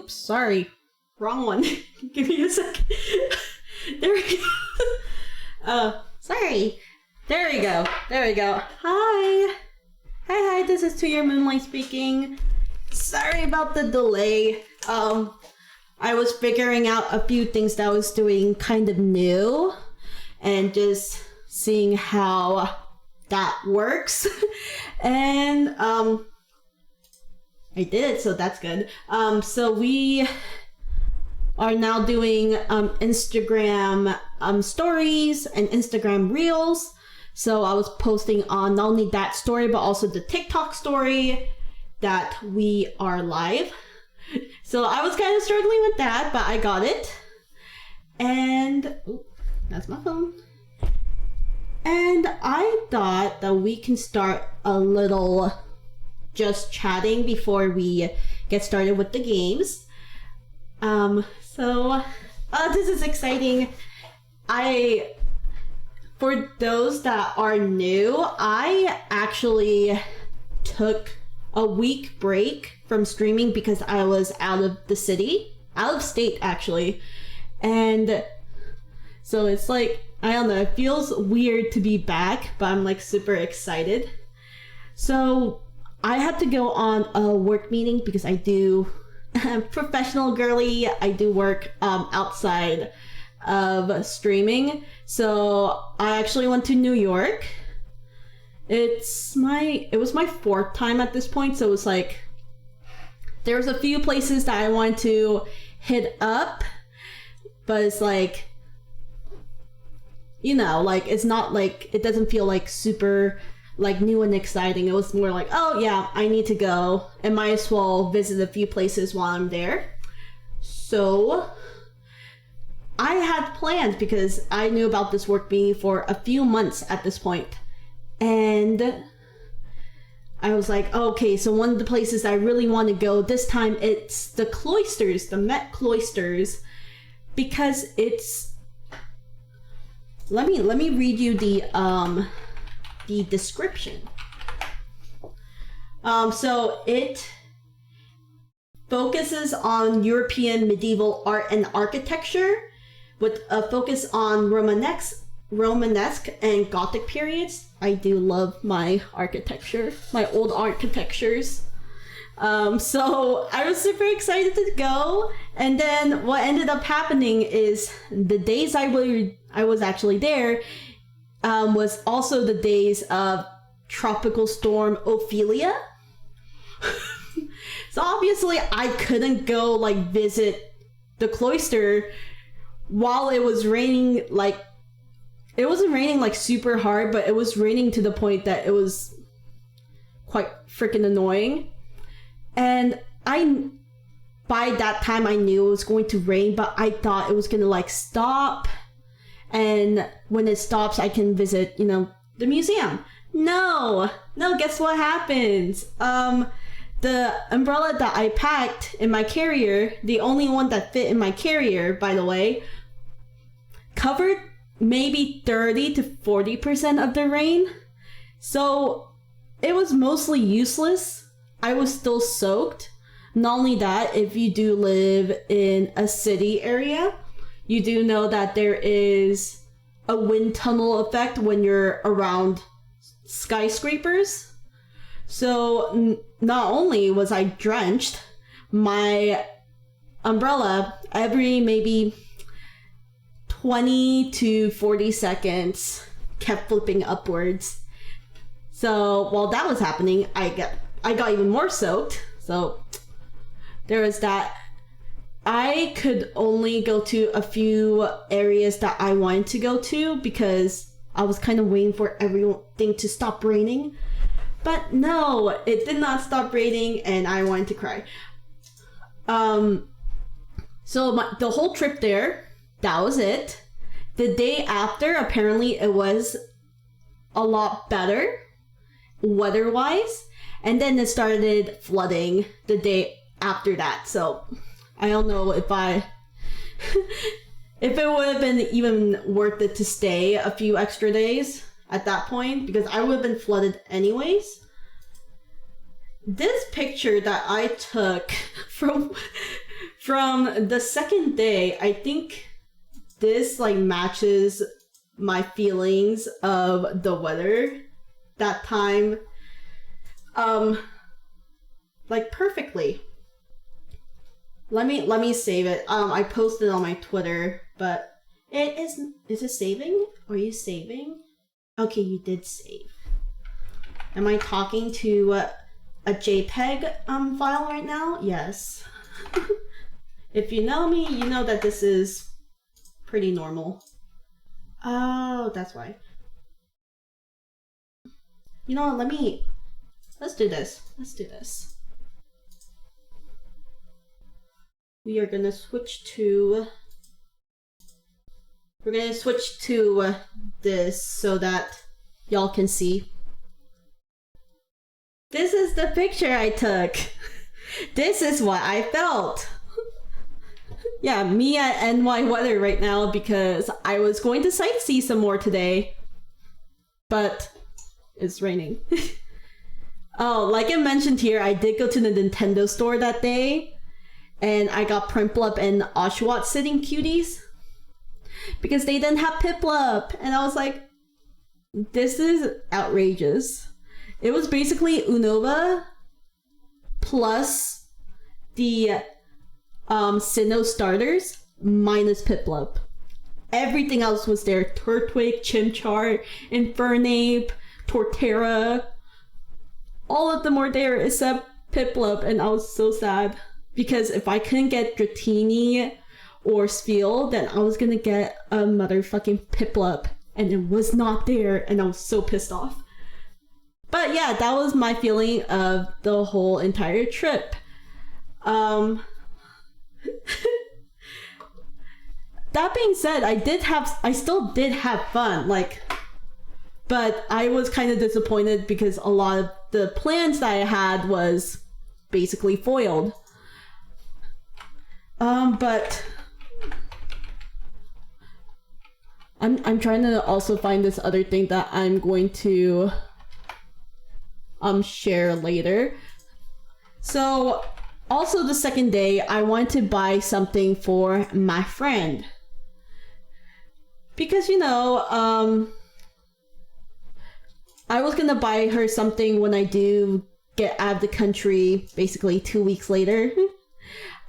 Oops, sorry. Wrong one. Give me a second. There we go. Sorry. There we go. There we go. Hi. Hi, this is To Your Moonlight speaking. Sorry about the delay. I was figuring out a few things that I was doing kind of new and just seeing how that works. And I did, so that's good. So we are now doing Instagram stories and Instagram reels. So I was posting on not only that story, but also the TikTok story that we are live. So I was kind of struggling with that, but I got it. And ooh, that's my phone. And I thought that we can start a little just chatting before we get started with the games. So this is exciting. For those that are new, I actually took a week break from streaming because I was out of the city, out of state actually. And so it's like, I don't know, it feels weird to be back, but I'm like super excited. So I had to go on a work meeting because I do professional girly. I do work outside of streaming. So I actually went to New York. It was my fourth time at this point, so it was like there was a few places that I wanted to hit up, but it's like, you know, like it's not like, it doesn't feel like super like new and exciting. It was more like, oh yeah, I need to go and might as well visit a few places while I'm there. So I had plans because I knew about this work meeting for a few months at this point. And I was like, okay, so one of the places I really want to go this time, it's the cloisters, the Met cloisters, because it's, let me read you the description. So it focuses on European medieval art and architecture with a focus on Romanesque and Gothic periods. I do love my architecture, my old architectures. So I was super excited to go. And then what ended up happening is the days I was actually there was also the days of Tropical Storm Ophelia. So obviously I couldn't go like visit the cloister while it was raining. Like, it wasn't raining like super hard, but it was raining to the point that it was quite freaking annoying. And by that time I knew it was going to rain, but I thought it was gonna like stop, and when it stops I can visit, you know, the museum. No, guess what happens? The umbrella that I packed in my carrier, the only one that fit in my carrier, by the way, covered maybe 30 to 40% of the rain. So it was mostly useless. I was still soaked. Not only that, if you do live in a city area, you do know that there is a wind tunnel effect when you're around skyscrapers. So not only was I drenched, my umbrella every maybe 20 to 40 seconds kept flipping upwards. So while that was happening, I got even more soaked. So there was that. I could only go to a few areas that I wanted to go to because I was kind of waiting for everything to stop raining. But no, it did not stop raining and I wanted to cry. So the whole trip there, that was it. The day after, apparently it was a lot better weather-wise. And then it started flooding the day after that. So I don't know if if it would have been even worth it to stay a few extra days at that point, because I would have been flooded anyways. This picture that I took From the second day, I think this like matches my feelings of the weather that time like perfectly. Let me save it. I posted it on my Twitter, but is it saving? Are you saving? Okay, you did save. Am I talking to a JPEG file right now? Yes. If you know me, you know that this is pretty normal. Oh, that's why. You know what, let's do this. Let's do this. We are gonna switch to... We're gonna switch to this so that y'all can see. This is the picture I took. This is what I felt. Yeah, me at NY weather right now because I was going to sightsee some more today. But it's raining. Oh, like I mentioned here, I did go to the Nintendo store that day. And I got Primplup and Oshawott sitting cuties. Because they didn't have Piplup. And I was like, this is outrageous. It was basically Unova plus the Sinnoh starters minus Piplup. Everything else was there. Turtwig, Chimchar, Infernape, Torterra. All of them were there except Piplup, and I was so sad. Because if I couldn't get Dratini or Spheal, then I was gonna get a motherfucking Piplup. And it was not there, and I was so pissed off. But yeah, that was my feeling of the whole entire trip. That being said, I still did have fun, but I was kind of disappointed because a lot of the plans that I had was basically foiled. But I'm trying to also find this other thing that I'm going to share later. So also the second day, I wanted to buy something for my friend. Because, you know, I was gonna buy her something when I do get out of the country, basically 2 weeks later.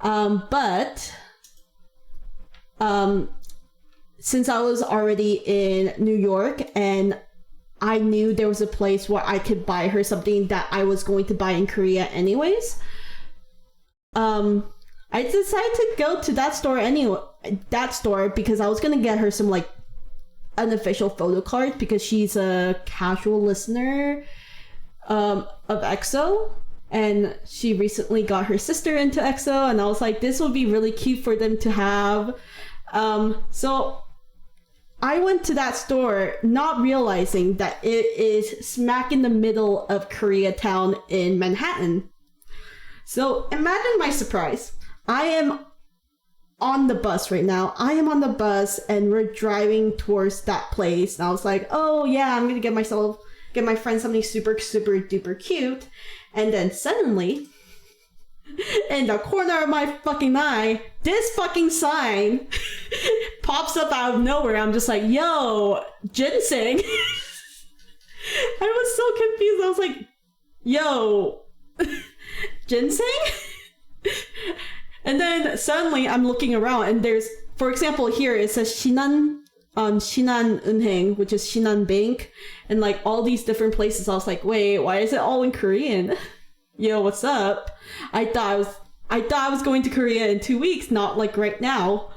But since I was already in New York and I knew there was a place where I could buy her something that I was going to buy in Korea anyways, I decided to go to that store because I was gonna get her some like unofficial photo card because she's a casual listener of EXO. And she recently got her sister into EXO, and I was like, this would be really cute for them to have. So I went to that store not realizing that it is smack in the middle of Koreatown in Manhattan. So imagine my surprise. I am on the bus right now. I am on the bus and we're driving towards that place. And I was like, oh yeah, I'm gonna get my friend something super, super duper cute. And then suddenly, in the corner of my fucking eye, this fucking sign pops up out of nowhere. I'm just like, yo, ginseng. I was so confused. I was like, yo, ginseng? And then suddenly I'm looking around and there's, for example, here it says Shinan Unheng, which is Shinan Bank, and like all these different places. I was like, wait, why is it all in Korean? Yo, what's up? I thought I was going to Korea in 2 weeks, not like right now.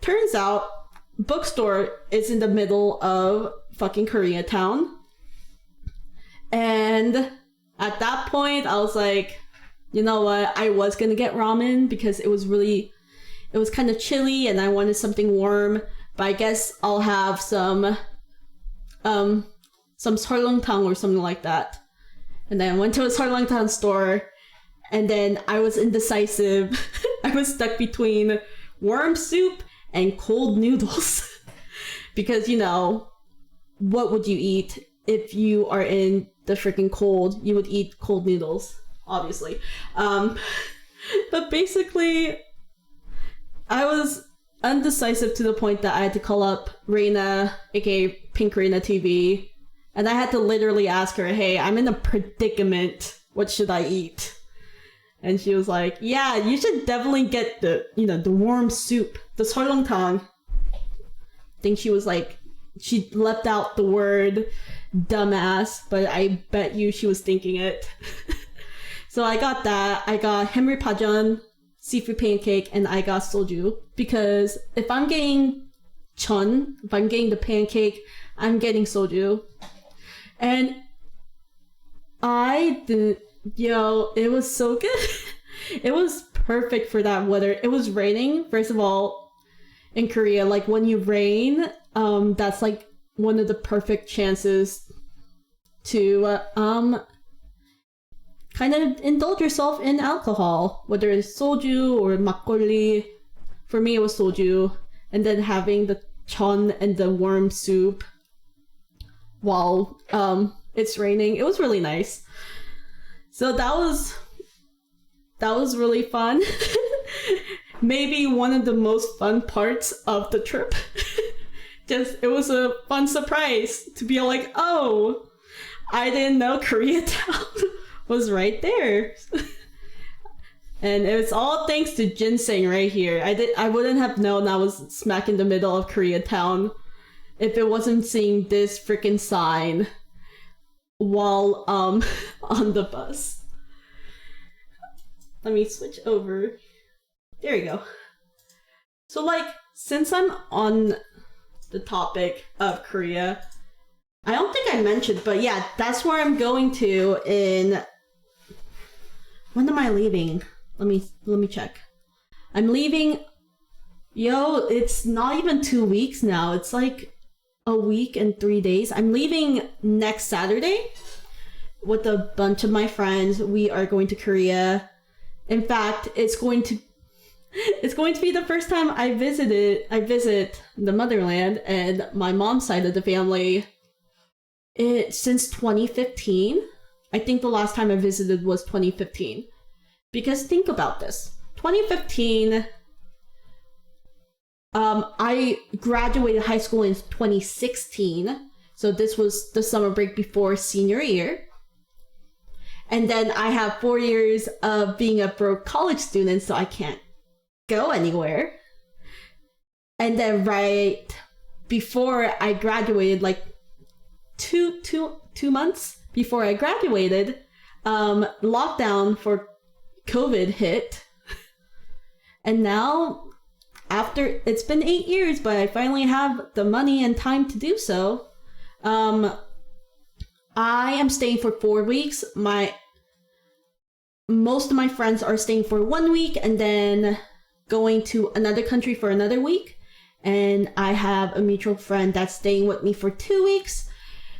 Turns out, bookstore is in the middle of fucking Koreatown. And at that point, I was like, you know what? I was gonna get ramen because it was kind of chilly and I wanted something warm. But I guess I'll have some sarlongtang or something like that. And then I went to a sarlongtang store, and then I was indecisive. I was stuck between worm soup and cold noodles. Because, you know, what would you eat if you are in the freaking cold? You would eat cold noodles, obviously. But basically, I was undecisive to the point that I had to call up Reina, aka Pink Reina TV, and I had to literally ask her, hey, I'm in a predicament. What should I eat? And she was like, yeah, you should definitely get the warm soup, the seolleongtang. I think she was like, she left out the word dumbass, but I bet you she was thinking it. So I got that. I got Henry Pajeon seafood pancake, and I got soju, because if I'm getting if I'm getting the pancake, I'm getting soju. And it was so good. It was perfect for that weather. It was raining, first of all, in Korea. Like, when you rain, that's like one of the perfect chances to kind of indulge yourself in alcohol, whether it's soju or makgeolli. For me, it was soju, and then having the chon and the warm soup while it's raining. It was really nice. So that was really fun. Maybe one of the most fun parts of the trip. It was a fun surprise to be like, oh, I didn't know Koreatown was right there. And it's all thanks to ginseng right here. I wouldn't have known I was smack in the middle of Koreatown if it wasn't seeing this freaking sign while on the bus. Let me switch over. There you go. So, like, since I'm on the topic of Korea, I don't think I mentioned, but yeah, that's where I'm going to in... When am I leaving? Let me check. I'm leaving... it's not even 2 weeks now. It's like a week and 3 days. I'm leaving next Saturday with a bunch of my friends. We are going to Korea. In fact, it's going to be the first time I visit the motherland and my mom's side of the family since 2015. I think the last time I visited was 2015. Because think about this. 2015, I graduated high school in 2016. So this was the summer break before senior year. And then I have 4 years of being a broke college student, so I can't go anywhere. And then right before I graduated, like two months before I graduated, lockdown for COVID hit. And now, after it's been 8 years, but I finally have the money and time to do so. I am staying for 4 weeks. Most of my friends are staying for 1 week and then going to another country for another week. And I have a mutual friend that's staying with me for 2 weeks.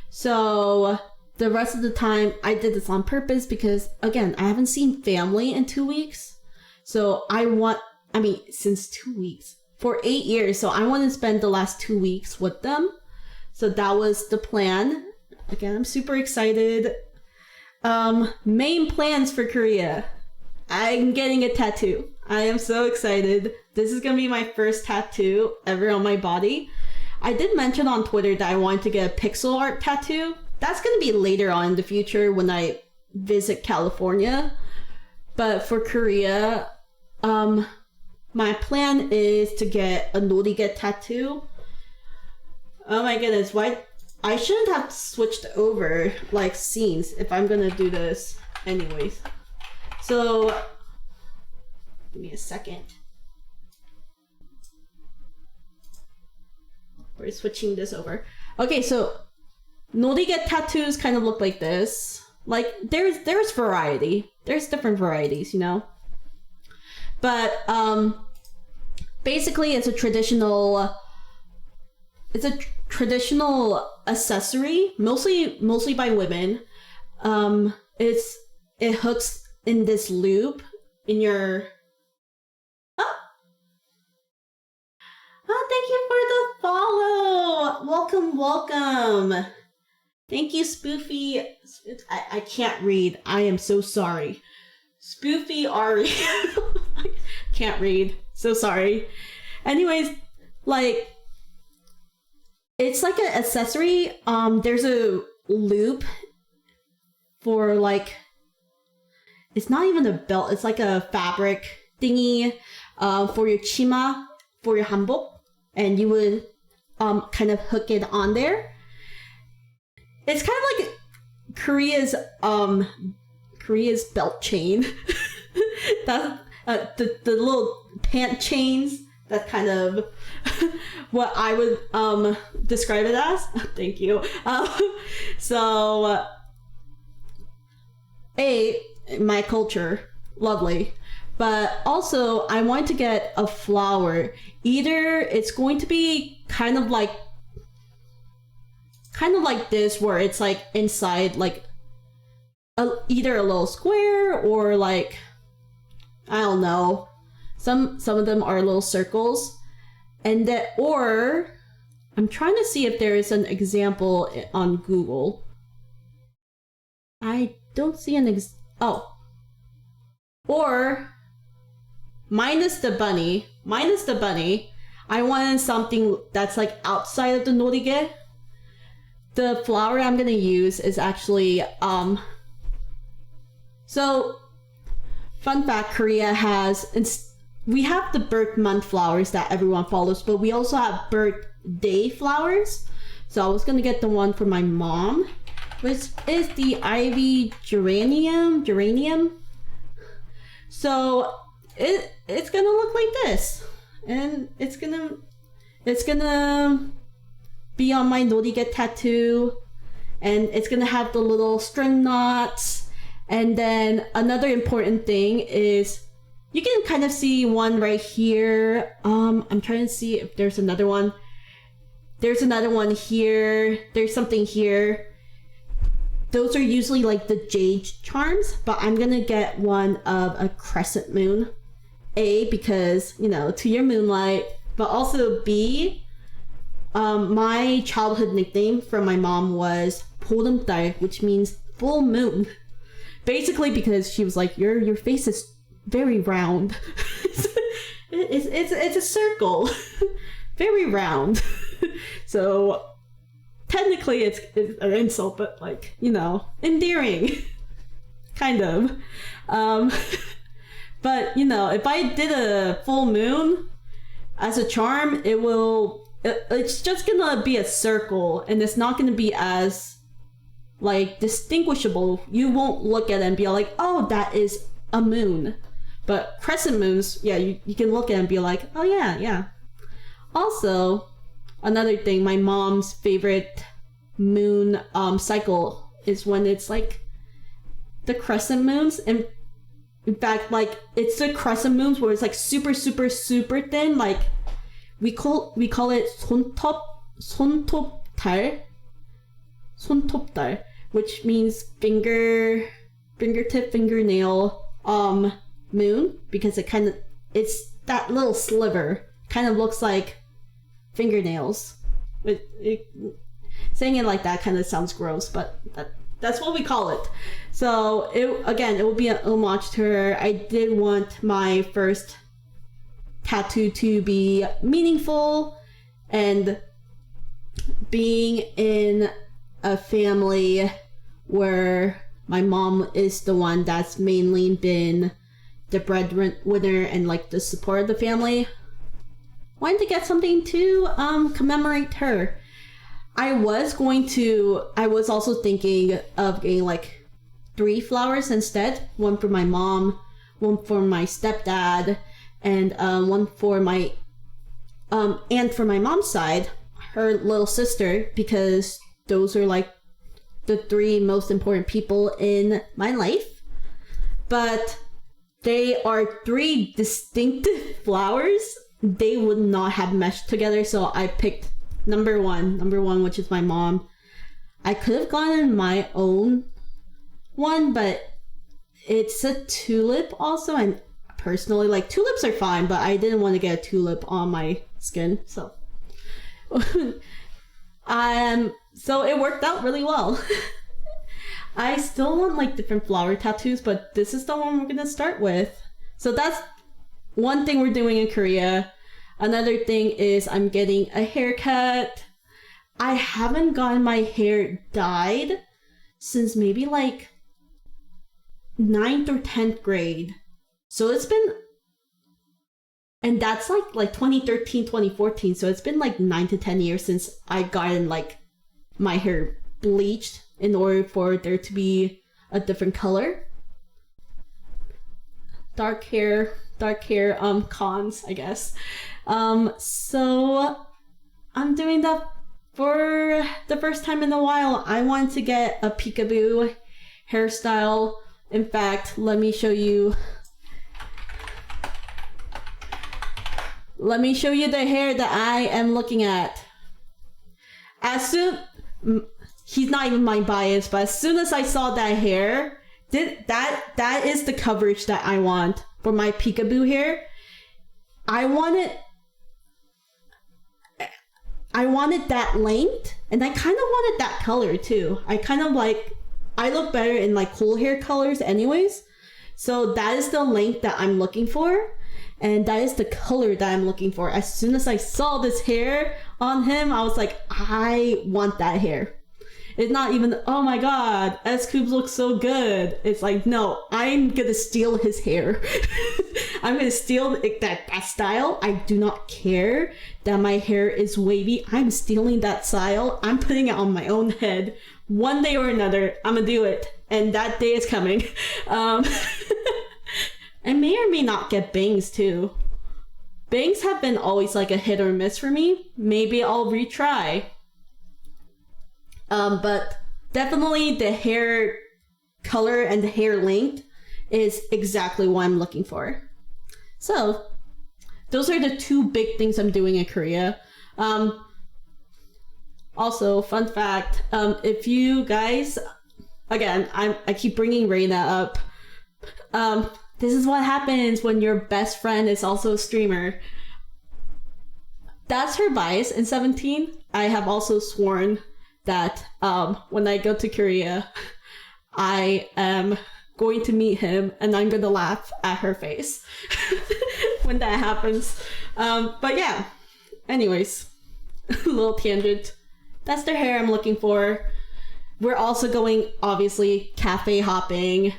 So the rest of the time, I did this on purpose because, again, I haven't seen family in 2 weeks. So since 2 weeks, for 8 years. So I want to spend the last 2 weeks with them. So that was the plan. Again, I'm super excited. Main plans for Korea. I'm getting a tattoo. I am so excited. This is gonna be my first tattoo ever on my body. I did mention on Twitter that I wanted to get a pixel art tattoo. That's gonna be later on in the future when I visit California. But for Korea, my plan is to get a Noriget tattoo. Oh my goodness, why? I shouldn't have switched over like scenes if I'm gonna do this anyways. So give me a second. We're switching this over. Okay, so Noriget tattoos kind of look like this. Like there's variety. There's different varieties, you know. But basically it's a traditional accessory, mostly by women. It hooks in this loop in your... Oh, thank you for the follow. Welcome. Thank you, Spoofy. I can't read. I am so sorry. Spoofy Ari. can't read. So sorry. Anyways, like, it's like an accessory. There's a loop for like, it's not even a belt. It's like a fabric thingy for your chima, for your hanbok, and you would kind of hook it on there. It's kind of like Korea's belt chain. That's the little pant chains. That's kind of what I would describe it as. Thank you. So, my culture, lovely. But also, I want to get a flower. Either it's going to be kind of like this, where it's like inside like either a little square or like, I don't know. Some of them are little circles, and that, or I'm trying to see if there is an example on Google. I don't see an or minus the bunny. I wanted something that's like outside of the norige. The flower I'm gonna use is actually so fun fact, Korea has, we have the birth month flowers that everyone follows, but we also have birthday flowers. So I was gonna get the one for my mom, which is the ivy geranium. So it's gonna look like this, and it's gonna be on my norige tattoo, and it's gonna have the little string knots. And then another important thing is, you can kind of see one right here. I'm trying to see if there's another one. There's another one here. There's something here. Those are usually like the jade charms, but I'm gonna get one of a crescent moon. A, because, you know, to your moonlight, but also B, my childhood nickname from my mom was 보름달, which means full moon. Basically because she was like, your face is very round. it's a circle. Very round. So technically it's an insult, but like, you know, endearing. Kind of. But, you know, if I did a full moon as a charm, it's just gonna be a circle, and it's not gonna be as like distinguishable. You won't look at it and be like, oh, that is a moon. But crescent moons, yeah, you can look at it and be like, oh yeah. Also, another thing, my mom's favorite moon cycle is when it's like the crescent moons. And in fact, like, it's the crescent moons where it's like super thin. Like, we call it 손톱달, which means fingertip, fingernail moon, because it's that little sliver kind of looks like fingernails. Saying it like that kind of sounds gross, but that's what we call it. So it will be an homage to her. I did want my first tattoo to be meaningful, and being in a family where my mom is the one that's mainly been the breadwinner and like the support of the family, wanted to get something to commemorate her. I was also thinking of getting like 3 flowers instead. One for my mom, one for my stepdad, and one for my and for my mom's side, her little sister, because those are like the 3 most important people in my life. But they are 3 distinctive flowers. They would not have meshed together, so I picked number one, which is my mom. I could have gotten my own one, but it's a tulip also, and personally, like, tulips are fine, but I didn't want to get a tulip on my skin, so so it worked out really well. I still want like different flower tattoos, but this is the one we're gonna start with. So that's one thing we're doing in Korea. Another thing is I'm getting a haircut. I haven't gotten my hair dyed since maybe like 9th or 10th grade. So it's been, and that's like 2013, 2014. So it's been like 9 to 10 years since I gotten like my hair bleached in order for there to be a different color. Dark hair, cons, I guess. So I'm doing that for the first time in a while. I want to get a peekaboo hairstyle. In fact, let me show you the hair that I am looking at. He's not even my bias, but as soon as I saw that hair, that is the coverage that I want for my peekaboo hair. I wanted that length, and I kind of wanted that color too. I look better in like cool hair colors anyways. So that is the length that I'm looking for, and that is the color that I'm looking for. As soon as I saw this hair on him, I was like, I want that hair. It's not even, oh my god, S-Cubes looks so good. It's like, no, I'm gonna steal his hair. I'm gonna steal that style. I do not care that my hair is wavy. I'm stealing that style. I'm putting it on my own head. One day or another, I'm gonna do it. And that day is coming. I may or may not get bangs too. Bangs have been always like a hit or miss for me. Maybe I'll retry. But definitely the hair color and the hair length is exactly what I'm looking for. So those are the two big things I'm doing in Korea. Also, fun fact, if you guys, again, I keep bringing Reina up. This is what happens when your best friend is also a streamer. That's her bias in 17. I have also sworn that when I go to Korea, I am going to meet him and I'm gonna laugh at her face when that happens. But yeah, anyways, little tangent. That's the hair I'm looking for. We're also going, obviously, cafe hopping.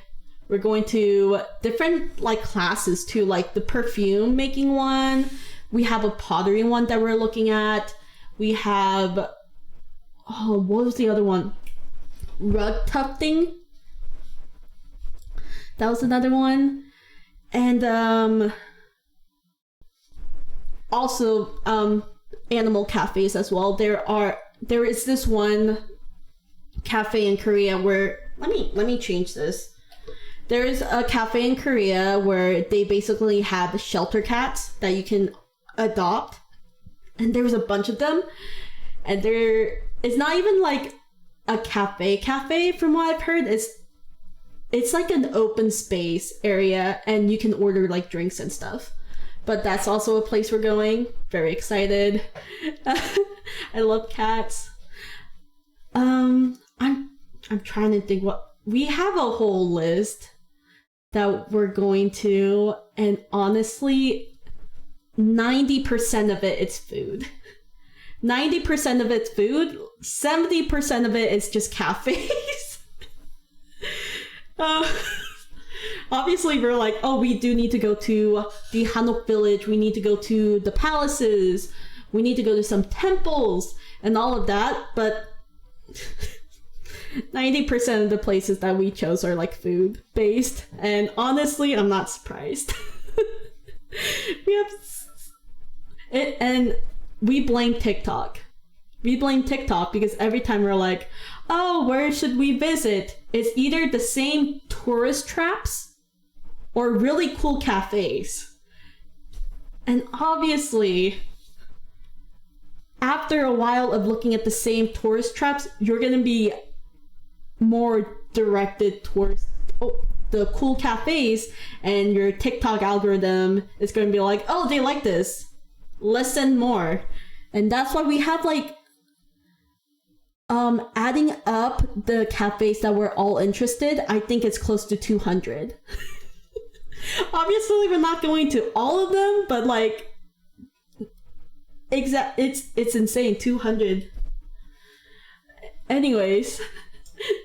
We're going to different like classes too, like the perfume making one. We have a pottery one that we're looking at. We have, oh, what was the other one? Rug tufting. That was another one. And also animal cafes as well. There is this one cafe in Korea where, let me change this. There's a cafe in Korea where they basically have shelter cats that you can adopt, and there's a bunch of them, and it's not even like a cafe from what I've heard. It's like an open space area, and you can order like drinks and stuff. But that's also a place we're going. Very excited. I love cats. I'm trying to think what we have a whole list that we're going to, and honestly 90% of it's food. 90% of it's food, 70% of it is just cafes. Obviously we're like, oh, we do need to go to the Hanok village, we need to go to the palaces, we need to go to some temples and all of that, but 90% of the places that we chose are like food based, and honestly I'm not surprised. We have it, and we blame TikTok. We blame TikTok because every time we're like, oh, where should we visit? It's either the same tourist traps or really cool cafes. And obviously, after a while of looking at the same tourist traps, you're gonna be more directed towards the cool cafes, and your TikTok algorithm is gonna be like, oh, they like this, let's send more. And that's why we have like adding up the cafes that we're all interested, I think it's close to 200. Obviously, we're not going to all of them, but like, it's insane. 200. Anyways,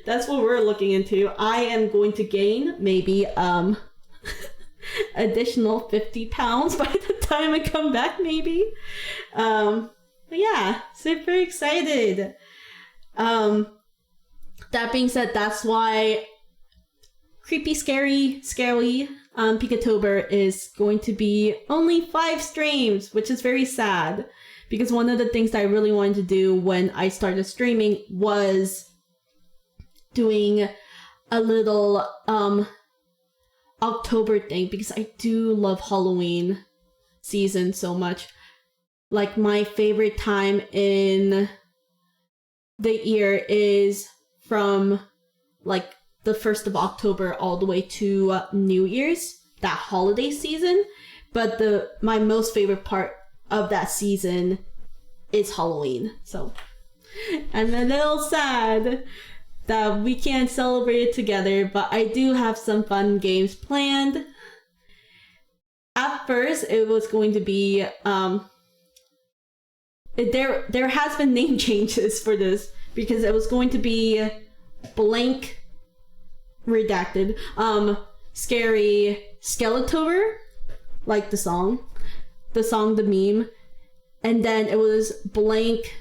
that's what we're looking into. I am going to gain maybe additional 50 pounds by the time I come back, maybe. But yeah, super excited. That being said, that's why Creepy Scary Scawy Pikatober is going to be only 5 streams, which is very sad. Because one of the things that I really wanted to do when I started streaming was doing a little October thing, because I do love Halloween season so much. Like, my favorite time in the year is from like the 1st of October all the way to New Year's, that holiday season. But my most favorite part of that season is Halloween. So I'm a little sad that we can't celebrate it together, but I do have some fun games planned. At first, it was going to be there has been name changes for this, because it was going to be blank redacted Scary Skeletober, like the song, the meme, and then it was blank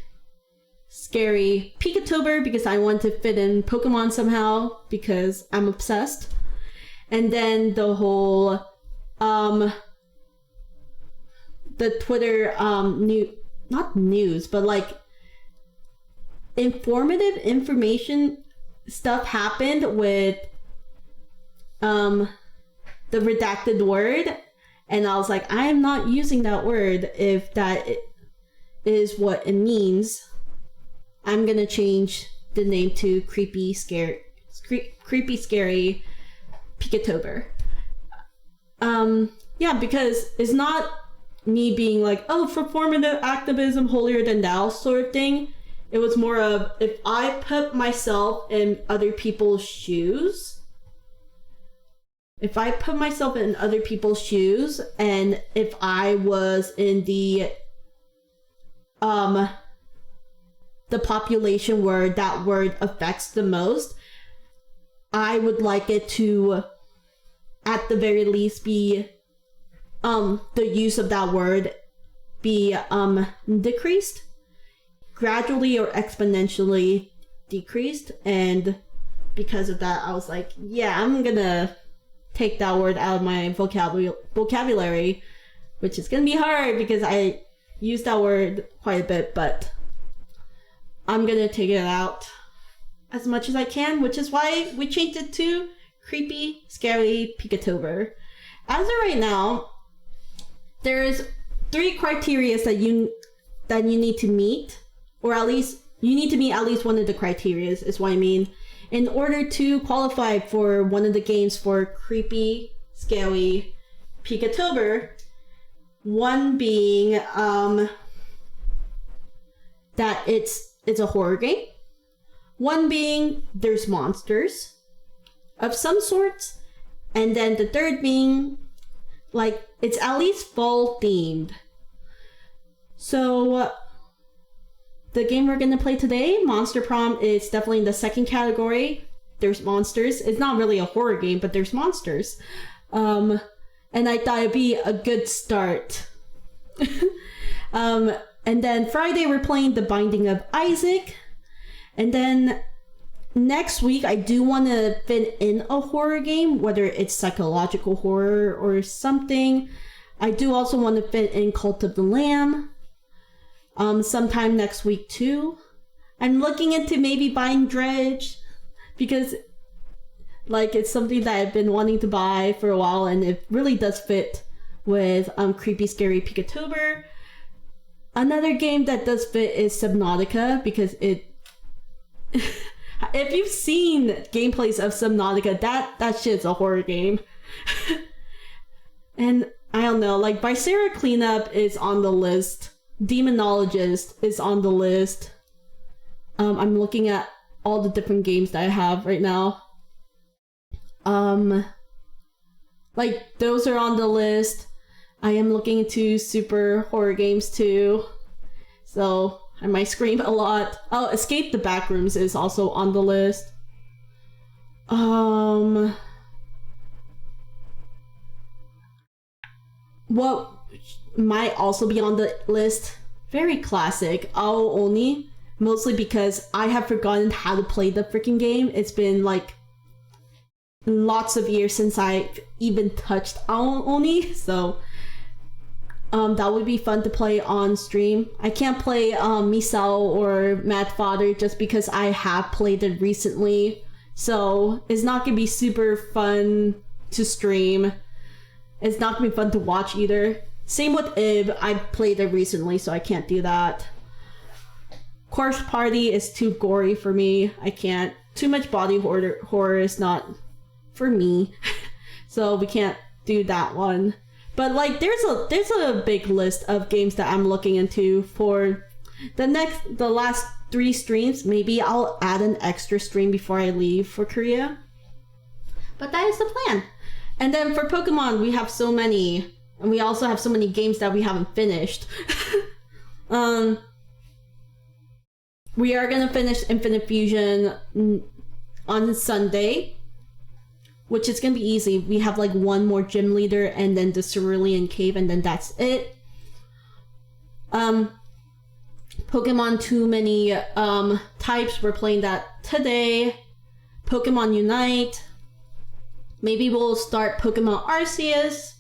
Scary Pikatober, because I want to fit in Pokemon somehow, because I'm obsessed. And then the whole the Twitter not news, but like informative information stuff happened with the redacted word, and I was like, I am not using that word if that is what it means. I'm gonna change the name to Creepy Scary Pikatober. Yeah, because it's not me being like, oh, performative activism holier than thou sort of thing. It was more of, if I put myself in other people's shoes, and if I was in the population where that word affects the most, I would like it to, at the very least, be the use of that word be decreased, gradually or exponentially decreased. And because of that, I was like, yeah, I'm gonna take that word out of my vocabulary, which is gonna be hard because I use that word quite a bit, but I'm gonna take it out as much as I can, which is why we changed it to Creepy Scary Pikatober. As of right now, there's 3 criteria that you need to meet, or at least you need to meet at least one of the criteria, is what I mean, in order to qualify for one of the games for Creepy Scaly Pikatober. One being that it's a horror game. One being there's monsters of some sorts, and then the third being like it's at least fall themed. So the game we're gonna play today, Monster Prom, is definitely in the second category. There's monsters. It's not really a horror game, but there's monsters. And I thought it'd be a good start. And then Friday we're playing The Binding of Isaac. And then next week I do want to fit in a horror game, whether it's psychological horror or something. I do also want to fit in Cult of the Lamb sometime next week too. I'm looking into maybe buying Dredge, because like it's something that I've been wanting to buy for a while, and it really does fit with Creepy Scary Pikatober. Another game that does fit is Subnautica, because it if you've seen gameplays of Subnautica, that shit's a horror game. And I don't know, like Viscera Cleanup is on the list. Demonologist is on the list. I'm looking at all the different games that I have right now. Like, those are on the list. I am looking into super horror games too. So, I might scream a lot. Oh, Escape the Backrooms is also on the list. What might also be on the list? Very classic. Ao Oni. Mostly because I have forgotten how to play the freaking game. It's been like lots of years since I've even touched Ao Oni. So that would be fun to play on stream. I can't play Misao or Mad Father just because I have played it recently. So it's not gonna be super fun to stream. It's not gonna be fun to watch either. Same with Ib. I played it recently, so I can't do that. Corpse Party is too gory for me. I can't. Too much body horror is not for me. So we can't do that one. But like there's a big list of games that I'm looking into for the last 3 streams. Maybe I'll add an extra stream before I leave for Korea. But that is the plan. And then for Pokemon, we have so many, and we also have so many games that we haven't finished. We are gonna finish Infinite Fusion on Sunday, which is gonna be easy. We have like one more gym leader and then the Cerulean Cave, and then that's it. Pokemon Too Many Types, we're playing that today. Pokemon Unite. Maybe we'll start Pokemon Arceus.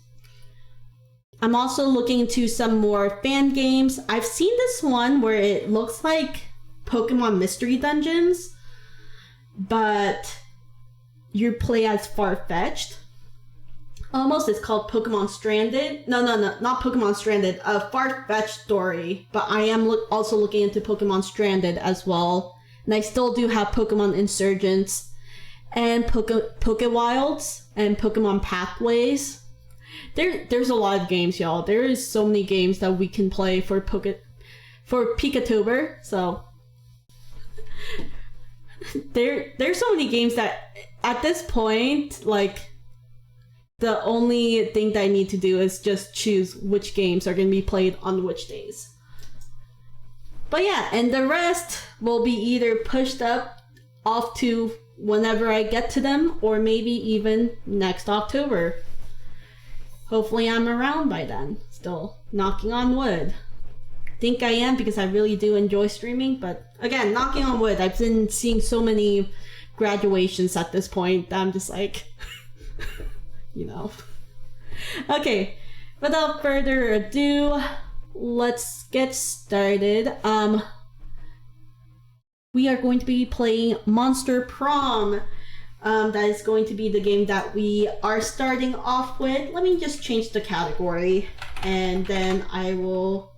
I'm also looking into some more fan games. I've seen this one where it looks like Pokemon Mystery Dungeons, but you play as Farfetch'd. Almost, it's called Pokemon Stranded. No, not Pokemon Stranded. A Farfetch'd Story. But I am also looking into Pokemon Stranded as well. And I still do have Pokemon Insurgents and Pokewilds and Pokemon Pathways. There's a lot of games, y'all. There is so many games that we can play for Pikatober. So there's so many games that at this point, like, the only thing that I need to do is just choose which games are going to be played on which days. But yeah, and the rest will be either pushed up off to whenever I get to them, or maybe even next October. Hopefully I'm around by then, still knocking on wood. Think I am, because I really do enjoy streaming, but again, knocking on wood, I've been seeing so many graduations at this point that I'm just like, you know. Okay, without further ado, let's get started. We are going to be playing Monster Prom. That is going to be the game that we are starting off with. Let me just change the category, and then I will...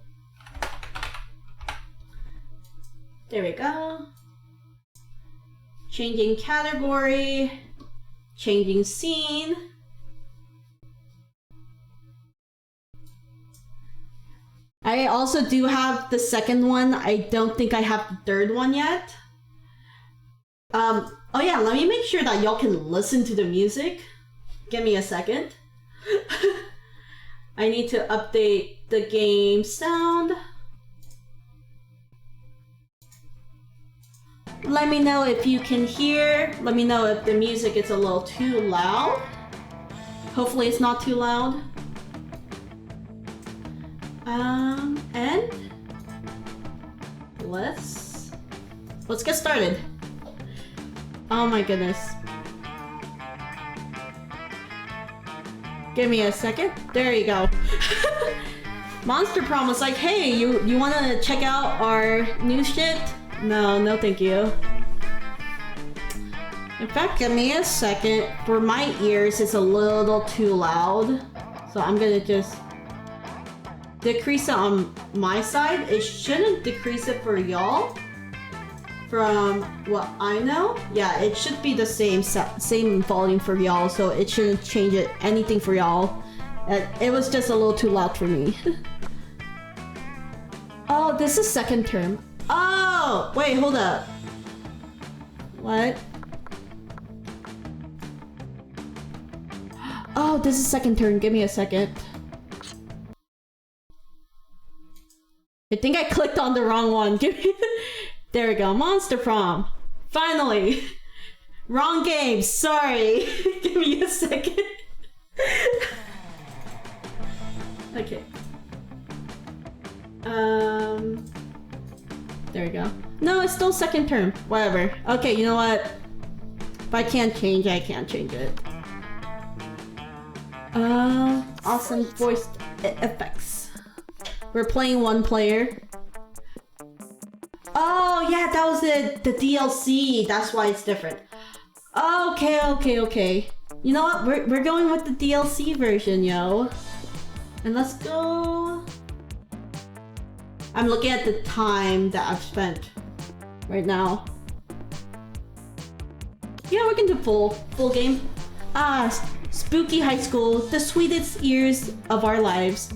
There we go. Changing category, changing scene. I also do have the second one. I don't think I have the third one yet. Oh yeah, let me make sure that y'all can listen to the music. Give me a second. I need to update the game sound. Let me know if you can hear. Let me know if the music is a little too loud. Hopefully it's not too loud. And let's get started. Oh my goodness. Give me a second. There you go. Monster Prom was like, hey, you wanna check out our new shit? No, thank you. In fact, give me a second. For my ears, it's a little too loud. So I'm gonna just decrease it on my side. It shouldn't decrease it for y'all. From what I know, yeah, it should be the same volume for y'all, so it shouldn't change anything for y'all. It was just a little too loud for me. Oh, this is second term. Oh, wait, hold up. What? Oh, this is second turn. Give me a second. I think I clicked on the wrong one. There we go. Monster Prom. Finally. Wrong game. Sorry. Give me a second. Okay. There we go. No, it's still second term. Whatever. Okay, you know what? If I can't change, I can't change it. Awesome voice effects. We're playing one player. Oh yeah, that was the DLC. That's why it's different. Okay. You know what? We're going with the DLC version, yo. And let's go. I'm looking at the time that I've spent right now. Yeah, we can do full game. Spooky high school, the sweetest years of our lives.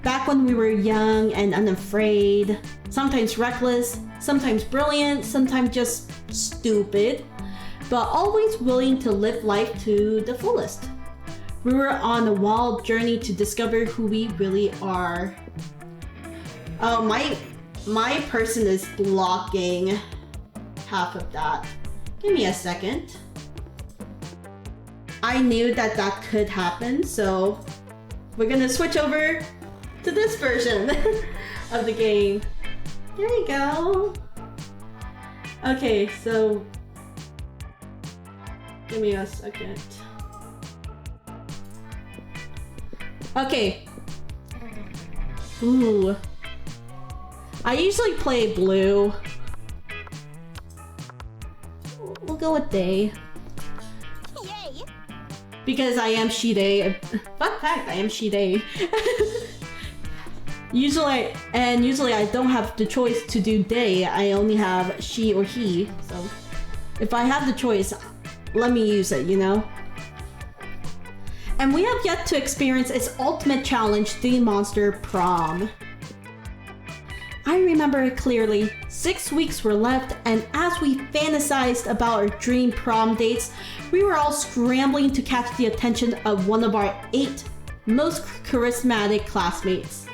Back when we were young and unafraid, sometimes reckless, sometimes brilliant, sometimes just stupid, but always willing to live life to the fullest. We were on a wild journey to discover who we really are. Oh, my person is blocking half of that. Give me a second. I knew that could happen, so we're gonna switch over to this version of the game. There we go. Okay, so give me a second. Okay. Ooh. I usually play blue. We'll go with day. Yay! Because I am she-they. Fun fact, I am she-they. Usually I don't have the choice to do they. I only have she or he. So if I have the choice, let me use it, you know? And we have yet to experience its ultimate challenge, the Monster Prom. I remember it clearly. 6 weeks were left, and as we fantasized about our dream prom dates, we were all scrambling to catch the attention of one of our 8 most charismatic classmates.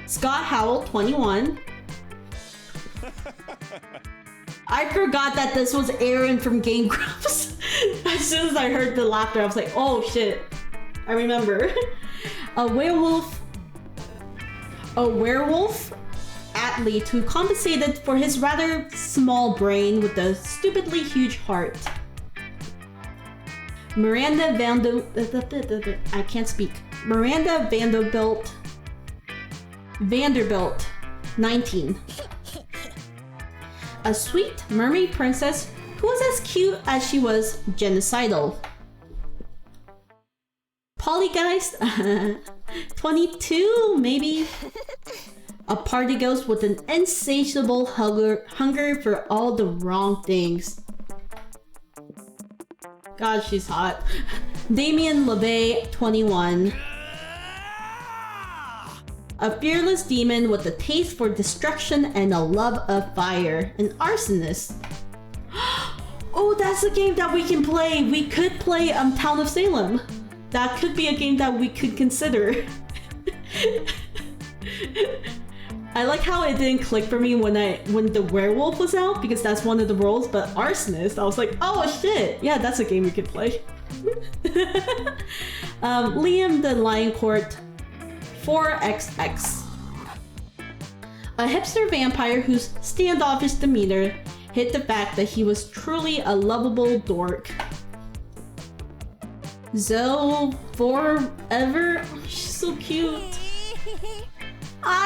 Scott Howell, 21. I forgot that this was Aaron from Game Grumps. As soon as I heard the laughter, I was like, oh shit. I remember. A werewolf athlete who compensated for his rather small brain with a stupidly huge heart. Miranda Vanderbilt, 19. A sweet mermaid princess who was as cute as she was genocidal. Polygeist, 22 maybe. A party ghost with an insatiable hunger for all the wrong things. God, she's hot. Damien LeVay, 21. A fearless demon with a taste for destruction and a love of fire. An arsonist. Oh, that's a game that we can play. We could play Town of Salem. That could be a game that we could consider. I like how it didn't click for me when the werewolf was out, because that's one of the roles, but arsonist, I was like, oh shit, yeah, that's a game we could play. Liam the Lion Court, 4XX. A hipster vampire whose standoffish demeanor hid the fact that he was truly a lovable dork. Zoe Forever, she's so cute.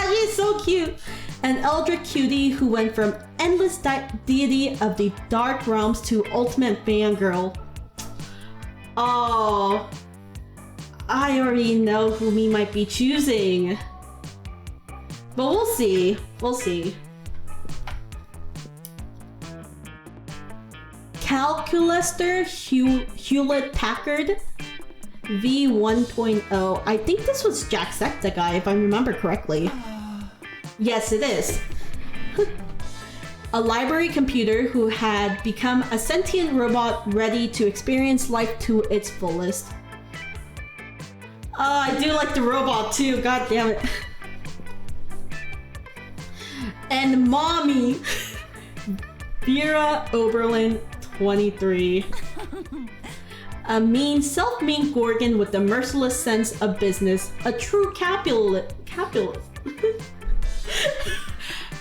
She's so cute. An eldritch cutie who went from endless deity of the dark realms to ultimate fangirl. Oh, I already know who we might be choosing. But we'll see. We'll see. Calculaster Hewlett-Packard V1.0. I think this was Jacksepticeye, if I remember correctly. Yes, it is. A library computer who had become a sentient robot ready to experience life to its fullest. I do like the robot too, god damn it. And mommy, Vera Oberlin, 23. A mean, self-made Gorgon with a merciless sense of business. A true capitalist.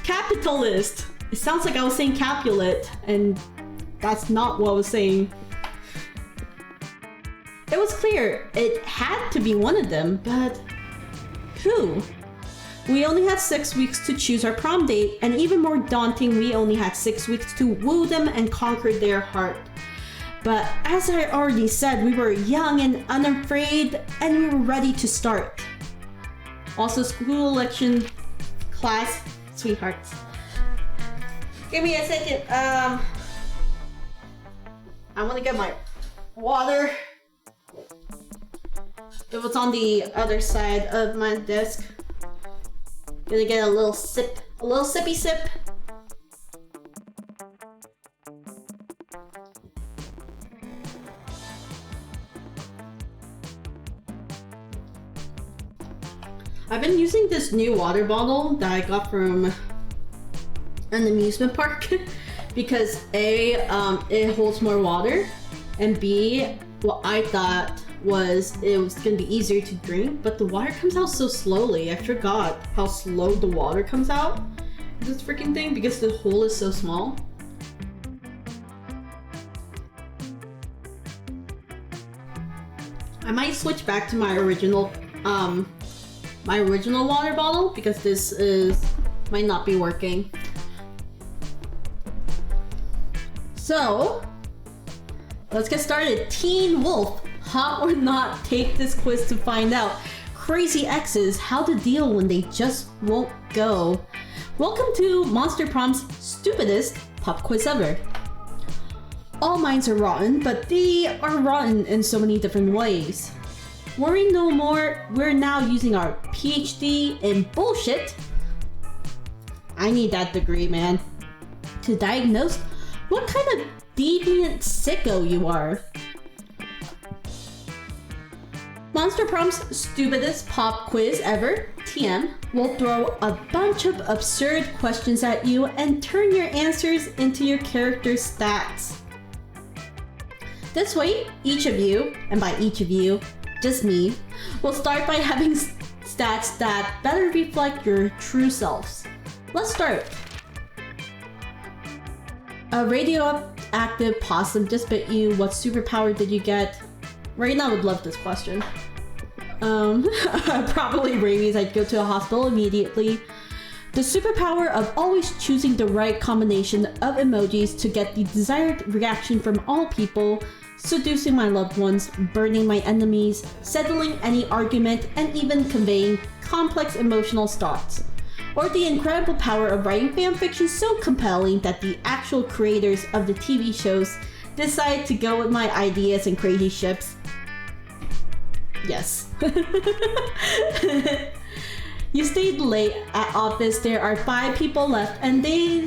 Capitalist. It sounds like I was saying Capulet, and that's not what I was saying. It was clear it had to be one of them, but who? We only had 6 weeks to choose our prom date, and even more daunting, we only had 6 weeks to woo them and conquer their heart. But as I already said, we were young and unafraid, and we were ready to start. Also, school election class, sweethearts. Give me a second. I want to get my water. It was on the other side of my desk. Gonna get a little sip, a little sippy sip. I've been using this new water bottle that I got from an amusement park because A, it holds more water, and B, what I thought was it was gonna be easier to drink, but the water comes out so slowly. I forgot how slow the water comes out of this freaking thing because the hole is so small. I might switch back to my original water bottle because this might not be working. So let's get started. Teen Wolf, hot or not, take this quiz to find out. Crazy exes, how to deal when they just won't go. Welcome to Monster Prom's stupidest pop quiz ever. All minds are rotten, but they are rotten in so many different ways. Worry no more, we're now using our PhD in bullshit. I need that degree, man. To diagnose what kind of deviant sicko you are. Monster Prom's stupidest pop quiz ever, TM, will throw a bunch of absurd questions at you and turn your answers into your character's stats. This way, each of you, and by each of you, just me, will start by having stats that better reflect your true selves. Let's start. A radioactive possum just bit you. What superpower did you get? Right now, I would love this question. Probably rabies. I'd go to a hospital immediately. The superpower of always choosing the right combination of emojis to get the desired reaction from all people, seducing my loved ones, burning my enemies, settling any argument, and even conveying complex emotional thoughts. Or the incredible power of writing fanfiction so compelling that the actual creators of the TV shows decide to go with my ideas and crazy ships. Yes. You stayed late at office, there are 5 people left, and they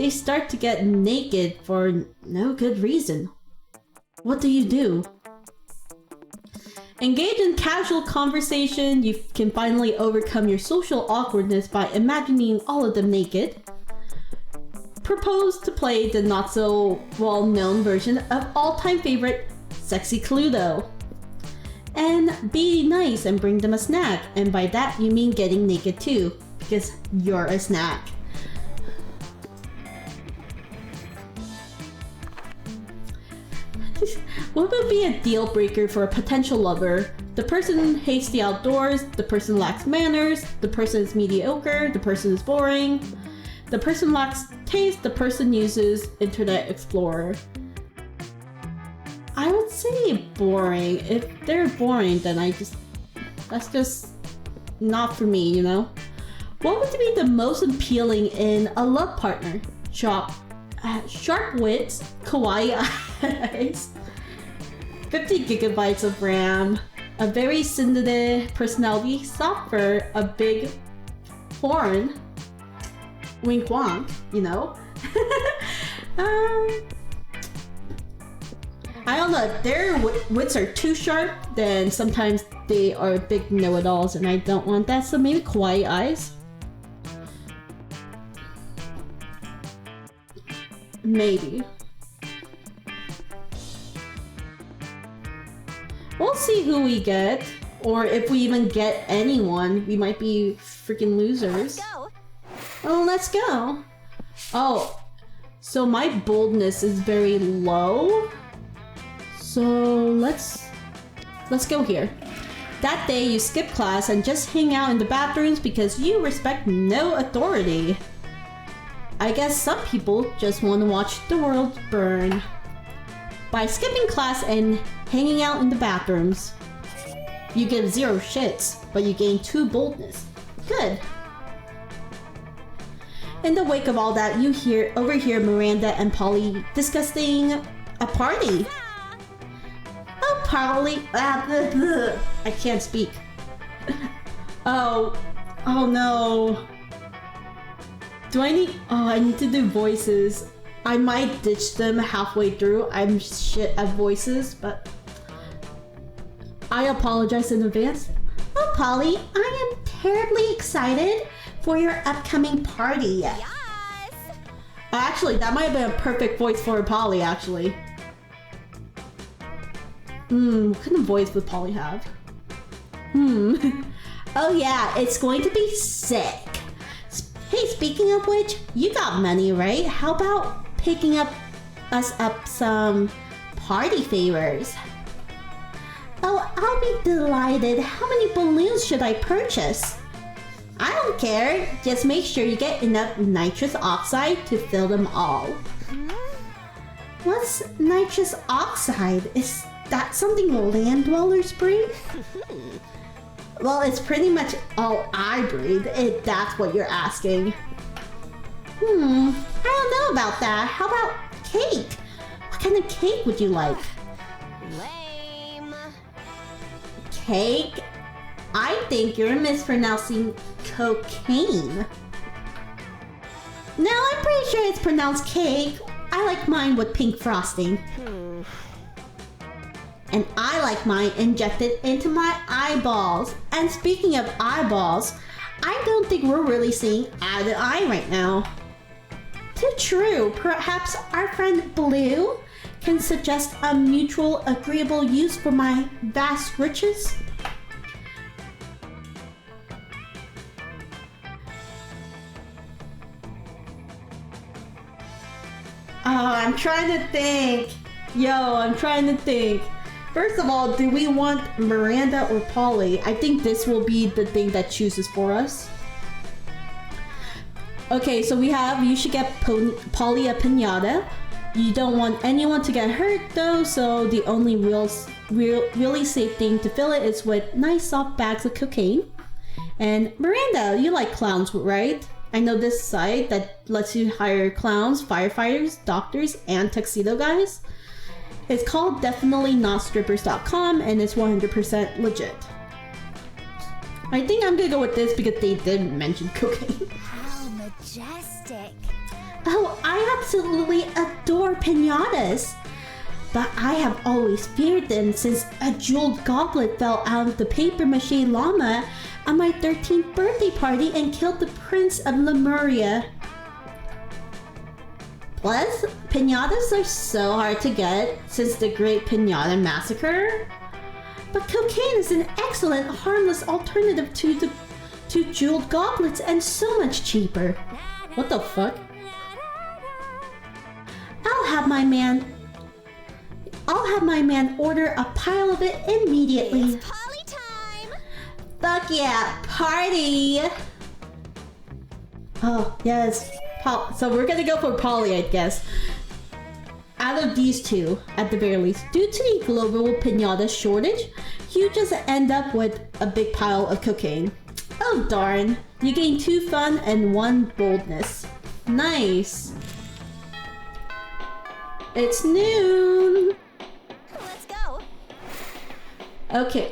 start to get naked for no good reason. What do? Engage in casual conversation. You can finally overcome your social awkwardness by imagining all of them naked. Propose to play the not so well-known version of all-time favorite Sexy Cluedo. And be nice and bring them a snack. And by that you mean getting naked too, because you're a snack. What would be a deal breaker for a potential lover? The person hates the outdoors, the person lacks manners, the person is mediocre, the person is boring, the person lacks taste, the person uses Internet Explorer. I would say boring. If they're boring, then that's just not for me, you know? What would be the most appealing in a love partner? Sharp wits, kawaii eyes, 50 gigabytes of RAM, a very sensitive personality, software, a big horn, wink wonk, you know? I don't know, if their wits are too sharp, then sometimes they are big know-it-alls and I don't want that, so maybe quiet eyes? Maybe. We'll see who we get, or if we even get anyone. We might be freaking losers. Let's go. Oh, let's go. Oh, so my boldness is very low. So let's go here. That day you skip class and just hang out in the bathrooms because you respect no authority. I guess some people just want to watch the world burn. By skipping class and hanging out in the bathrooms, you give 0 shits, but you gain 2 boldness. Good. In the wake of all that, you overhear Miranda and Polly discussing a party. Oh, Polly. I can't speak. Oh no. Do I need... Oh, I need to do voices. I might ditch them halfway through. I'm shit at voices, but... I apologize in advance. Oh, Polly, I am terribly excited for your upcoming party. Yes. Actually, that might have been a perfect voice for Polly, actually. What kind of voice would Polly have? Oh yeah, it's going to be sick. Hey, speaking of which, you got money, right? How about picking us up some party favors? Oh, I'll be delighted. How many balloons should I purchase? I don't care. Just make sure you get enough nitrous oxide to fill them all. What's nitrous oxide? Is that something land dwellers breathe? Well, it's pretty much all I breathe, if that's what you're asking. I don't know about that. How about cake? What kind of cake would you like? Lame. Cake? I think you're mispronouncing cocaine. No, I'm pretty sure it's pronounced cake. I like mine with pink frosting. And I like mine injected into my eyeballs. And speaking of eyeballs, I don't think we're really seeing eye to eye right now. Too true. Perhaps our friend Blue can suggest a mutual agreeable use for my vast riches? Oh, I'm trying to think. I'm trying to think. First of all, do we want Miranda or Polly? I think this will be the thing that chooses for us. Okay, so we have, you should get Polly a piñata. You don't want anyone to get hurt though, so the only really safe thing to fill it is with nice soft bags of cocaine. And Miranda, you like clowns, right? I know this site that lets you hire clowns, firefighters, doctors, and tuxedo guys. It's called definitely.notstrippers.com and it's 100% legit. I think I'm gonna go with this because they did mention cocaine. How majestic. Oh, I absolutely adore piñatas. But I have always feared them since a jeweled goblet fell out of the papier-mâché llama at my 13th birthday party and killed the Prince of Lemuria. Plus, piñatas are so hard to get since the Great Piñata Massacre. But cocaine is an excellent, harmless alternative to jeweled goblets and so much cheaper. What the fuck? I'll have my man order a pile of it immediately. It's party time. Fuck yeah, party! Oh, yes. So we're gonna go for Polly, I guess. Out of these two, at the very least, due to the global piñata shortage, you just end up with a big pile of cocaine. Oh darn, you gain 2 fun and 1 boldness. Nice. It's noon. Let's go. Okay.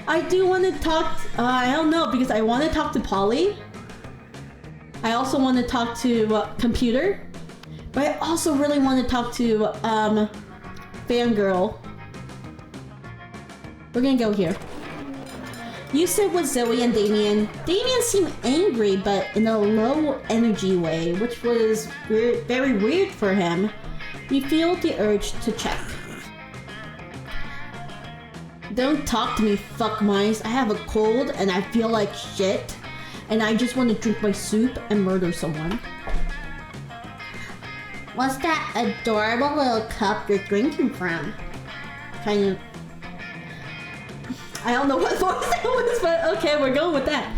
I do want to talk, I don't know, because I want to talk to Polly. I also want to talk to Computer. But I also really want to talk to Fangirl. We're gonna go here. You sit with Zoe and Damien. Damien seemed angry, but in a low energy way, which was weird, very weird for him. You feel the urge to check. Don't talk to me, fuck mice. I have a cold and I feel like shit. And I just want to drink my soup and murder someone. What's that adorable little cup you're drinking from? Kind of... I don't know what voice that was, but okay, we're going with that.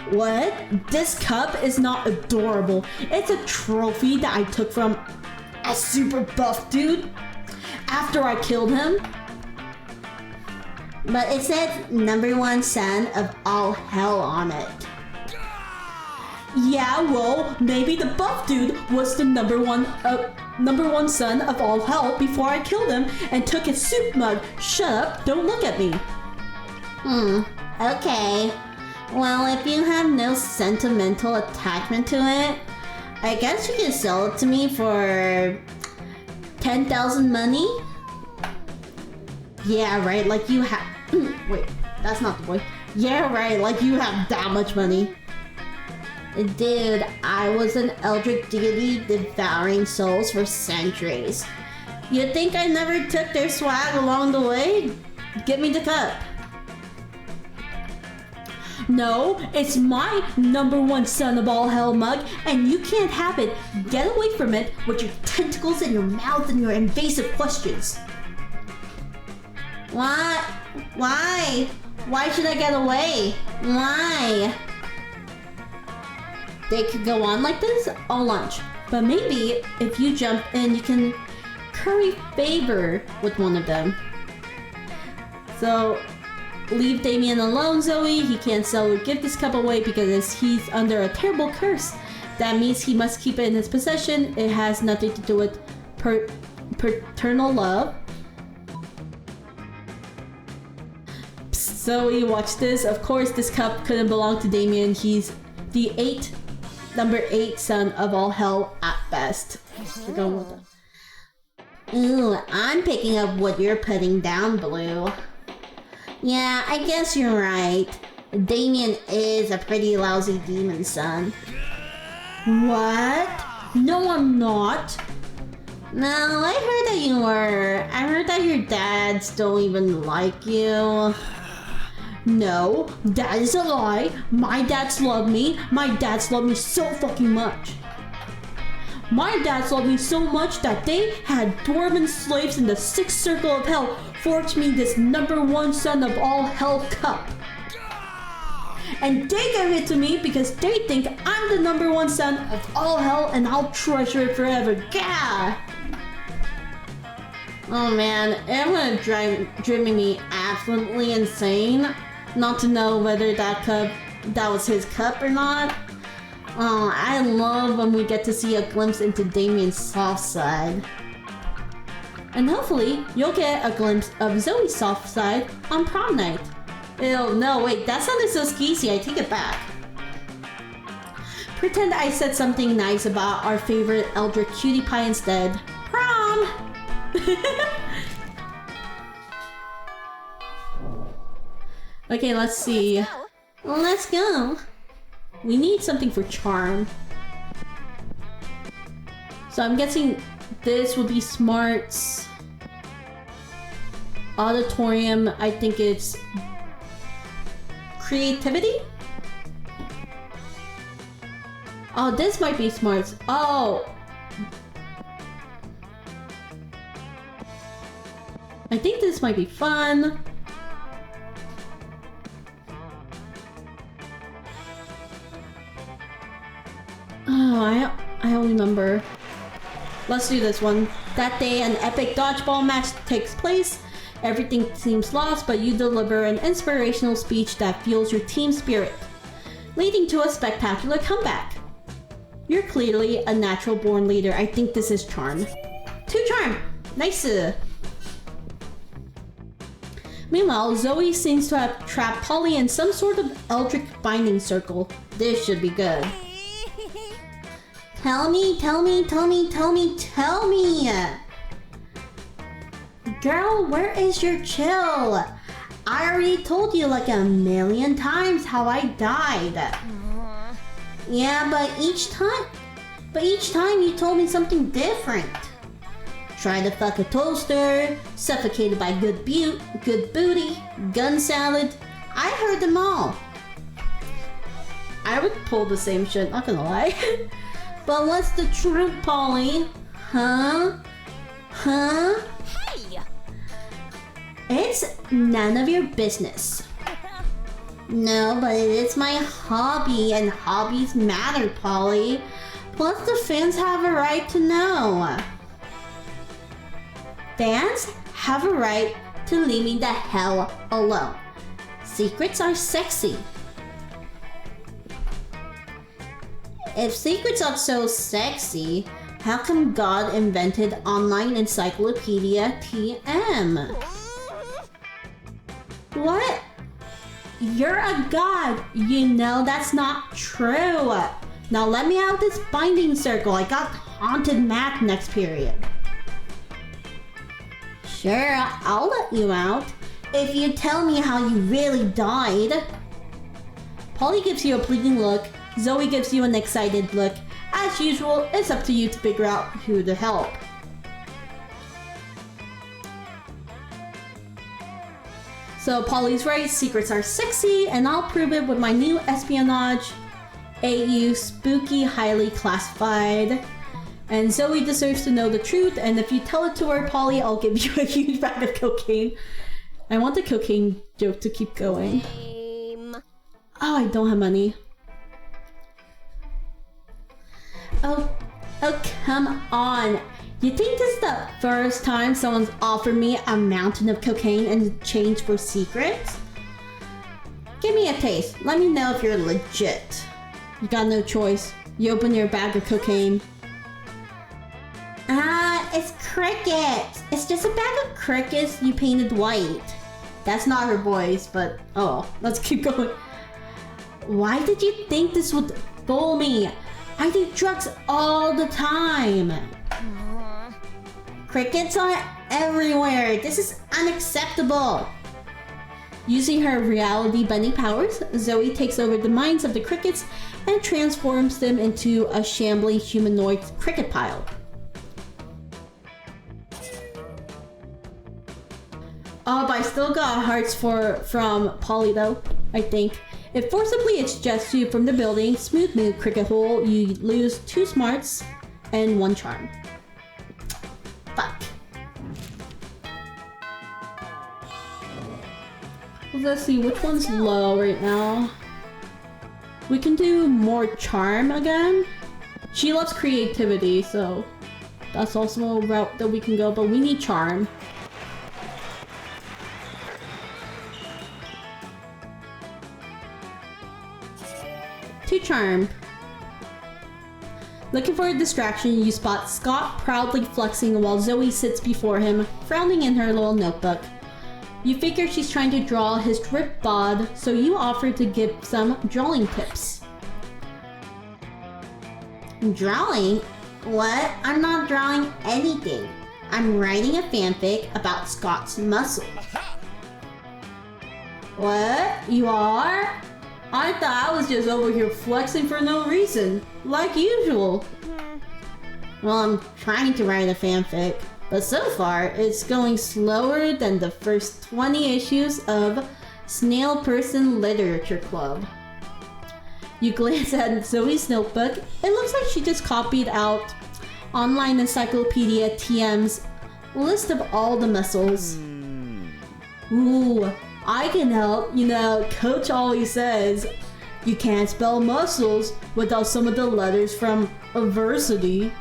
What? This cup is not adorable. It's a trophy that I took from a super buff dude after I killed him. But it said #1 son of all hell on it. Yeah, well, maybe the buff dude was the number one son of all hell before I killed him and took his soup mug. Shut up, don't look at me. Okay. Well, if you have no sentimental attachment to it, I guess you can sell it to me for 10,000 money? Yeah, right, like you have... Wait, that's not the voice. Yeah, right, like you have that much money. Dude, I was an eldritch deity devouring souls for centuries. You think I never took their swag along the way? Give me the cup. No, it's my #1 son of all hell mug, and you can't have it. Get away from it with your tentacles in your mouth and your invasive questions. What? Why? Why should I get away? Why? They could go on like this all lunch, but maybe if you jump in, you can curry favor with one of them. So, leave Damien alone, Zoe. He can't sell or give this cup away because he's under a terrible curse. That means he must keep it in his possession. It has nothing to do with paternal love. Psst, Zoe, watch this. Of course, this cup couldn't belong to Damien. He's the number 8 son of all hell at best. We're going with that. Ooh, I'm picking up what you're putting down, Blue. Yeah, I guess you're right. Damien is a pretty lousy demon son. What? No, I'm not. No, I heard that you were. I heard that your dads don't even like you. No, that is a lie. My dads love me. My dads love me so fucking much. My dads love me so much that they had dwarven slaves in the 6th circle of hell forge me this #1 son of all hell cup. And they gave it to me because they think I'm the #1 son of all hell and I'll treasure it forever. Gah! Oh man, it would have driven me absolutely insane not to know whether that was his cup or not. Oh, I love when we get to see a glimpse into Damien's soft side. And hopefully, you'll get a glimpse of Zoe's soft side on prom night. Ew, no, wait, that sounded so skeezy, I take it back. Pretend I said something nice about our favorite Eldritch cutie pie instead. Prom! Okay, let's see. Let's go. We need something for charm. So I'm guessing this would be smarts. Auditorium, I think it's creativity? Oh, this might be smarts. Oh! I think this might be fun. Oh, I don't remember. Let's do this one. That day, an epic dodgeball match takes place. Everything seems lost, but you deliver an inspirational speech that fuels your team spirit, leading to a spectacular comeback. You're clearly a natural born leader. I think this is charm. 2 charm! Nice! Meanwhile, Zoe seems to have trapped Polly in some sort of eldritch binding circle. This should be good. Tell me! Girl, where is your chill? I already told you like a million times how I died. Yeah, but each time you told me something different. Tried to fuck a toaster, suffocated by good booty, gun salad. I heard them all. I would pull the same shit, not gonna lie. But what's the truth, Polly? Huh? Hey! It's none of your business. No, but it is my hobby, and hobbies matter, Polly. Plus, the fans have a right to know. Fans have a right to leave me the hell alone. Secrets are sexy. If secrets are so sexy, how come God invented online encyclopedia TM? What? You're a god. You know that's not true. Now let me out of this binding circle. I got haunted math next period. Sure, I'll let you out if you tell me how you really died. Polly gives you a pleading look. Zoe gives you an excited look. As usual, it's up to you to figure out who to help. So Polly's right, secrets are sexy, and I'll prove it with my new espionage AU spooky highly classified. And Zoe deserves to know the truth, and if you tell it to her, Polly, I'll give you a huge bag of cocaine. I want the cocaine joke to keep going. Lame. Oh, I don't have money. Oh, come on. You think this is the first time someone's offered me a mountain of cocaine in exchange for secrets? Give me a taste. Let me know if you're legit. You got no choice. You open your bag of cocaine. It's crickets. It's just a bag of crickets you painted white. That's not her voice, but oh, let's keep going. Why did you think this would fool me? I do drugs all the time. Crickets are everywhere. This is unacceptable. Using her reality bending powers, Zoe takes over the minds of the crickets and transforms them into a shambling humanoid cricket pile. Oh, but I still got hearts from Polly though, I think. If forcibly ejects you from the building, smooth move cricket hole, you lose 2 smarts and 1 charm. Fuck. Let's see, which one's low right now? We can do more charm again. She loves creativity, so that's also a route that we can go, but we need charm. To charm. Looking for a distraction, you spot Scott proudly flexing while Zoe sits before him, frowning in her little notebook. You figure she's trying to draw his drip bod, so you offer to give some drawing tips. Drawing? What? I'm not drawing anything. I'm writing a fanfic about Scott's muscle. What? You are? I thought I was just over here flexing for no reason, like usual. Well, I'm trying to write a fanfic, but so far it's going slower than the first 20 issues of Snail Person Literature Club. You glance at Zoe's notebook. It looks like she just copied out Online Encyclopedia TM's list of all the muscles. Ooh, I can help. You know, Coach always says you can't spell muscles without some of the letters from adversity.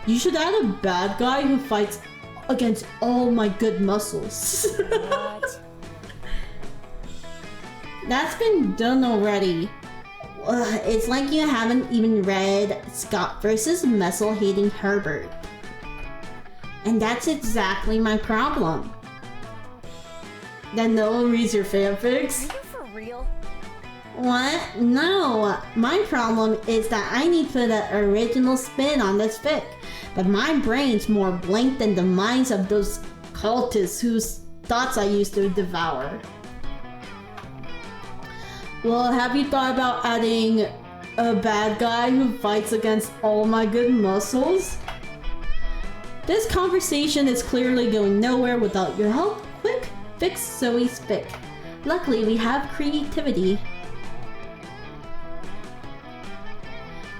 You should add a bad guy who fights against all my good muscles. What? That's been done already. It's like you haven't even read Scott versus muscle-hating Herbert. And that's exactly my problem. Then no one reads your fanfics? Are you for real? What? No. My problem is that I need to put an original spin on this fic. But my brain's more blank than the minds of those cultists whose dots I used to devour. Well, have you thought about adding a bad guy who fights against all my good muscles? This conversation is clearly going nowhere without your help. Quick, fix Zoe's fic. Luckily, we have creativity.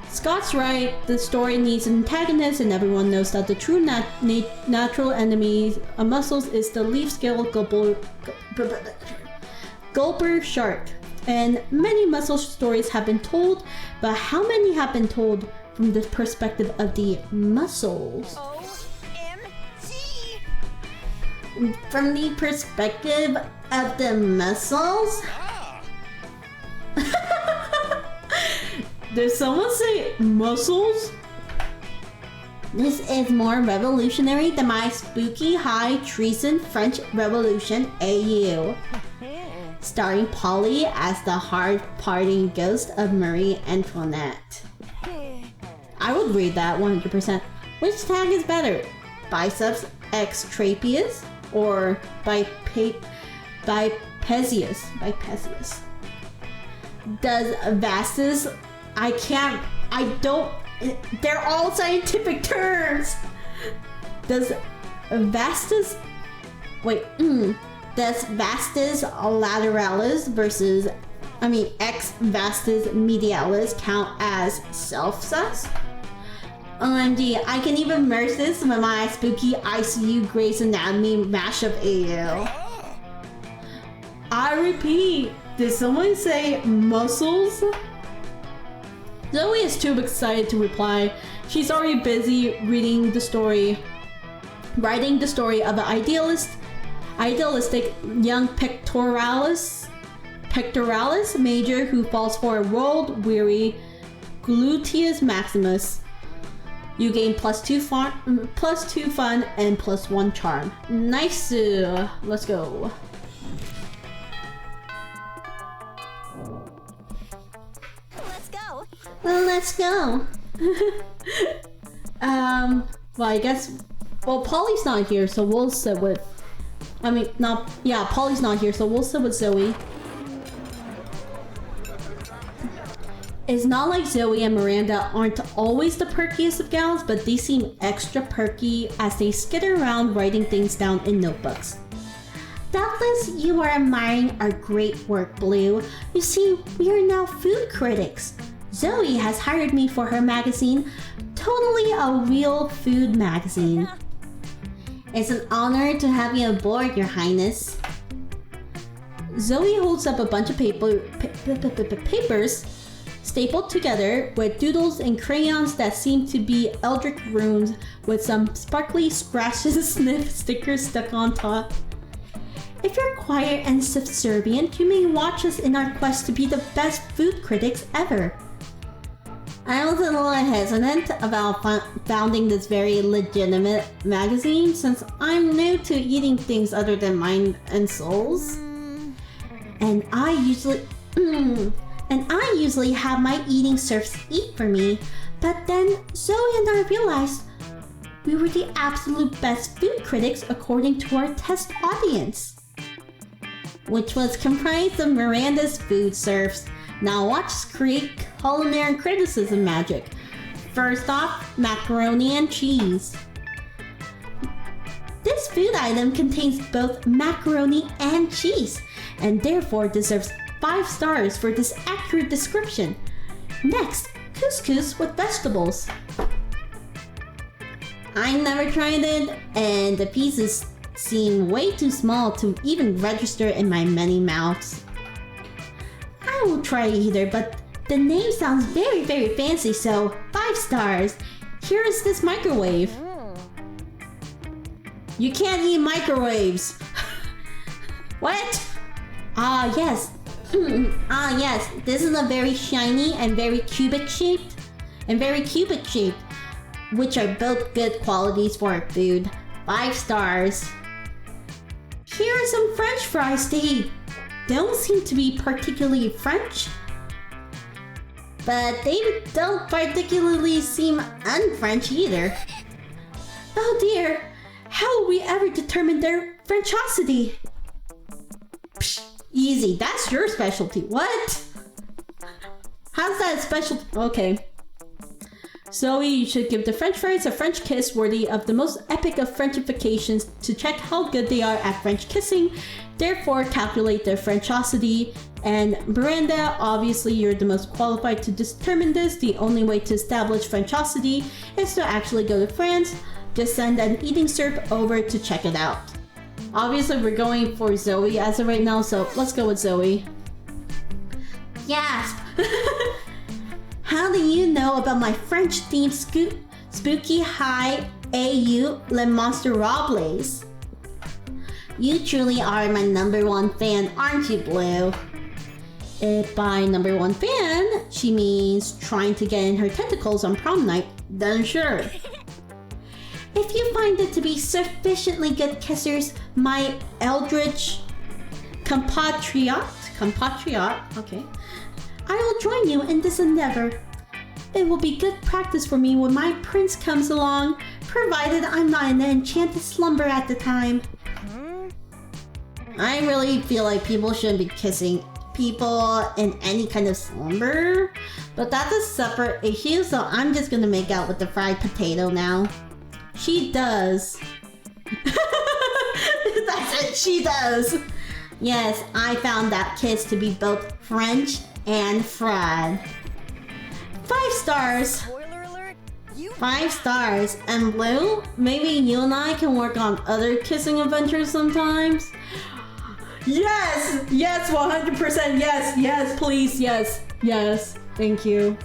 Scott's right, the story needs an antagonist, and everyone knows that the true natural enemy of muscles is the leaf scale gulper shark. And many muscle stories have been told, but how many have been told from the perspective of the muscles? OMG! From the perspective of the muscles? Did someone say muscles? This is more revolutionary than my spooky high treason French Revolution AU. Starring Polly as the hard-partying ghost of Marie Antoinette. I would read that 100%. Which tag is better? Biceps x trapezius or bipesius? Does vastus... they're all scientific terms! Does vastus... Does vastus lateralis versus, ex vastus medialis count as self-sus? OMG, I can even merge this with my spooky ICU Grey's Anatomy mashup AU. I repeat, did someone say muscles? Zoe is too excited to reply. She's already busy writing the story of the idealistic young pectoralis major who falls for a world-weary gluteus maximus. You gain +2 fun and +1 charm. Nice. Let's go. Let's go. Well, I guess. Well, Polly's not here, so we'll sit with. Polly's not here, so we'll sit with Zoe. It's not like Zoe and Miranda aren't always the perkiest of gals, but they seem extra perky as they skitter around writing things down in notebooks. Doubtless you are admiring our great work, Blue. You see, we are now food critics. Zoe has hired me for her magazine, Totally a Real Food Magazine. It's an honor to have you aboard, Your Highness. Zoe holds up a bunch of papers stapled together with doodles and crayons that seem to be eldritch runes with some sparkly scratches sniff stickers stuck on top. If you're quiet and subservient, you may watch us in our quest to be the best food critics ever. I was a little hesitant about founding this very legitimate magazine since I'm new to eating things other than mind and souls. And I usually have my eating serfs eat for me, but then Zoe and I realized we were the absolute best food critics according to our test audience, which was comprised of Miranda's food serfs. Now watch us create culinary criticism magic. First off, macaroni and cheese. This food item contains both macaroni and cheese, and therefore deserves 5 stars for this accurate description. Next, couscous with vegetables. I never tried it, and the pieces seem way too small to even register in my many mouths. I won't try either, but the name sounds very, very fancy, so 5 stars. Here is this microwave. You can't eat microwaves. What? Ah, yes. Yes. This is a very shiny and very cubic shaped, which are both good qualities for our food. 5 stars. Here are some French fries. They don't seem to be particularly French, but they don't particularly seem un-French either. Oh dear, how will we ever determine their Frenchosity. Psh, easy. That's your specialty. What? How's that special? Okay. Zoe, you should give the French fries a French kiss worthy of the most epic of Frenchifications to check how good they are at French kissing. Therefore, calculate their Frenchosity. And Miranda, obviously you're the most qualified to determine this. The only way to establish Frenchosity is to actually go to France. Just send an eating serp over to check it out. Obviously we're going for Zoe as of right now, so let's go with Zoe. Yes! How do you know about my French-themed spooky high AU Le Monsterables? You truly are my #1 fan, aren't you, Blue? If by #1 fan, she means trying to get in her tentacles on prom night, then sure. If you find it to be sufficiently good kissers, my eldritch compatriot, okay, I will join you in this endeavor. It will be good practice for me when my prince comes along, provided I'm not in an enchanted slumber at the time. I really feel like people shouldn't be kissing people in any kind of slumber, but that's a separate issue, so I'm just gonna make out with the fried potato now. She does. That's it, she does. Yes, I found that kiss to be both French and fried. 5 stars. Spoiler alert, you 5 stars. And Blue, maybe you and I can work on other kissing adventures sometimes? Yes! Yes, 100%, yes, please, yes. Thank you.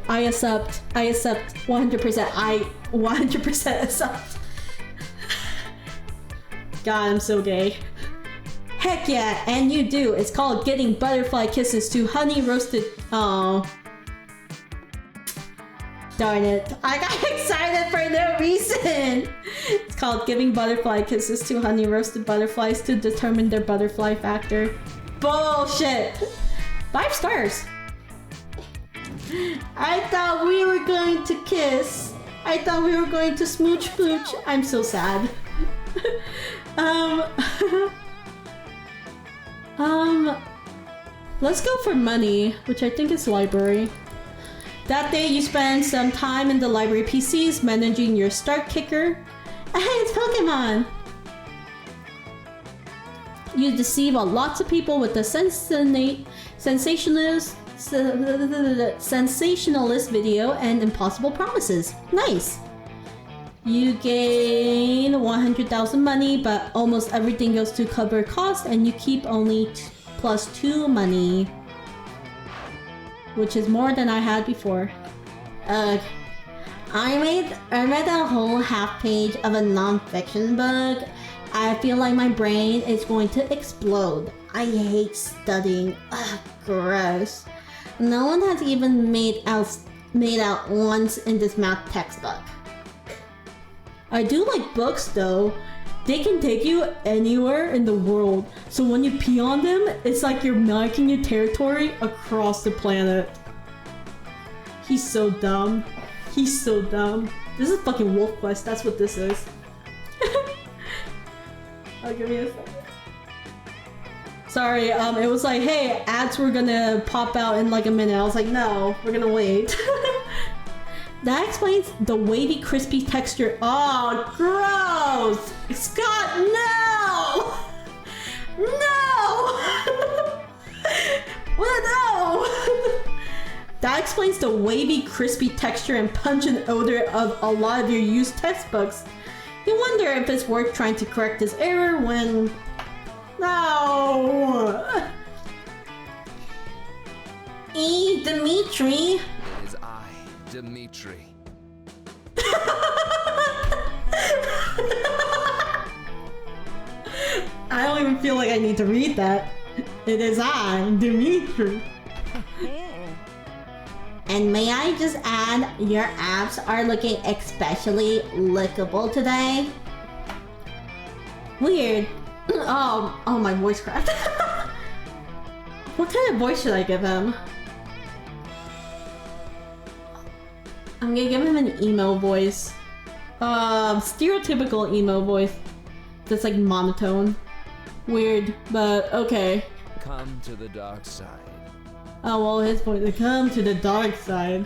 I accept 100%. I 100% accept. God, I'm so gay. Heck yeah, and you do. It's called getting butterfly kisses to honey roasted. Oh. Darn it. I got excited for no reason. It's called giving butterfly kisses to honey roasted butterflies to determine their butterfly factor. Bullshit. 5 stars. I thought we were going to kiss. I thought we were going to smooch pooch. I'm so sad. Let's go for money, which I think is library. That day you spend some time in the library PCs managing your start kicker. Hey, it's Pokemon! You deceive lots of people with the sensationalist video and impossible promises. Nice! You gain 100,000 money, but almost everything goes to cover costs and you keep only +2 money. Which is more than I had before. I read a whole half page of a non-fiction book. I feel like my brain is going to explode. I hate studying. Ugh, gross. No one has even made out once in this math textbook. I do like books though. They can take you anywhere in the world. So when you pee on them, it's like you're marking your territory across the planet. He's so dumb. This is fucking Wolf Quest, that's what this is. Oh, give me a second. Sorry, it was like, hey, ads were gonna pop out in like a minute. I was like, no, we're gonna wait. That explains the wavy, crispy texture. Oh, gross! Scott, no! No! Well, no! That explains the wavy, crispy texture and pungent odor of a lot of your used textbooks. You wonder if it's worth trying to correct this error when... No! Dimitri! Dimitri. I don't even feel like I need to read that. It is I, Dimitri. And may I just add, your abs are looking especially lickable today. Weird. Oh, my voice cracked. What kind of voice should I give him? I'm gonna give him an emo voice. Stereotypical emo voice. that's like monotone. Weird, but okay. Come to the dark side. Oh well, his point to come to the dark side.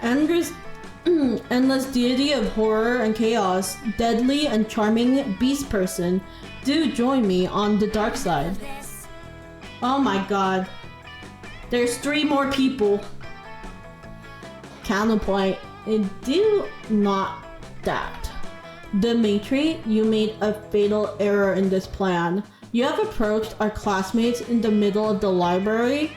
Endless, endless deity of horror and chaos, deadly and charming beast person. Do join me on the dark side. Oh my god. There's 3 more people. Counterpoint. Do not that. Dimitri, you made a fatal error in this plan. You have approached our classmates in the middle of the library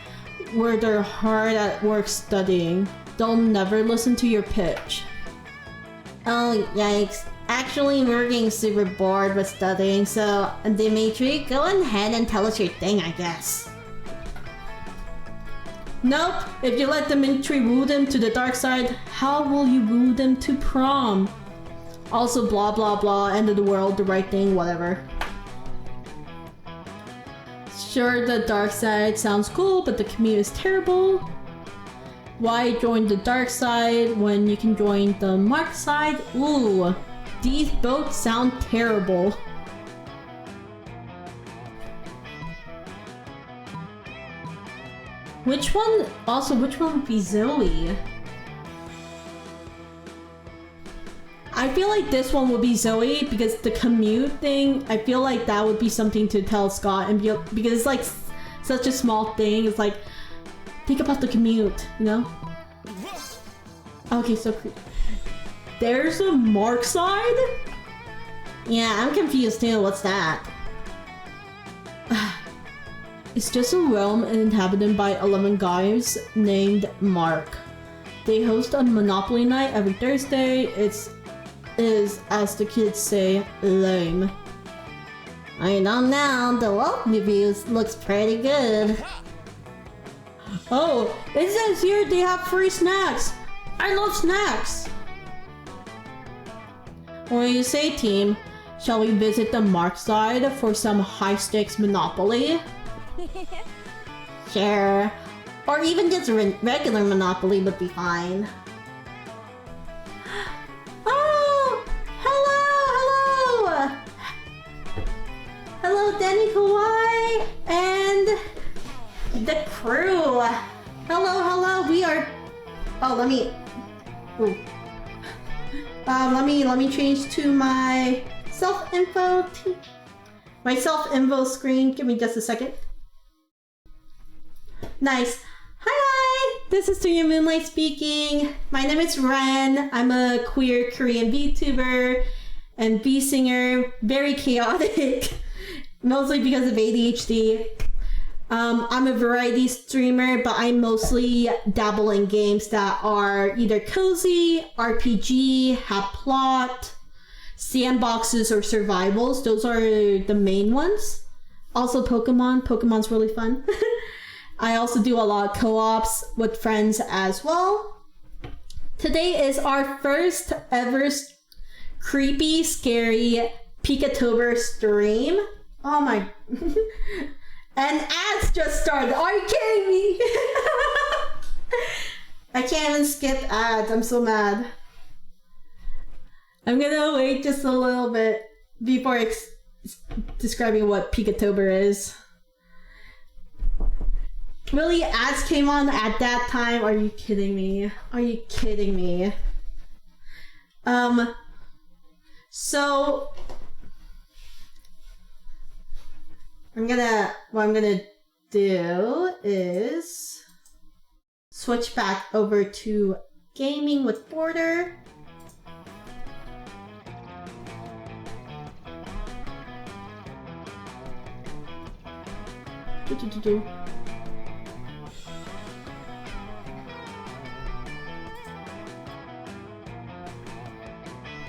where they're hard at work studying. They'll never listen to your pitch. Oh, yikes. Actually, we're getting super bored with studying, so Dimitri, go ahead and tell us your thing, I guess. Nope. If you let Dimitri woo them to the dark side, how will you woo them to prom? Also, blah blah blah, end of the world, the right thing, whatever. Sure, the dark side sounds cool, but the commute is terrible. Why join the dark side when you can join the mark side? Ooh, these both sound terrible. Which one would be Zoe? I feel like this one would be Zoe because the commute thing, I feel like that would be something to tell Scott and because it's like such a small thing. It's like, think about the commute, you know? Okay, so there's a mark side? Yeah, I'm confused too. What's that? It's just a realm inhabited by 11 guys named Mark. They host a Monopoly night every Thursday. It is, as the kids say, lame. I don't know, the web reviews looks pretty good. Oh, it says here they have free snacks. I love snacks. What do you say, team? Shall we visit the Mark side for some high-stakes Monopoly? Sure. Or even just regular Monopoly would be fine. Oh! Hello! Hello! Hello, Danny Kawhi and the crew. Hello, hello. We are. Oh, let me. Ooh. Let me change to my self-info. My self-info screen. Give me just a second. Nice. Hi! This is Tuya Moonlight speaking. My name is Wren. I'm a queer Korean Vtuber and Vsinger. Very chaotic. Mostly because of ADHD. I'm a variety streamer, but I mostly dabble in games that are either cozy, RPG, have plot, sandboxes, or survivals. Those are the main ones. Also Pokemon. Pokemon's really fun. I also do a lot of co-ops with friends as well. Today is our first ever creepy, scary Pikatober stream. Oh my... And ads just started. Are you kidding me? I can't even skip ads. I'm so mad. I'm gonna wait just a little bit before describing what Pikatober is. Really, ads came on at that time? Are you kidding me? Are you kidding me? So what I'm gonna do is switch back over to gaming with Border.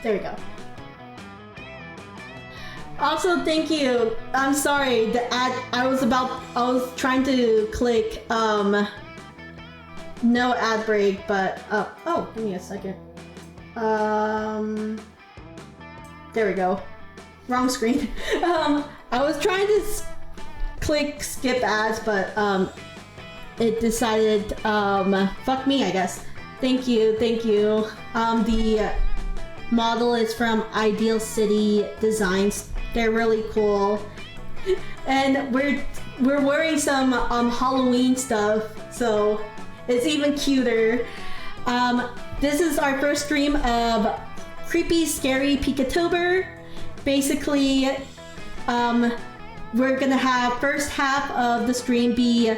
There we go. Also, thank you. I'm sorry, the ad, I was trying to click, no ad break, but, oh, give me a second. There we go. Wrong screen. I was trying to click skip ads, but, it decided, fuck me, I guess. Thank you. model is from Ideal City Designs. They're really cool. And we're wearing some Halloween stuff, so it's even cuter. This is our first stream of Creepy Scary Pikatober. Basically, we're gonna have first half of the stream be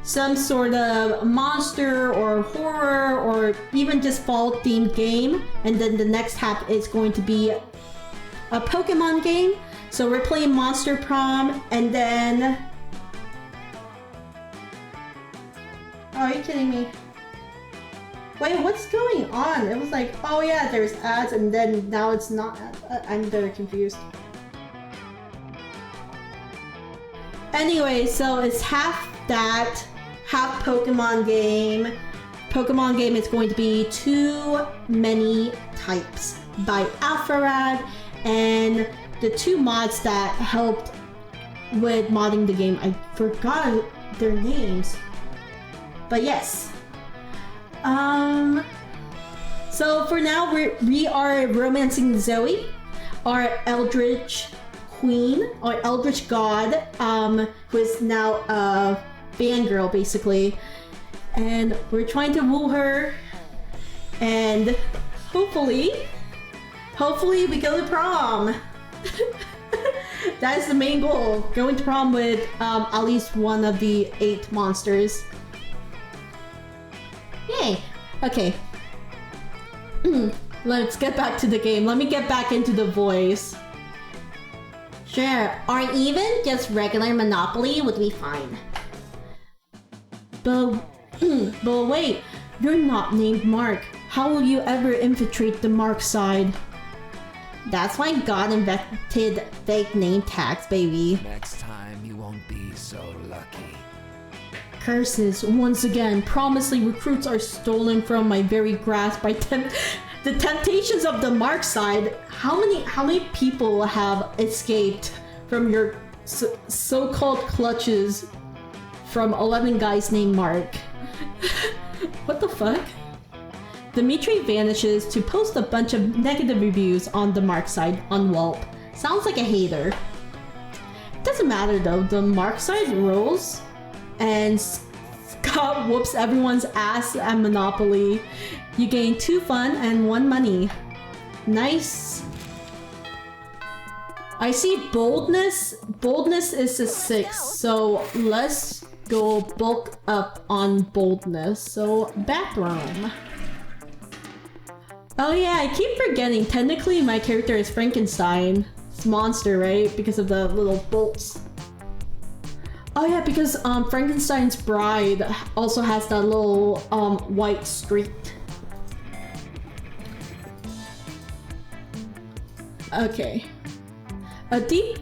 some sort of monster or horror or even just fall themed game, and then the next half is going to be a Pokemon game. So we're playing Monster Prom, and then... Oh, are you kidding me? Wait, what's going on? It was like, oh yeah, there's ads, and then now it's not ads. I'm very confused. Anyway, so it's half that, half Pokemon game. Pokemon game is going to be Too Many Types by Alpharad, and the two mods that helped with modding the game. I forgot their names. But yes. So for now, we are romancing Zoe, our Eldritch Queen, or Eldritch God, who is now a fangirl, basically. And we're trying to woo her, and hopefully we go to prom. That is the main goal, going to prom with at least one of the 8 monsters. Yay! Okay. Let's get back to the game. Let me get back into the voice. Sure, or even just regular Monopoly would be fine. But wait, you're not named Mark. How will you ever infiltrate the Mark side? That's why God invented fake name tags, baby. Next time you won't be so lucky. Curses, once again, promisely recruits are stolen from my very grasp by the temptations of the Mark side. How many people have escaped from your so-called clutches from 11 guys named Mark? What the fuck? Dimitri vanishes to post a bunch of negative reviews on the Mark side on Whelp. Sounds like a hater. Doesn't matter though, the Mark side rules, and Scott whoops everyone's ass at Monopoly. You gain 2 fun and 1 money. Nice. I see boldness. Boldness is a 6, so let's go bulk up on boldness. So bathroom. Oh yeah, I keep forgetting. Technically, my character is Frankenstein. It's monster, right? Because of the little bolts. Oh yeah, because Frankenstein's bride also has that little white streak. Okay. A deep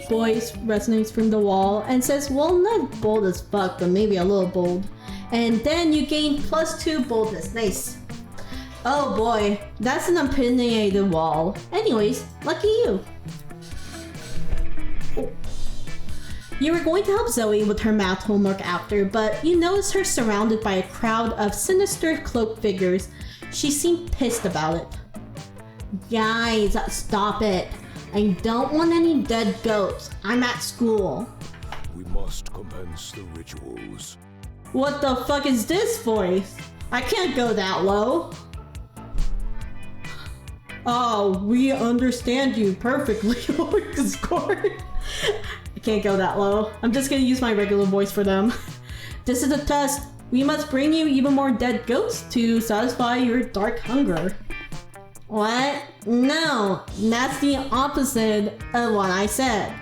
voice resonates from the wall and says, well, not bold as fuck, but maybe a little bold. And then you gain +2 boldness. Nice. Oh boy, that's an opinionated wall. Anyways, lucky you. Oh. You were going to help Zoe with her math homework after, but you notice her surrounded by a crowd of sinister cloaked figures. She seemed pissed about it. Guys, stop it. I don't want any dead goats. I'm at school. We must commence the rituals. What the fuck is this voice? I can't go that low. Oh, we understand you perfectly, Lord Discord. I can't go that low. I'm just gonna use my regular voice for them. This is a test. We must bring you even more dead goats to satisfy your dark hunger. What? No, that's the opposite of what I said.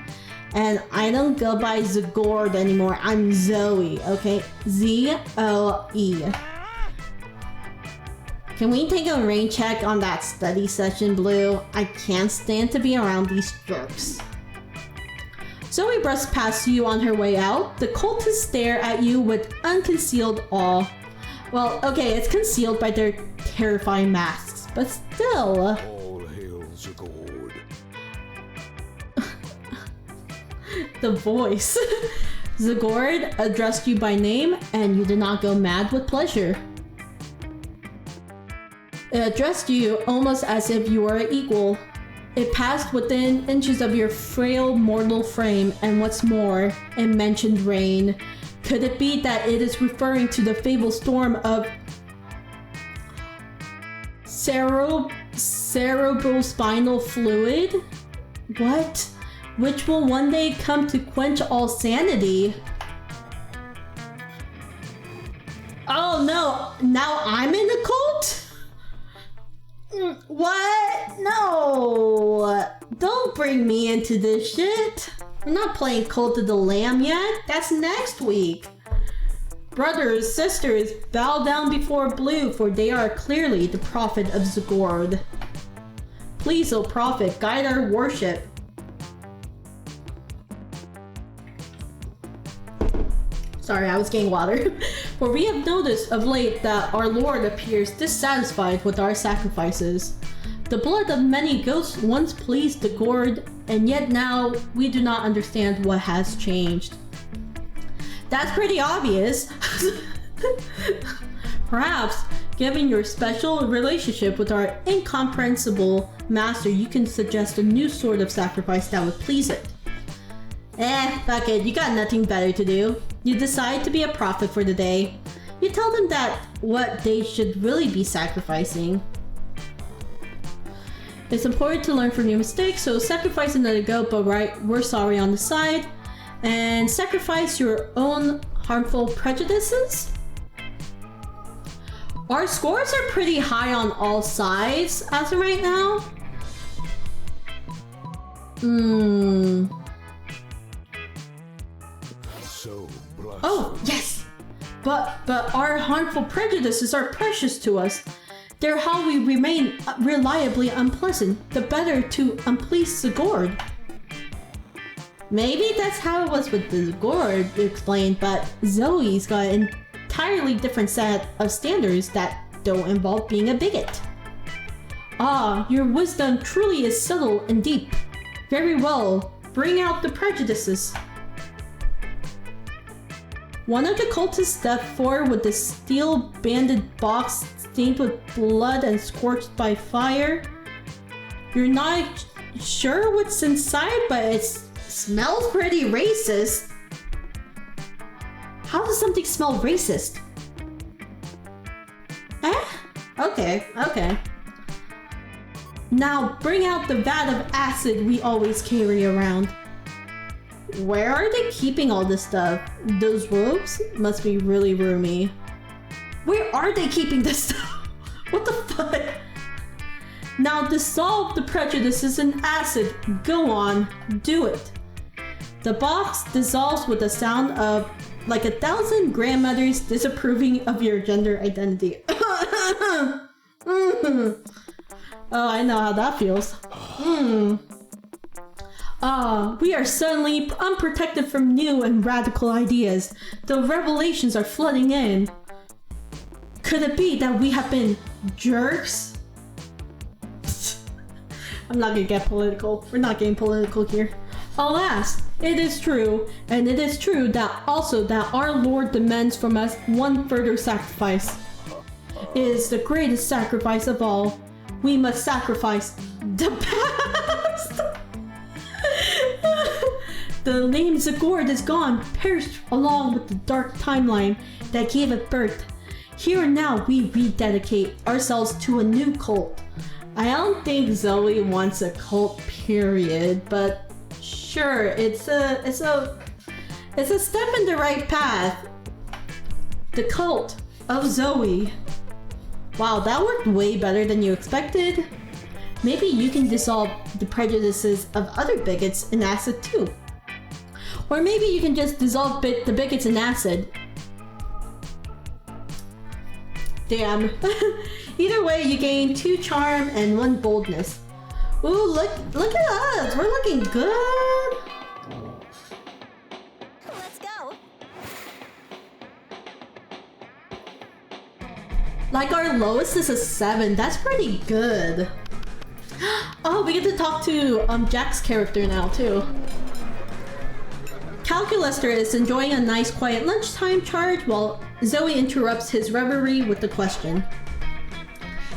And I don't go by Zagord anymore. I'm Zoe, okay? Z-O-E. Can we take a rain check on that study session, Blue? I can't stand to be around these jerks. Zoe brushes past you on her way out. The cultists stare at you with unconcealed awe. Well, okay, it's concealed by their terrifying masks, but still. All hail Zagord. The voice. Zagord addressed you by name, and you did not go mad with pleasure. It addressed you almost as if you were equal. It passed within inches of your frail mortal frame, and what's more, it mentioned rain. Could it be that it is referring to the fabled storm of cerebrospinal fluid? What? Which will one day come to quench all sanity? Oh no, now I'm in a cult? What? No! Don't bring me into this shit. I'm not playing Cult of the Lamb yet. That's next week. Brothers, sisters, bow down before Blue, for they are clearly the prophet of Zagord. Please, O prophet, guide our worship. Sorry, I was getting water. For we have noticed of late that our Lord appears dissatisfied with our sacrifices. The blood of many ghosts once pleased the gourd, and yet now we do not understand what has changed. That's pretty obvious. Perhaps, given your special relationship with our incomprehensible master, you can suggest a new sort of sacrifice that would please it. Fuck it, you got nothing better to do. You decide to be a prophet for the day. You tell them that what they should really be sacrificing. It's important to learn from your mistakes, so sacrifice another goat, but right, we're sorry on the side. And sacrifice your own harmful prejudices? Our scores are pretty high on all sides as of right now. So blessed. Oh, yes! But our harmful prejudices are precious to us. They're how we remain reliably unpleasant, the better to unplease the gourd. Maybe that's how it was with the gourd, you explained, but Zoe's got an entirely different set of standards that don't involve being a bigot. Ah, your wisdom truly is subtle and deep. Very well, bring out the prejudices. One of the cultists stepped forward with the steel-banded box stained with blood and scorched by fire. You're not sure what's inside, but it smells pretty racist. How does something smell racist? Okay. Now bring out the vat of acid we always carry around. Where are they keeping all this stuff? Those robes must be really roomy. Where are they keeping this stuff? What the fuck? Now dissolve the prejudices in acid. Go on, do it. The box dissolves with a sound of like 1,000 grandmothers disapproving of your gender identity. Oh, I know how that feels. We are suddenly unprotected from new and radical ideas. The revelations are flooding in. Could it be that we have been jerks? I'm not gonna get political. We're not getting political here. Alas, it is true, and it is true that also that our Lord demands from us one further sacrifice. It is the greatest sacrifice of all. We must sacrifice the past. The name Zagord is gone, perished along with the dark timeline that gave it birth. Here and now we rededicate ourselves to a new cult. I don't think Zoe wants a cult, period, but sure, it's a step in the right path. The cult of Zoe. Wow, that worked way better than you expected. Maybe you can dissolve the prejudices of other bigots in acid too. Or maybe you can just dissolve the bigots in acid. Damn. Either way, you gain 2 charm and 1 boldness. Ooh, look at us! We're looking good! Let's go. Like our lowest is a 7. That's pretty good. Oh, we get to talk to Jack's character now too. Calculaster is enjoying a nice quiet lunchtime charge while Zoe interrupts his reverie with the question.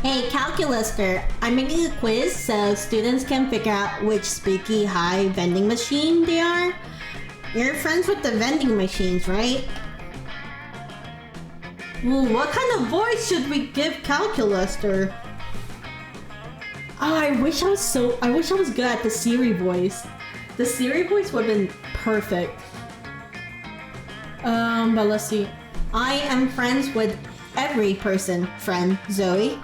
Hey, Calculuster, I'm making a quiz so students can figure out which spooky high vending machine they are. You're friends with the vending machines, right? Ooh, what kind of voice should we give Calculuster? Oh, I wish I was good at the Siri voice. The Siri voice would have been perfect. But let's see. I am friends with every person, friend Zoe.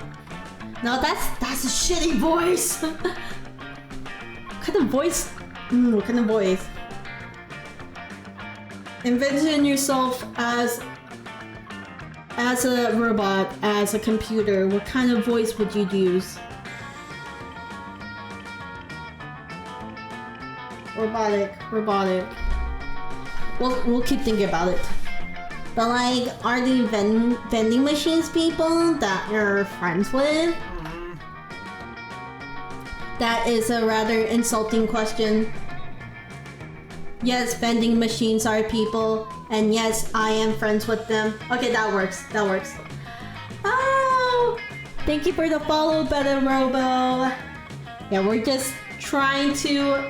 No, that's a shitty voice. What kind of voice? What kind of voice? Envision yourself as a robot, as a computer. What kind of voice would you use? Robotic. We'll keep thinking about it. But like, are the vending machines people that you're friends with? That is a rather insulting question. Yes, vending machines are people, and yes, I am friends with them. Okay, that works. Oh, thank you for the follow, Better Robo. Yeah, we're just trying to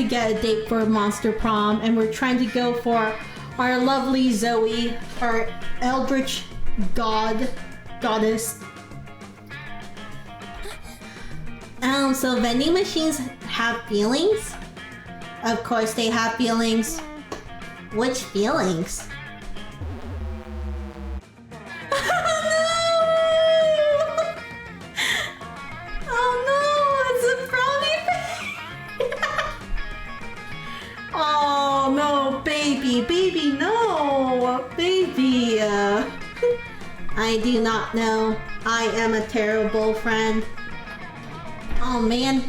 get a date for Monster Prom, and we're trying to go for our lovely Zoe, our eldritch goddess. So vending machines have feelings? Of course they have feelings. Which feelings? Oh no, it's a frowny face. Oh no, baby, no, baby. I do not know. I am a terrible friend. Oh man,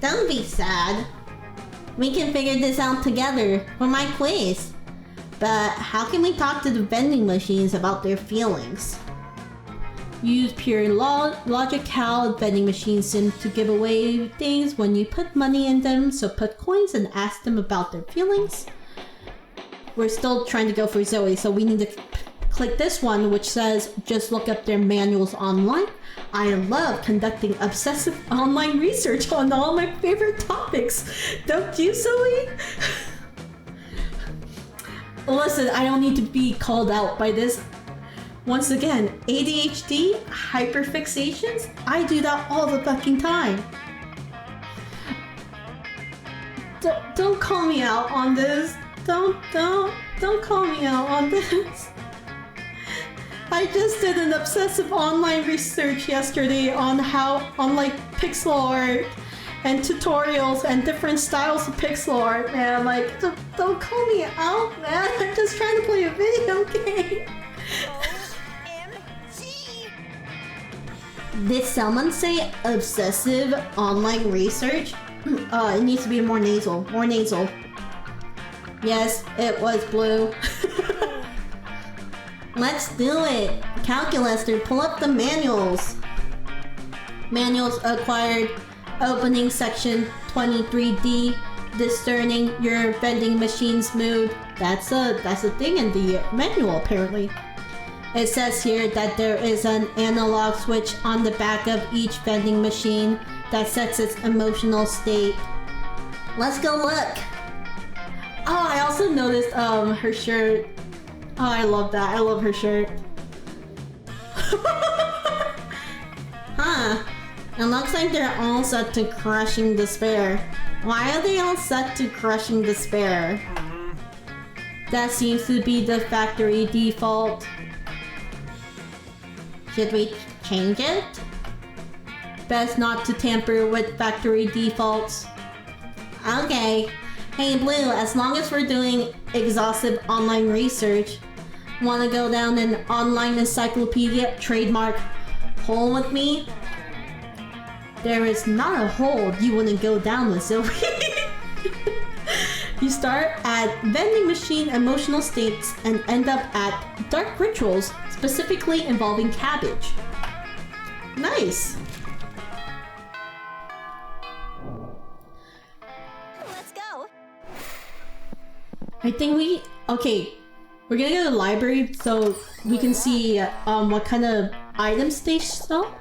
don't be sad. We can figure this out together for my quiz. But how can we talk to the vending machines about their feelings? Use pure logic. How vending machines seem to give away things when you put money in them, so put coins and ask them about their feelings. We're still trying to go for Zoe, so we need to click this one, which says just look up their manuals online. I love conducting obsessive online research on all my favorite topics. Don't you, Zoe? Listen, I don't need to be called out by this. Once again, ADHD, hyperfixations, I do that all the fucking time. Don't call me out on this. Don't call me out on this. I just did an obsessive online research yesterday on like pixel art and tutorials and different styles of pixel art, man. Like, don't call me out, man. I'm just trying to play a video game. OMG! Did someone say obsessive online research? It needs to be more nasal. Yes, it was blue. Let's do it! Calculuster, pull up the manuals. Manuals acquired. Opening section 23D. Discerning your vending machine's mood. That's a thing in the manual, apparently. It says here that there is an analog switch on the back of each vending machine that sets its emotional state. Let's go look! Oh, I also noticed her shirt. Oh, I love that. I love her shirt. Huh. It looks like they're all set to crushing despair. Why are they all set to crushing despair? That seems to be the factory default. Should we change it? Best not to tamper with factory defaults. Okay. Hey Blue, as long as we're doing exhaustive online research, wanna go down an online encyclopedia trademark hole with me? There is not a hole you wouldn't go down with, Zoe. You start at vending machine emotional states and end up at dark rituals, specifically involving cabbage. Nice. Let's go. I think we're gonna go to the library so we can see what kind of item station though?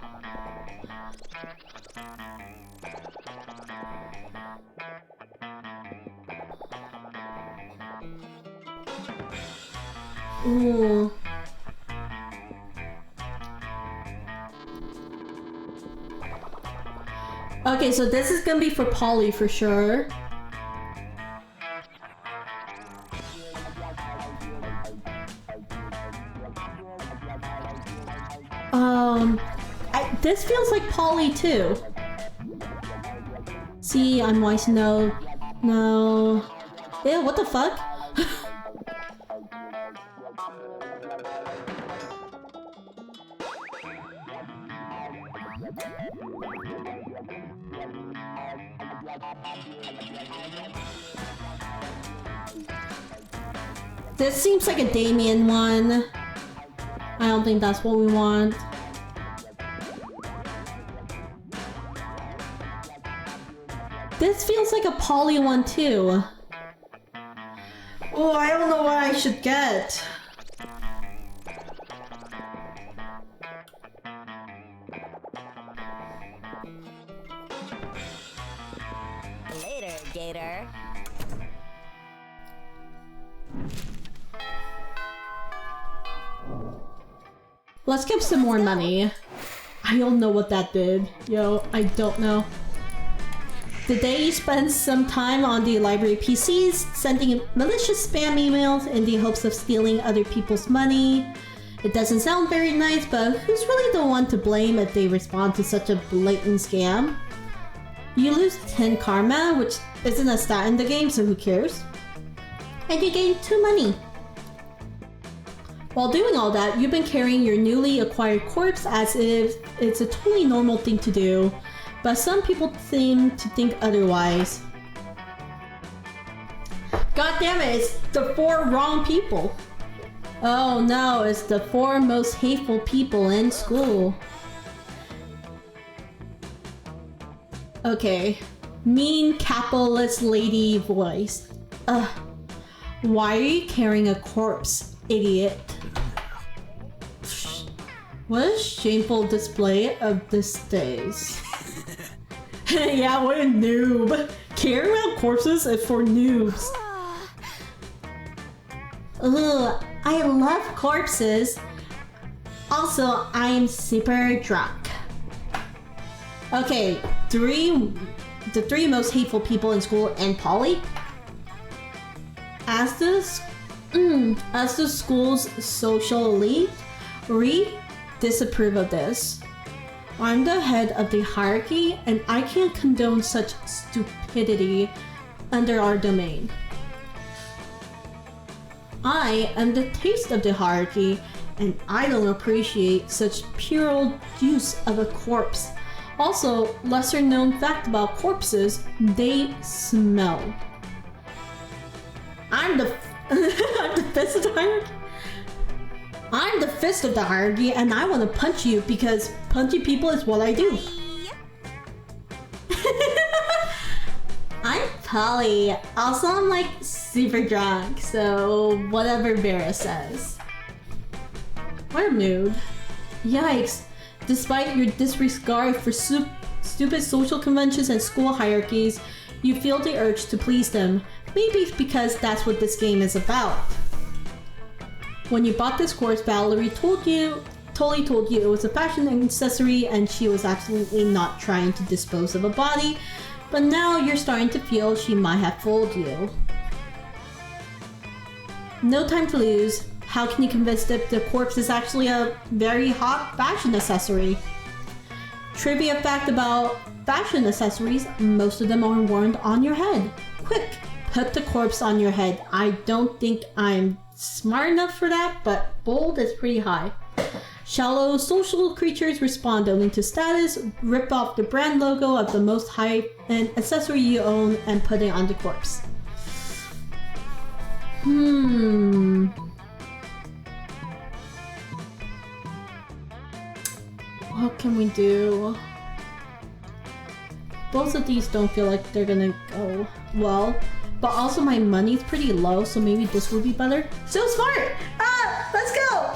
Ooh. Okay, so this is gonna be for Polly for sure. This feels like Polly too. See, I'm wise. No. No. Ew, what the fuck? This seems like a Damien one. I don't think that's what we want. This feels like a Polly one too. Oh, I don't know what I should get. Later, Gator. Let's give some more money. I don't know what that did. Yo, I don't know. Today you spend some time on the library PCs, sending malicious spam emails in the hopes of stealing other people's money. It doesn't sound very nice, but who's really the one to blame if they respond to such a blatant scam? You lose 10 karma, which isn't a stat in the game, so who cares? And you gain 2 money. While doing all that, you've been carrying your newly acquired corpse as if it's a totally normal thing to do, but some people seem to think otherwise. God damn it, it's the 4 wrong people. Oh no, it's the 4 most hateful people in school. Okay, mean capitalist lady voice. Ugh. Why are you carrying a corpse, idiot? What a shameful display of distaste. Yeah, what a noob. Carrying around corpses is for noobs. Ugh, I love corpses. Also, I am super drunk. Okay, the 3 most hateful people in school and Polly. As the school's social elite, we disapprove of this. I'm the head of the hierarchy, and I can't condone such stupidity under our domain. I am the taste of the hierarchy, and I don't appreciate such puerile use of a corpse. Also, lesser known fact about corpses, they smell. I'm the fist of the hierarchy. I'm the fist of the hierarchy, and I want to punch you because punching people is what I do. I'm Polly. Also, I'm like super drunk, so whatever Vera says. What a mood. Yikes. Despite your disregard for stupid social conventions and school hierarchies, you feel the urge to please them. Maybe it's because that's what this game is about. When you bought this course, Valerie totally told you it was a fashion accessory and she was absolutely not trying to dispose of a body, but now you're starting to feel she might have fooled you. No time to lose. How can you convince that the corpse is actually a very hot fashion accessory? Trivia fact about fashion accessories, most of them are worn on your head. Quick, put the corpse on your head. I don't think I'm smart enough for that, but bold is pretty high. Shallow social creatures respond only to status. Rip off the brand logo of the most high-end accessory you own and put it on the corpse. What can we do? Both of these don't feel like they're gonna go well, but also my money's pretty low, so maybe this would be better. So smart! Ah, let's go!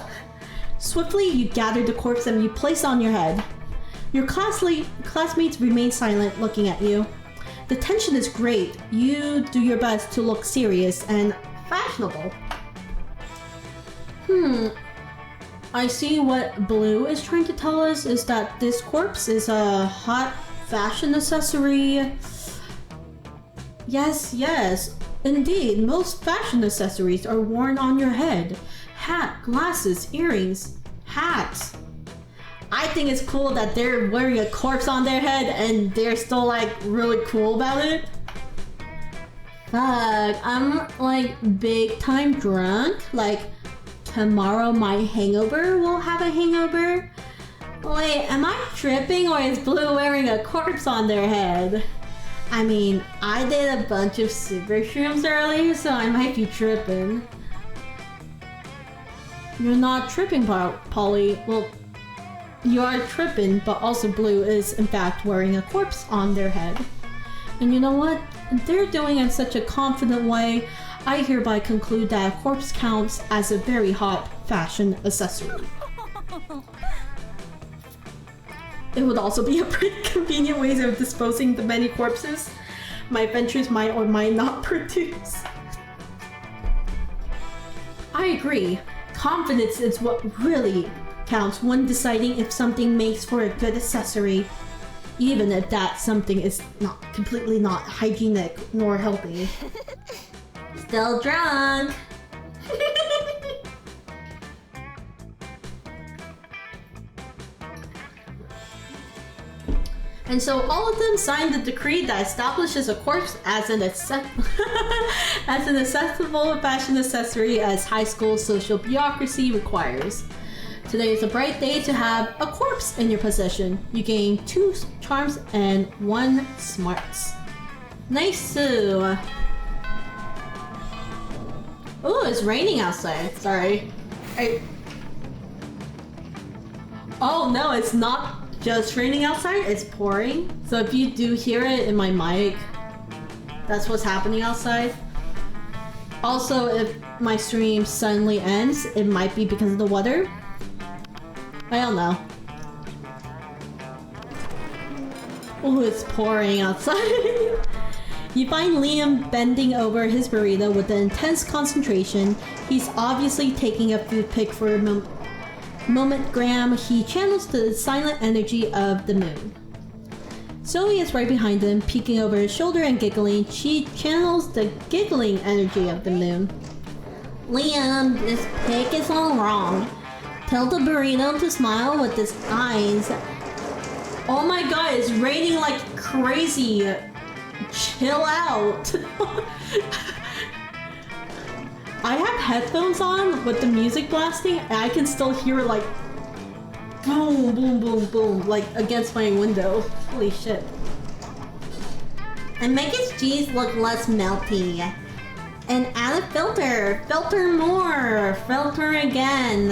Swiftly, you gather the corpse and you place it on your head. Your classmates remain silent, looking at you. The tension is great. You do your best to look serious and fashionable. I see what Blue is trying to tell us is that this corpse is a hot fashion accessory. Yes, indeed. Most fashion accessories are worn on your head. Hat, glasses, earrings, hats. I think it's cool that they're wearing a corpse on their head and they're still like really cool about it. Fuck, I'm like big time drunk. Like tomorrow my hangover will have a hangover. Wait, am I tripping or is Blue wearing a corpse on their head? I mean, I did a bunch of super shrooms earlier, so I might be tripping. You're not tripping, Polly. Well, you are tripping, but also Blue is in fact wearing a corpse on their head. And you know what? They're doing it in such a confident way, I hereby conclude that a corpse counts as a very hot fashion accessory. It would also be a pretty convenient way of disposing the many corpses my ventures might or might not produce. I agree. Confidence is what really counts when deciding if something makes for a good accessory, even if that something is completely not hygienic nor healthy. Still drunk! And so all of them signed the decree that establishes a corpse as an accessible fashion accessory as high school social bureaucracy requires. Today is a bright day to have a corpse in your possession. You gain 2 charms and 1 smarts. Nice. Oh, it's raining outside. Sorry. Oh no, it's not just raining outside, it's pouring. So if you do hear it in my mic, that's what's happening outside. Also, if my stream suddenly ends, it might be because of the weather. I don't know. Oh, it's pouring outside. You find Liam bending over his burrito with an intense concentration. He's obviously taking a food pic for a moment. Graham, he channels the silent energy of the moon. Zoe is right behind him, peeking over his shoulder and giggling. She channels the giggling energy of the moon. Liam, this pic is all wrong. Tell the burrito to smile with his eyes. Oh my god, it's raining like crazy. Chill out. I have headphones on with the music blasting and I can still hear it like boom, boom, boom, boom, like against my window. Holy shit. And make his cheese look less melty. And add a filter. Filter more. Filter again.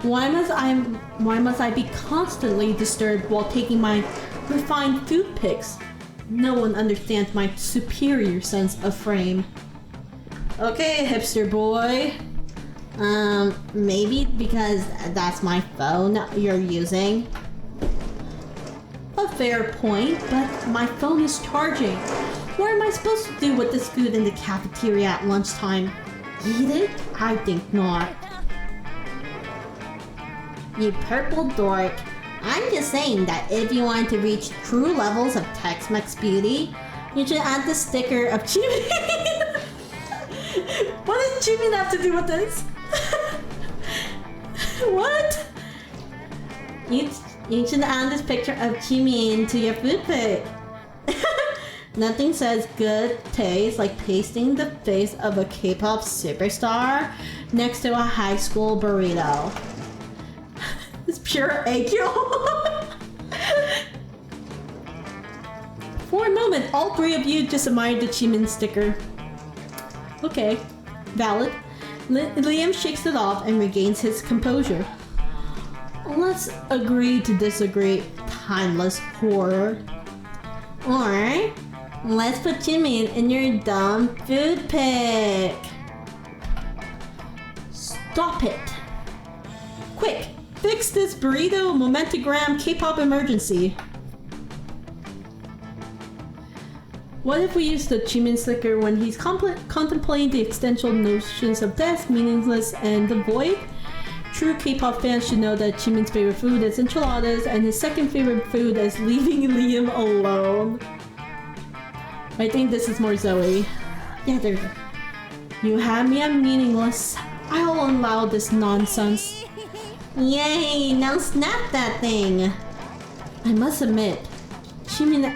Why must I be constantly disturbed while taking my refined food pics? No one understands my superior sense of frame. Okay, hipster boy. Maybe because that's my phone you're using. A fair point, but my phone is charging. What am I supposed to do with this food in the cafeteria at lunchtime? Eat it? I think not. You purple dork. I'm just saying that if you want to reach true levels of Tex-Mex beauty, you should add the sticker of Jimmy. What does Jimmy have to do with this? What? You should add this picture of Jimmy to your food pic. Nothing says good taste like pasting the face of a K-pop superstar next to a high school burrito. It's pure egg yolk. For a moment, all 3 of you just admired the Jimin sticker. Okay, valid. Liam shakes it off and regains his composure. Let's agree to disagree, timeless horror. Or, let's put Jimin in your dumb food pic. Stop it. Quick, fix this burrito momentogram K-pop emergency. What if we use the Jimin sticker when he's contemplating the existential notions of death, meaningless, and the void? True K-pop fans should know that Jimin's favorite food is enchiladas, and his second favorite food is leaving Liam alone. I think this is more Zoe. Yeah, there you go. You had me at meaningless. I'll allow this nonsense. Yay, now snap that thing. I must admit, Jimin...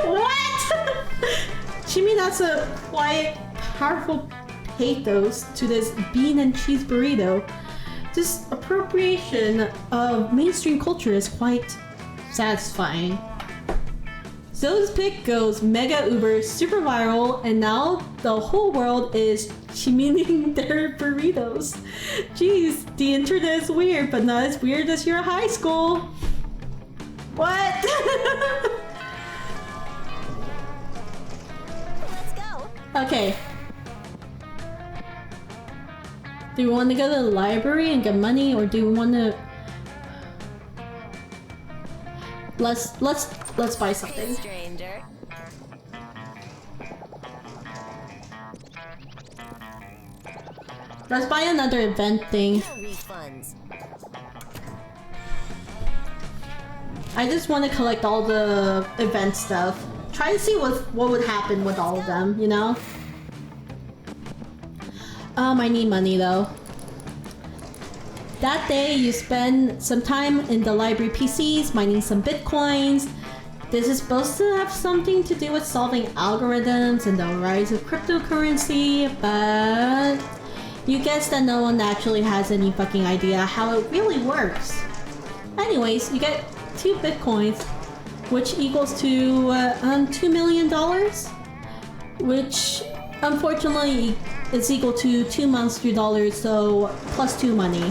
What? Jimin has a quiet, powerful pathos to this bean and cheese burrito. This appropriation of mainstream culture is quite satisfying. Zoe's pick goes mega uber super viral, and now the whole world is chimining their burritos. Jeez, the internet is weird, but not as weird as your high school. What? Let's go. Okay. Do we want to go to the library and get money, or do we want to... Let's buy something. Stranger. Let's buy another event thing. No refunds. I just want to collect all the event stuff. Try to see what would happen with all of them, you know? I need money though. That day you spend some time in the library PCs mining some bitcoins. This is supposed to have something to do with solving algorithms and the rise of cryptocurrency, but you guess that no one actually has any fucking idea how it really works. Anyways, you get 2 bitcoins, which equals to $2 million, which unfortunately is equal to 2 months $2, so plus 2 money.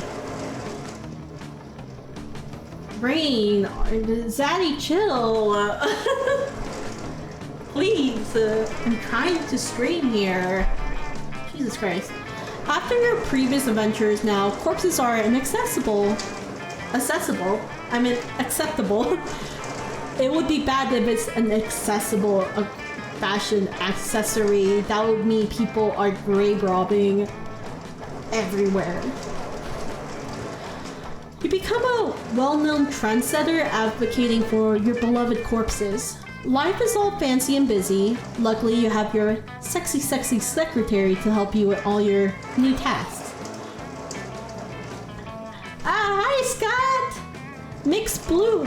Rain, Zaddy, chill. Please, I'm trying to stream here. Jesus Christ. After your previous adventures now, corpses are inaccessible. I mean, acceptable. It would be bad if it's an accessible fashion accessory. That would mean people are grave robbing everywhere. You become a well-known trendsetter advocating for your beloved corpses. Life is all fancy and busy. Luckily, you have your sexy secretary to help you with all your new tasks. Hi Scott! Mixed Blue,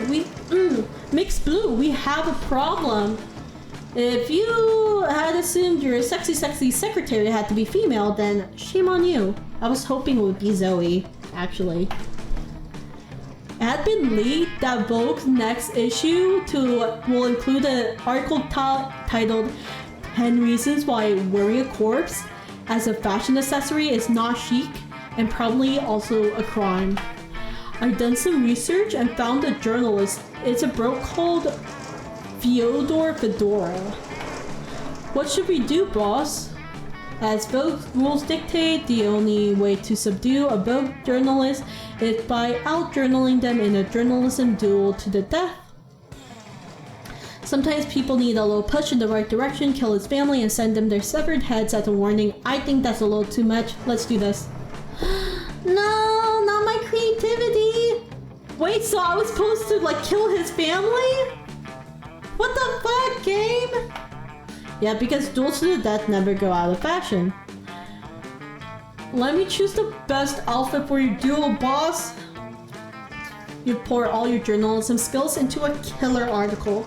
we have a problem. If you had assumed your sexy secretary had to be female, then shame on you. I was hoping it would be Zoe, actually. It had been leaked that Vogue's next issue will include an article titled 10 Reasons Why Wearing a Corpse as a Fashion Accessory is Not Chic and Probably Also a Crime. I've done some research and found a journalist. It's a bro called Fyodor Fedora. What should we do, boss? As Vogue's rules dictate, the only way to subdue a Vogue journalist is by out-journaling them in a journalism duel to the death. Sometimes people need a little push in the right direction, kill his family, and send them their severed heads as a warning. I think that's a little too much. Let's do this. No, not my creativity! Wait, so I was supposed to, like, kill his family? What the fuck, game? Yeah, because duels to the death never go out of fashion. Let me choose the best outfit for your duel, boss. You pour all your journalism skills into a killer article.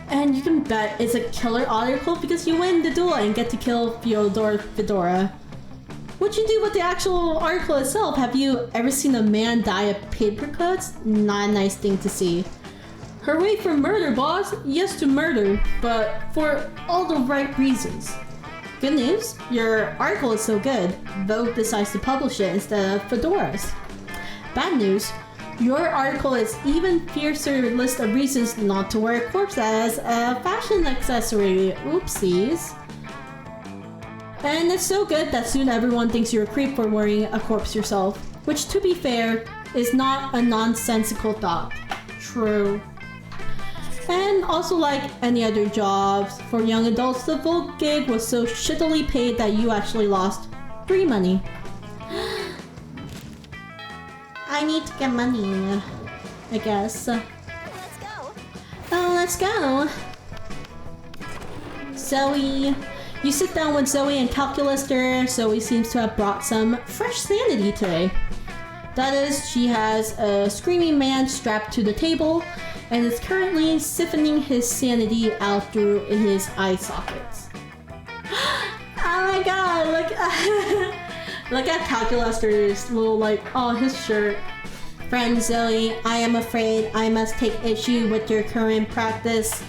And you can bet it's a killer article because you win the duel and get to kill Fyodor Fedora. What you do with the actual article itself? Have you ever seen a man die of paper cuts? Not a nice thing to see. Hooray for murder, boss! Yes to murder, but for all the right reasons. Good news, your article is so good, Vogue decides to publish it instead of Fedora's. Bad news, your article is even fiercer list of reasons not to wear a corpse as a fashion accessory. Oopsies. And it's so good that soon everyone thinks you're a creep for wearing a corpse yourself. Which, to be fair, is not a nonsensical thought. True. And also, like any other jobs, for young adults, the Vogue gig was so shittily paid that you actually lost free money. I need to get money, I guess. Let's go. Oh, let's go. Zoe. You sit down with Zoe and Calculaster. Zoe seems to have brought some fresh sanity today. That is, she has a screaming man strapped to the table and is currently siphoning his sanity out through his eye sockets. Oh my god, look at Calculaster's little his shirt. Friend Zoe, I am afraid I must take issue with your current practice.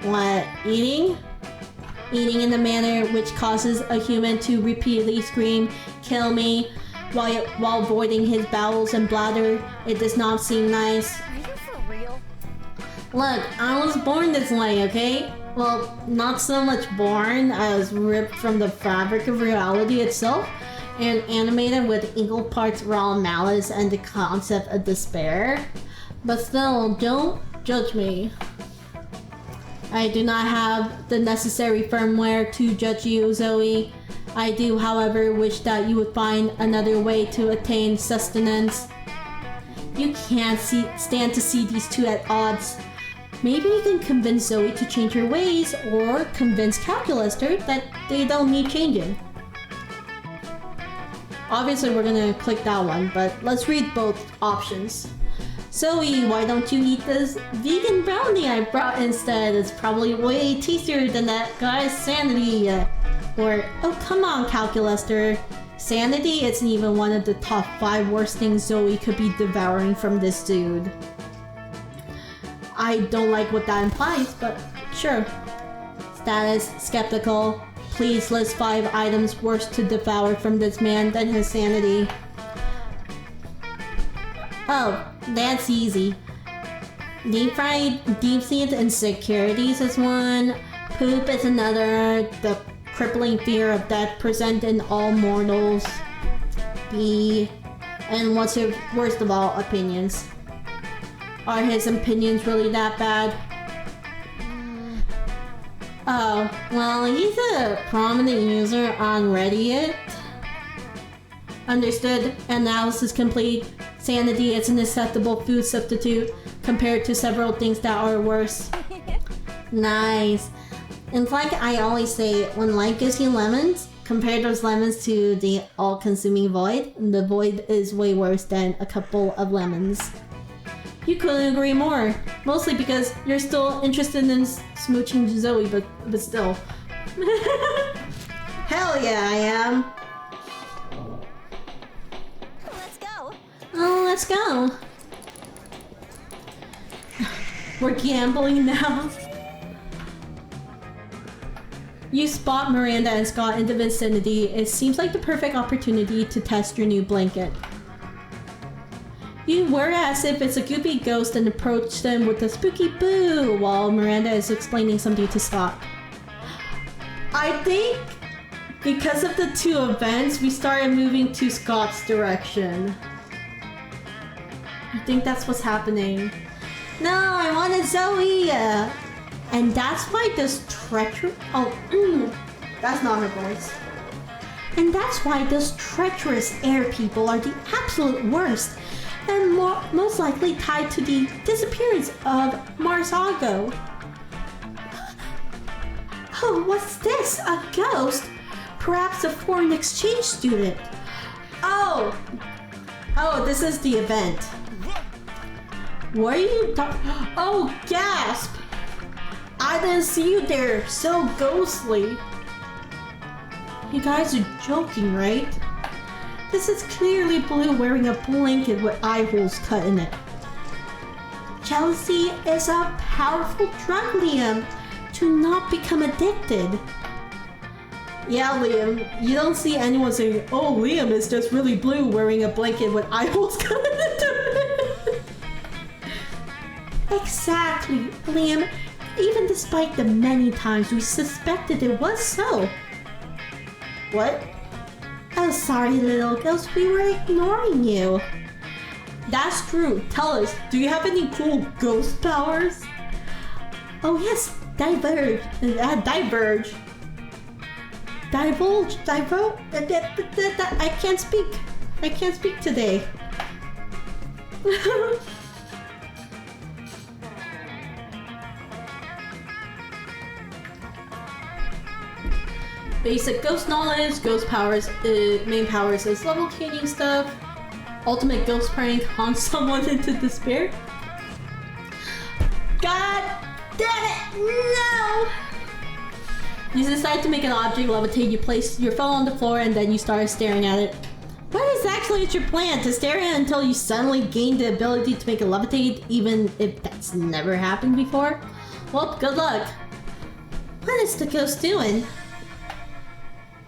What, eating? Eating in a manner which causes a human to repeatedly scream, "Kill me," while voiding his bowels and bladder. It does not seem nice. Are you for real? Look, I was born this way, okay? Well, not so much born as ripped from the fabric of reality itself and animated with equal parts raw malice and the concept of despair. But still, don't judge me. I do not have the necessary firmware to judge you, Zoe. I do, however, wish that you would find another way to attain sustenance. You can't stand to see these two at odds. Maybe you can convince Zoe to change her ways, or convince Calculaster that they don't need changing. Obviously, we're gonna click that one, but let's read both options. Zoe, why don't you eat this vegan brownie I brought instead? It's probably way tastier than that guy's sanity. Or, oh come on, Calculaster. Sanity isn't even one of the top 5 worst things Zoe could be devouring from this dude. I don't like what that implies, but sure. Status, skeptical. Please list 5 items worse to devour from this man than his sanity. Oh, that's easy. Deep-fried, deep-seated insecurities is one. Poop is another. The crippling fear of death present in all mortals. B. And what's your worst of all opinions? Are his opinions really that bad? Oh, well, he's a prominent user on Reddit. Understood. Analysis complete. Sanity is an acceptable food substitute compared to several things that are worse. Nice. It's like I always say, when life gives you lemons, compare those lemons to the all-consuming void. The void is way worse than a couple of lemons. You couldn't agree more. Mostly because you're still interested in smooching Zoe, but still. Hell yeah, I am. Let's go. Oh, let's go. We're gambling now. You spot Miranda and Scott in the vicinity. It seems like the perfect opportunity to test your new blanket. You whir as if it's a goopy ghost and approach them with a spooky boo while Miranda is explaining something to Scott. I think because of the 2 events, we started moving to Scott's direction. I think that's what's happening. No, I wanted Zoe! And that's why this treacherous... that's not her voice. And that's why those treacherous air people are the absolute worst. And most likely tied to the disappearance of Marzago. Oh, what's this? A ghost? Perhaps a foreign exchange student. Oh, this is the event. What are you talking? Oh, gasp! I didn't see you there. So ghostly. You guys are joking, right? This is clearly Blue wearing a blanket with eye holes cut in it. Jealousy is a powerful drug, Liam. To not become addicted. Yeah, Liam, you don't see anyone saying, oh, Liam is just really Blue wearing a blanket with eye holes cut in it. Exactly, Liam. Even despite the many times we suspected it was so. What? Oh, sorry, little ghost. We were ignoring you. That's true. Tell us, do you have any cool ghost powers? Oh yes, diverge. Diverge. Divulge. Divulge. I can't speak. I can't speak today. Basic ghost knowledge, ghost powers, main powers is level-cating stuff. Ultimate ghost prank, haunt someone into despair. God damn it, no! You decide to make an object levitate, you place your phone on the floor and then you start staring at it. What exactly is your plan? To stare at it until you suddenly gain the ability to make it levitate, even if that's never happened before? Well, good luck. What is the ghost doing?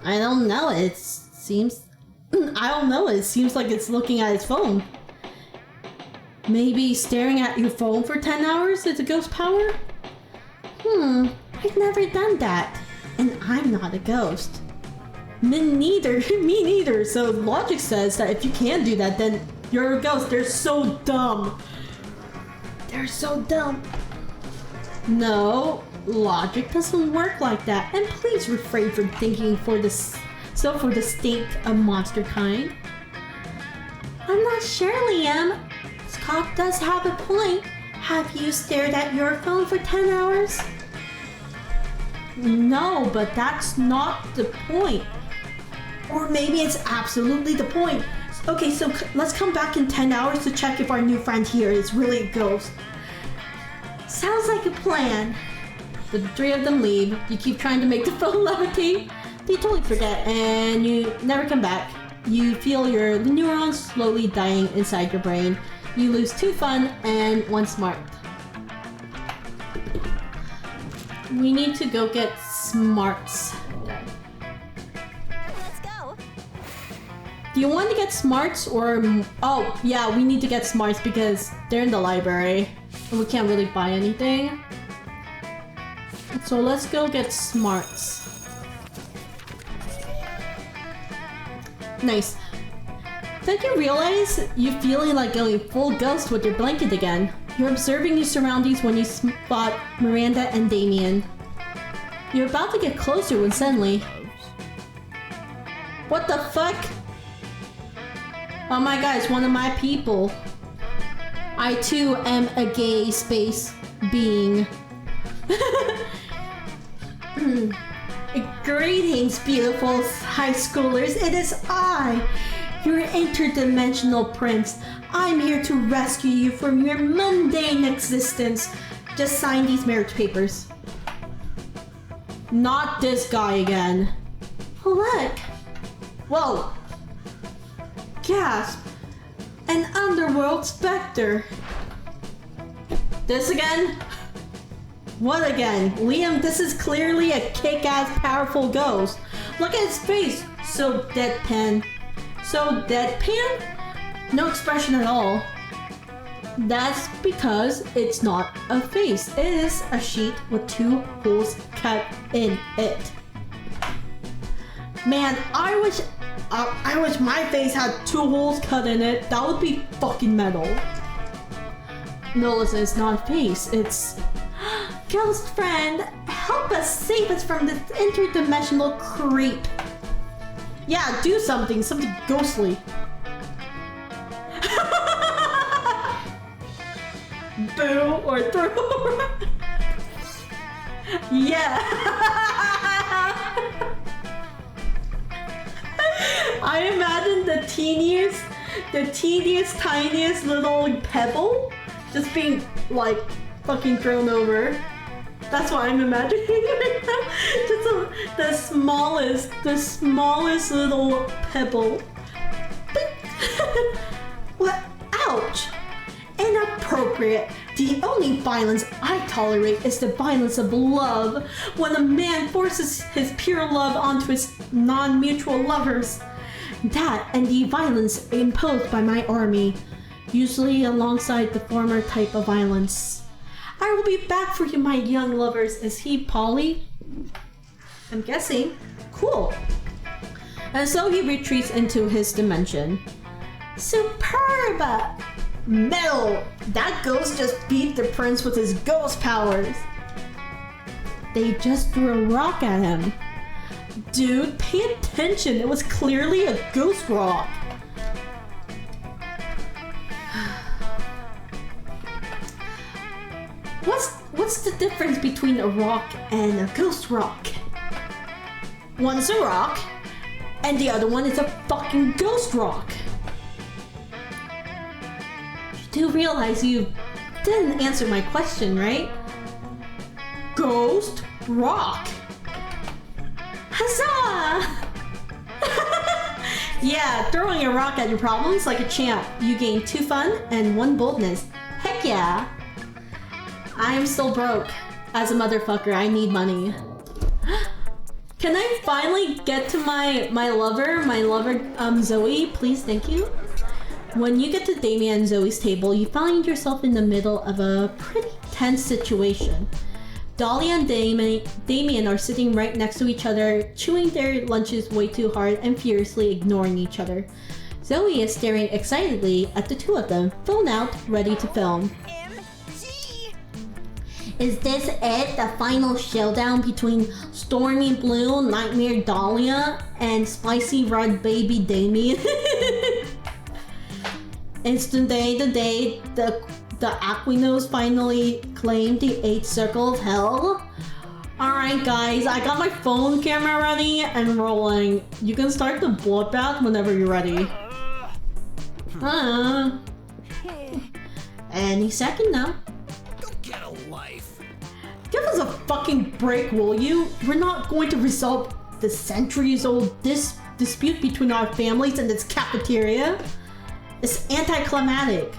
I don't know, it seems... I don't know, it seems like it's looking at its phone. Maybe staring at your phone for 10 hours is a ghost power? I've never done that. And I'm not a ghost. Me neither, me neither. So logic says that if you can do that, then you're a ghost. They're so dumb. They're so dumb. No. Logic doesn't work like that, and please refrain from thinking for the sake of monster kind. I'm not sure, Liam. Scott does have a point. Have you stared at your phone for 10 hours? No, but that's not the point. Or maybe it's absolutely the point. Okay, so let's come back in 10 hours to check if our new friend here is really a ghost. Sounds like a plan. The three of them leave. You keep trying to make the phone levitate. They totally forget and you never come back. You feel your neurons slowly dying inside your brain. You lose 2 fun and 1 smart. We need to go get smarts. Let's go. Do you want to get smarts or... Oh, yeah, we need to get smarts because they're in the library. And we can't really buy anything. So let's go get smarts. Nice. Did you realize you're feeling like going full ghost with your blanket again? You're observing your surroundings when you spot Miranda and Damien. You're about to get closer when suddenly... What the fuck? Oh my god, it's one of my people. I too am a gay space being. Greetings, beautiful high schoolers. It is I, your interdimensional prince. I'm here to rescue you from your mundane existence. Just sign these marriage papers. Not this guy again. Look. Whoa. Gasp. An underworld specter. This again? What again? Liam, this is clearly a kick-ass powerful ghost. Look at his face. So deadpan. So deadpan? No expression at all. That's because it's not a face. It is a sheet with 2 holes cut in it. Man, I wish my face had 2 holes cut in it. That would be fucking metal. No, listen, it's not a face. It's... Ghost friend, help us, save us from this interdimensional creep. Yeah, do something ghostly. Boo or throw. Yeah. I imagine the teeniest, tiniest little pebble just being like fucking thrown over. That's what I'm imagining right now. Just the smallest little pebble. What? Ouch! Inappropriate. The only violence I tolerate is the violence of love. When a man forces his pure love onto his non-mutual lovers. That and the violence imposed by my army. Usually alongside the former type of violence. I will be back for you, my young lovers. Is he Polly? I'm guessing. Cool. and so he retreats into his dimension. Superb! Metal! That ghost just beat the prince with his ghost powers. They just threw a rock at him. Dude, pay attention. It was clearly a ghost rock. What's the difference between a rock and a ghost rock? One's a rock, and the other one is a fucking ghost rock. You do realize you didn't answer my question, right? Ghost rock. Huzzah! Yeah, throwing a rock at your problems like a champ. You gain 2 fun and 1 boldness. Heck yeah! I'm still broke. As a motherfucker, I need money. Can I finally get to my lover, Zoe? Please, thank you. When you get to Damien and Zoe's table, you find yourself in the middle of a pretty tense situation. Dahlia and Damien are sitting right next to each other, chewing their lunches way too hard and furiously ignoring each other. Zoe is staring excitedly at the two of them, phone out, ready to film. Is this it? The final showdown between Stormy Blue, Nightmare Dahlia, and Spicy Red Baby Damien? It's the day the Aquinos finally claimed the 8th circle of hell. Alright guys, I got my phone camera ready and rolling. You can start the bloodbath whenever you're ready. Any second now. Get a life. Give us a fucking break, will you? We're not going to resolve the centuries-old dispute between our families and this cafeteria. It's anticlimactic.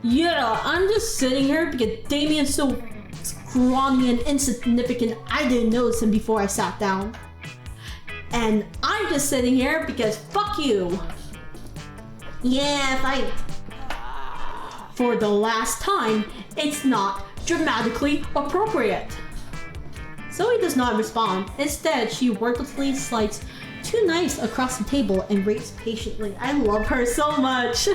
Yeah, I'm just sitting here because Damien's so scrawny and insignificant I didn't notice him before I sat down. And I'm just sitting here because fuck you. Yeah, fight. For the last time, it's not dramatically appropriate. Zoe does not respond. Instead, she wordlessly slides 2 knives across the table and waits patiently. I love her so much.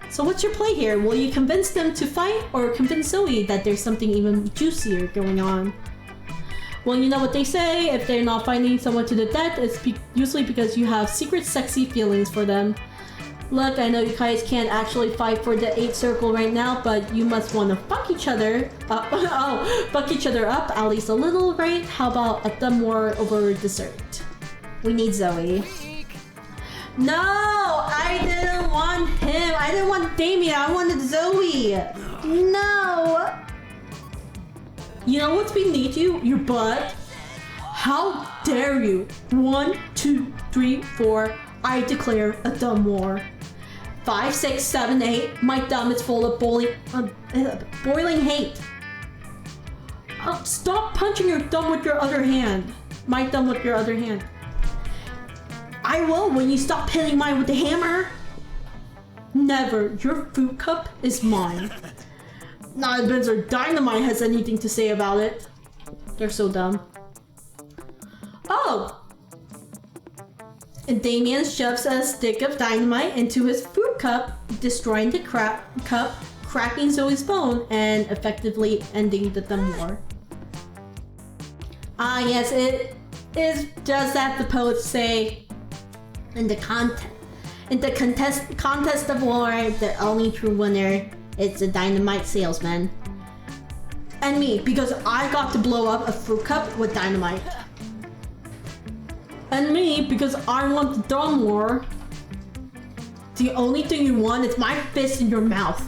So what's your play here? Will you convince them to fight or convince Zoe that there's something even juicier going on? Well, you know what they say, if they're not fighting someone to the death, it's usually because you have secret sexy feelings for them. Look, I know you guys can't actually fight for the 8th circle right now, but you must want to fuck each other up. Fuck each other up at least a little, right? How about a thumb war over dessert? We need Zoe. No, I didn't want him. I didn't want Damien. I wanted Zoe. No. You know what's beneath you? Your butt. How dare you? 1, 2, 3, 4. I declare a thumb war. 5, 6, 7, 8. My thumb is full of boiling hate. Stop punching your thumb with your other hand. My thumb with your other hand. I will when you stop hitting mine with the hammer. Never. Your food cup is mine. Not if Vince or Dynamite has anything to say about it. They're so dumb. Oh! And Damien shoves a stick of dynamite into his food cup, destroying the cup, cracking Zoe's bone, and effectively ending the thumb war. Ah yes, it is just as the poets say. In the contest of war, the only true winner is the dynamite salesman. And me, because I got to blow up a fruit cup with dynamite. And me, because I want the thumb war. The only thing you want is my fist in your mouth.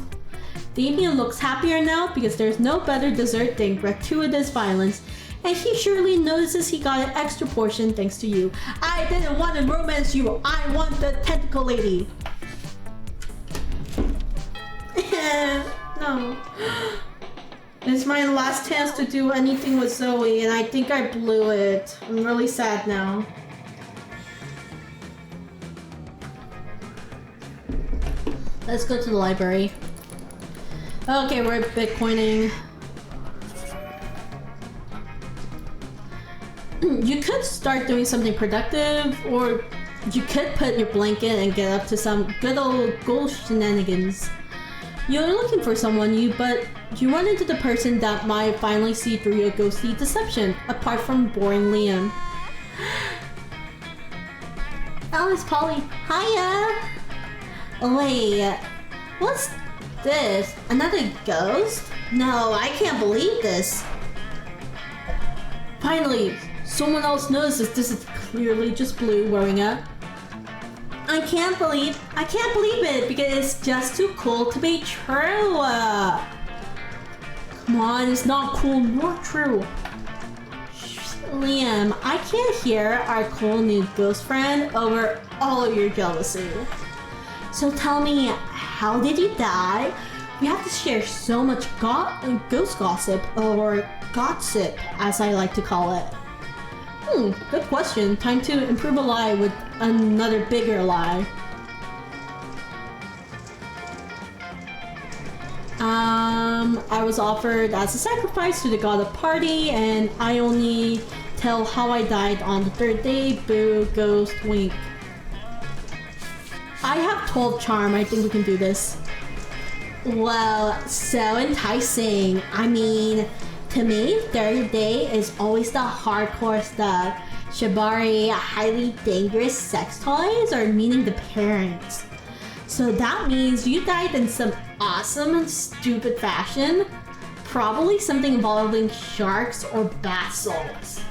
Damien looks happier now because there's no better dessert than gratuitous violence. And he surely notices he got an extra portion thanks to you. I didn't want to romance you. I want the tentacle lady. No. It's my last chance to do anything with Zoe, and I think I blew it. I'm really sad now. Let's go to the library. Okay, we're Bitcoining. you could start doing something productive, or you could put your blanket and get up to some good old ghoul shenanigans. You're looking for someone but you run into the person that might finally see through your ghosty deception, apart from boring Liam. Oh, it's Polly. Hiya! Wait, what's this? Another ghost? No, I can't believe this. Finally, someone else notices this is clearly just Blue wearing up. I can't believe it because it's just too cool to be true. Come on, it's not cool nor true. Liam, I can't hear our cool new ghost friend over all of your jealousy. So tell me, how did you die? We have to share so much ghost gossip, or gossip as I like to call it. Good question. Time to improve a lie with another bigger lie. I was offered as a sacrifice to the god of party, and I only tell how I died on the third day. Boo, ghost, wink. I have 12 charm. I think we can do this. Well, so enticing. I mean, to me, third day is always the hardcore stuff. Shibari, highly dangerous sex toys, or meeting the parents. So that means you died in some awesome and stupid fashion. Probably something involving sharks or bat souls.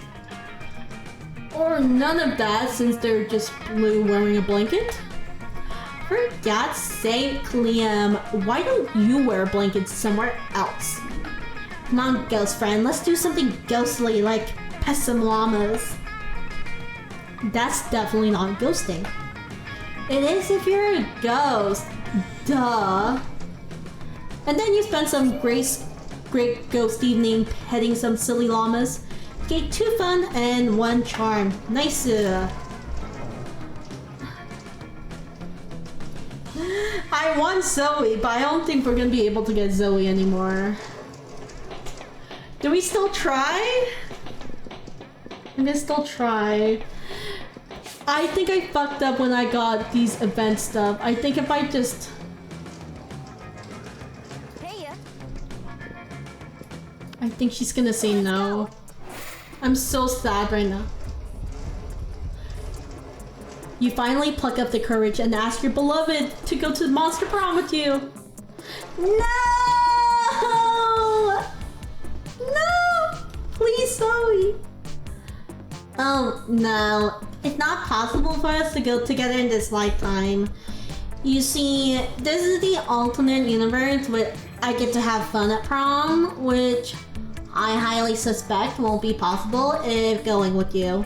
Or none of that, since they're just Blue wearing a blanket. For God's sake, Liam, why don't you wear a blanket somewhere else? Come on, ghost friend, let's do something ghostly like pet some llamas. That's definitely not ghosting. It is if you're a ghost. Duh. And then you spend some great ghost evening petting some silly llamas. Get 2 fun and 1 charm. Nice. I want Zoe, but I don't think we're gonna be able to get Zoe anymore. Do we still try? I'm gonna still try. I think I fucked up when I got these event stuff. I think if I just... Hey, I think she's gonna say no. I'm so sad right now. You finally pluck up the courage and ask your beloved to go to the monster prom with you. No! No! Please, Zoe. Oh, no. It's not possible for us to go together in this lifetime. You see, this is the alternate universe where I get to have fun at prom, which I highly suspect won't be possible if going with you.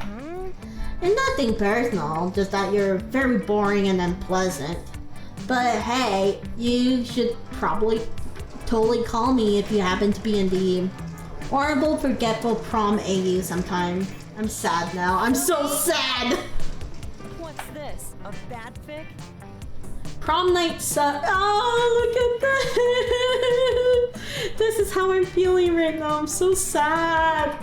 And nothing personal, just that you're very boring and unpleasant. But hey, you should probably totally call me if you happen to be in the horrible, forgetful prom AU sometime. I'm sad now. I'm so sad! what's this? A bad fic? Prom night sucks. Oh, look at that! This is how I'm feeling right now. I'm so sad.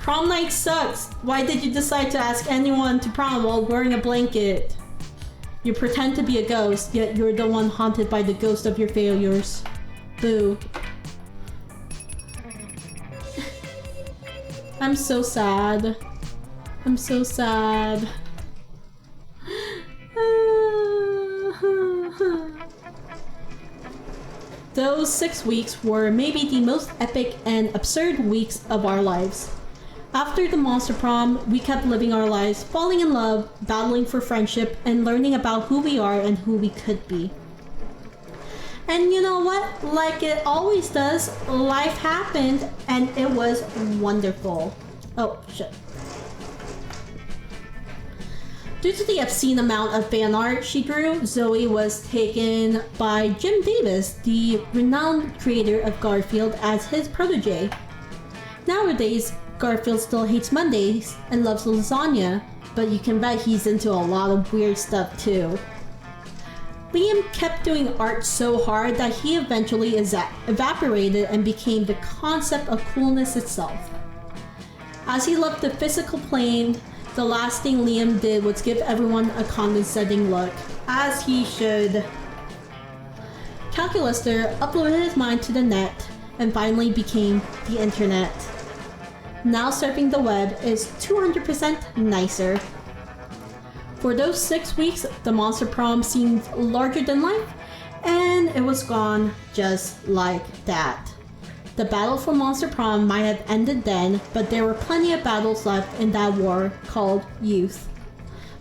Prom night sucks. Why did you decide to ask anyone to prom while wearing a blanket? You pretend to be a ghost, yet you're the one haunted by the ghost of your failures. Boo. I'm so sad. I'm so sad. Those 6 weeks were maybe the most epic and absurd weeks of our lives. After the monster prom, we kept living our lives, falling in love, battling for friendship, and learning about who we are and who we could be. And you know what? Like it always does, life happened and it was wonderful. Oh, shit. Due to the obscene amount of fan art she drew, Zoe was taken by Jim Davis, the renowned creator of Garfield, as his protege. Nowadays, Garfield still hates Mondays and loves lasagna, but you can bet he's into a lot of weird stuff too. Liam kept doing art so hard that he eventually evaporated and became the concept of coolness itself. As he left the physical plane, the last thing Liam did was give everyone a condescending look, as he should. Calculuster uploaded his mind to the net and finally became the internet. Now surfing the web is 200% nicer. For those 6 weeks, the Monster Prom seemed larger than life, and it was gone just like that. The battle for Monster Prom might have ended then, but there were plenty of battles left in that war called youth.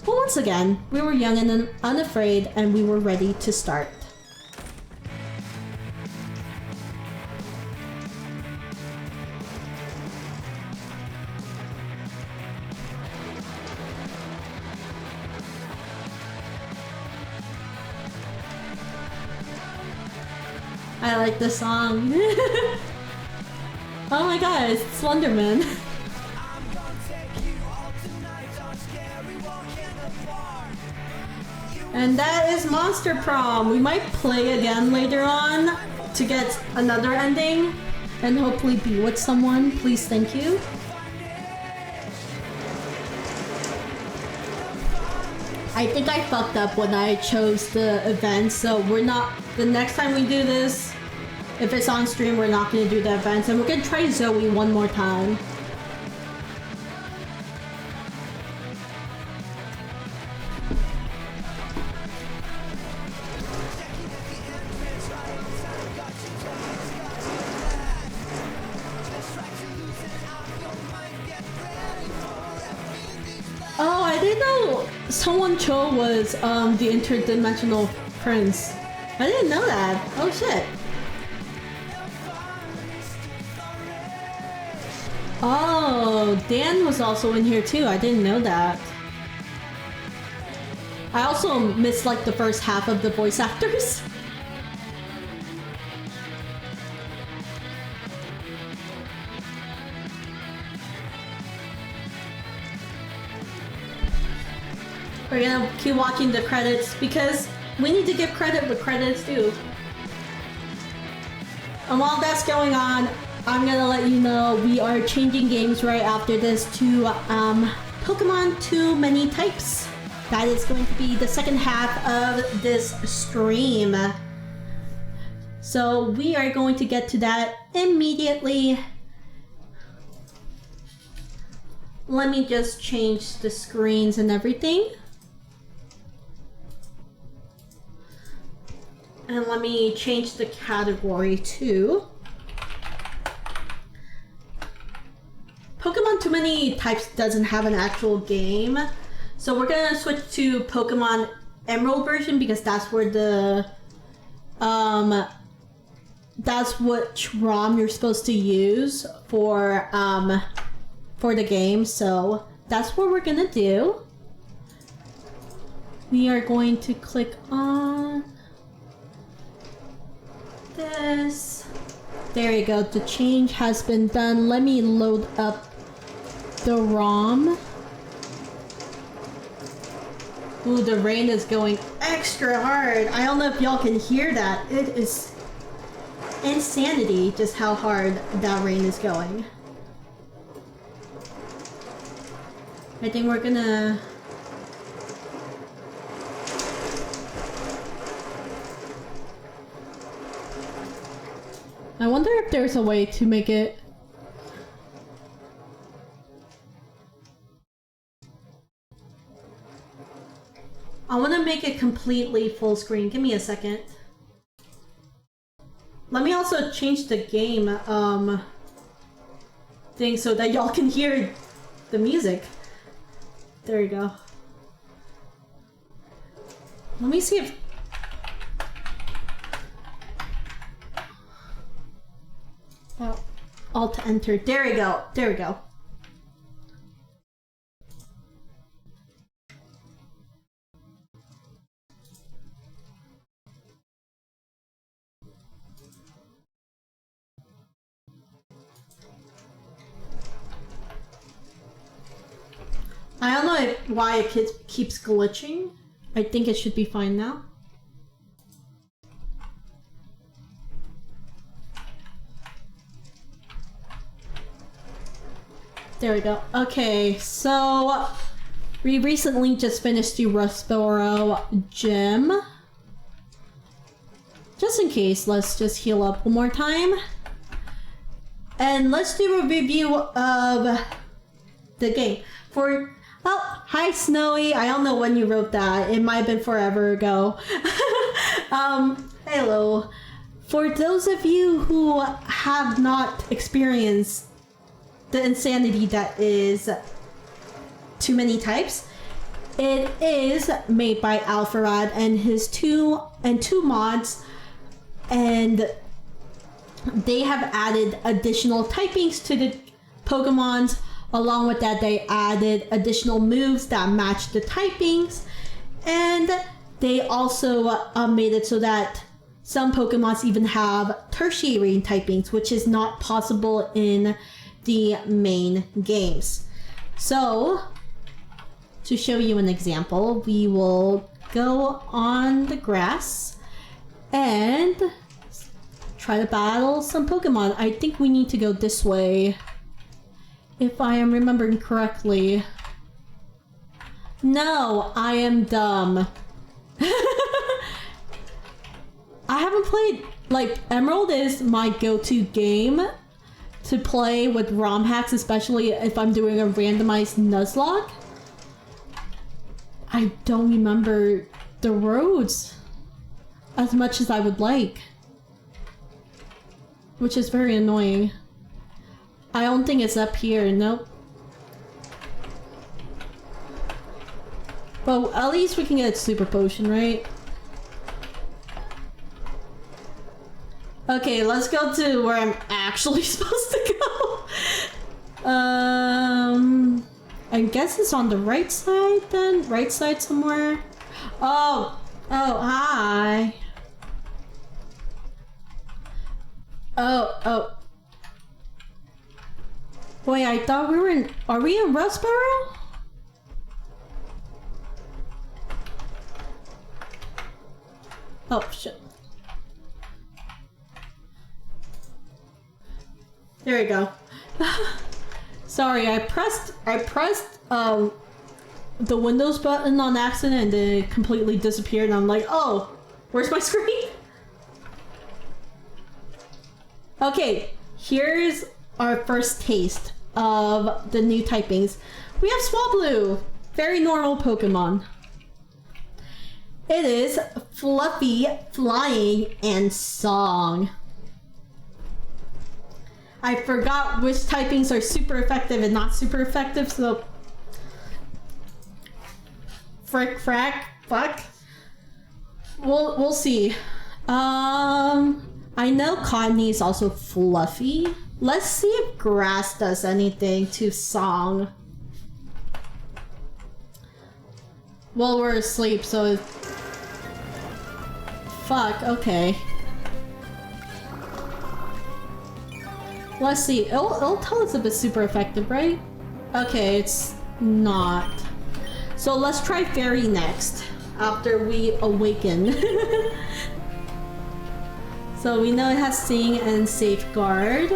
But once again, we were young and unafraid, and we were ready to start. I like this song. Oh my god, it's Slenderman. And that is Monster Prom. We might play again later on to get another ending and hopefully be with someone. Please, thank you. I think I fucked up when I chose the event, so we're not, the next time we do this, if it's on stream, we're not gonna do the events, and we're gonna try Zoe one more time. Oh, I didn't know someone Cho was the interdimensional prince. I didn't know that. Oh shit. Oh, Dan was also in here too. I didn't know that. I also missed like the first half of the voice actors. We're gonna keep watching the credits because we need to give credit what credit's due. And while that's going on, I'm gonna let you know we are changing games right after this to Pokemon Too Many Types. That is going to be the second half of this stream. So we are going to get to that immediately. Let me just change the screens and everything. And let me change the category too. Pokemon Too Many Types doesn't have an actual game, so we're gonna switch to Pokemon Emerald version because that's where the that's which ROM you're supposed to use for the game. So that's what we're gonna do. We are going to click on this. There you go. The change has been done. Let me load up the ROM. Ooh, the rain is going extra hard. I don't know if y'all can hear that. It is insanity just how hard that rain is going. I think we're gonna... I wonder if there's a way to make it... I want to make it completely full screen. Give me a second. Let me also change the game thing so that y'all can hear the music. There you go. Let me see if... Oh, Alt enter. There we go. There we go. I don't know why it keeps glitching. I think it should be fine now. There we go. Okay, so we recently just finished the Rustboro gym. Just in case, let's just heal up one more time. And let's do a review of the game. Hi Snowy, I don't know when you wrote that. It might have been forever ago. Hello. For those of you who have not experienced the insanity that is Too Many Types, it is made by Alpharad and his two mods, and they have added additional typings to the Pokemons. Along with that, they added additional moves that match the typings, and they also made it so that some Pokemons even have tertiary typings, which is not possible in the main games. So, to show you an example, we will go on the grass and try to battle some Pokemon. I think we need to go this way, if I am remembering correctly. No, I am dumb. I haven't played, like, Emerald is my go-to game to play with ROM hacks, especially if I'm doing a randomized Nuzlocke. I don't remember the roads as much as I would like, which is very annoying. I don't think it's up here, nope. But at least we can get a super potion, right? Okay, let's go to where I'm actually supposed to go. I guess it's on the right side then? Right side somewhere? Oh, hi. Oh. Wait, I thought we were in... Are we in Rustboro? Oh, shit. There we go. Sorry, I pressed the Windows button on accident and it completely disappeared, and I'm like, oh, where's my screen? Okay, here's our first taste of the new typings. We have Swablu, very normal Pokemon. It is Fluffy, Flying, and Song. I forgot which typings are super effective and not super effective, so... Fuck. We'll see. I know Cottonee is also fluffy. Let's see if Grass does anything to Song. Well, we're asleep, so... Fuck, okay. Let's see, it'll tell us if it's super effective, right? Okay, it's not. So let's try Fairy next, after we awaken. So we know it has Sing and Safeguard.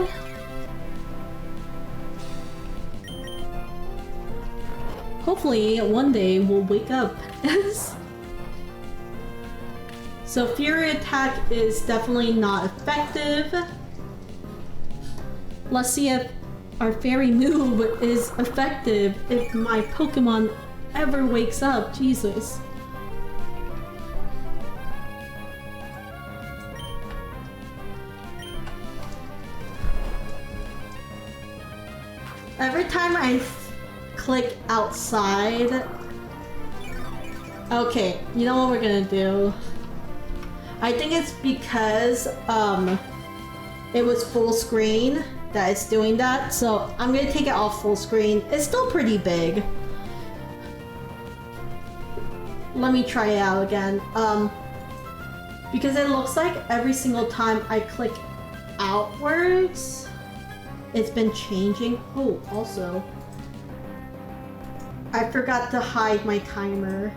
Hopefully one day we'll wake up. So Fury Attack is definitely not effective. Let's see if our fairy move is effective if my Pokemon ever wakes up. Jesus. Every time I click outside... Okay, you know what we're gonna do? I think it's because it was full screen that it's doing that, so I'm gonna take it off full screen. It's still pretty big. Let me try it out again. Because it looks like every single time I click outwards, it's been changing. Oh, also, I forgot to hide my timer.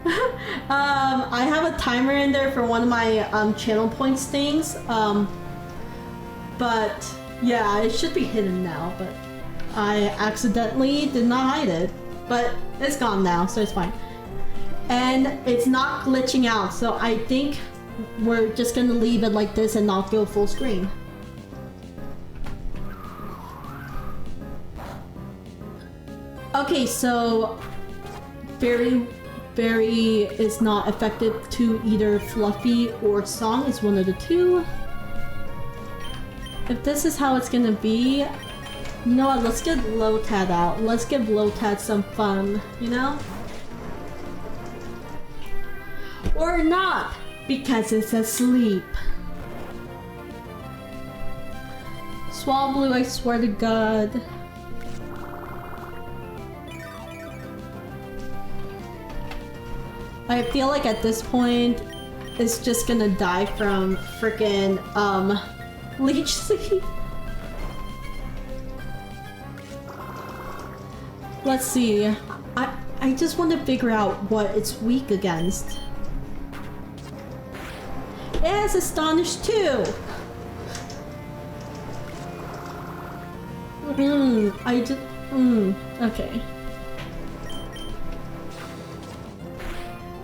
I have a timer in there for one of my channel points things. But yeah, it should be hidden now, but I accidentally did not hide it, but it's gone now, so it's fine. And it's not glitching out, so I think we're just gonna leave it like this and not go full screen. Okay, so very is not affected to either Fluffy or Song. It's one of the two. If this is how it's gonna be, you know what, let's get Lotad out. Let's give Lotad some fun, you know? Or not, because it's asleep. Swablu, I swear to God. I feel like at this point, it's just gonna die from freaking, leech seed. Let's see. I just want to figure out what it's weak against. It has Astonish too! Okay.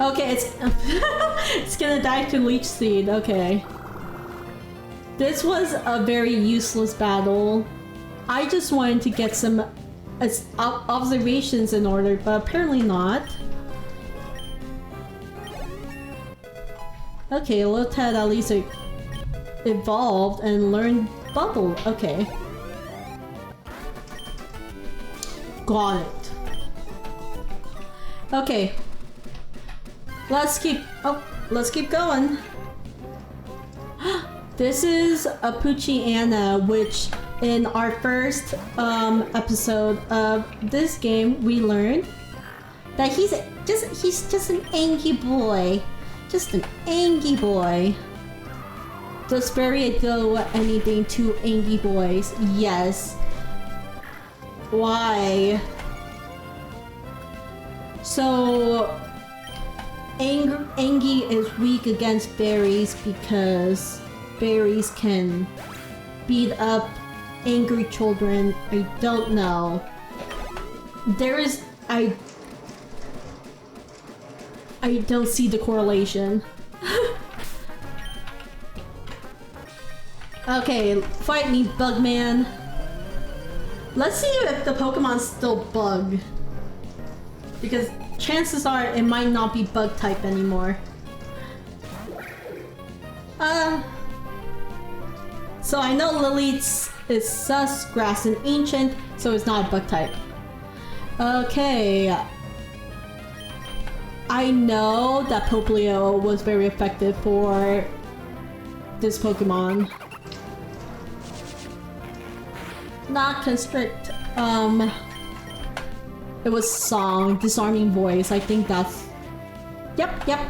Okay, it's it's gonna die to Leech Seed, okay. This was a very useless battle. I just wanted to get some observations in order, but apparently not. Okay, Lotad at least evolved and learned Bubble. Okay. Got it. Okay. Let's keep going. This is a Poochyena, which in our first episode of this game we learned that he's just an angry boy. Just an angry boy. Does Fairy do anything to angry boys? Yes. Why? So Angie is weak against fairies because fairies can beat up angry children. I don't know. I don't see the correlation. Okay, fight me, Bugman. Let's see if the Pokemon's still bug. Because chances are it might not be bug type anymore. So I know Lilith's is sus, grass, and ancient, so it's not a bug type. Okay. I know that Poplio was very effective for this Pokemon. Not Constrict. It was Song, Disarming Voice. I think that's... Yep.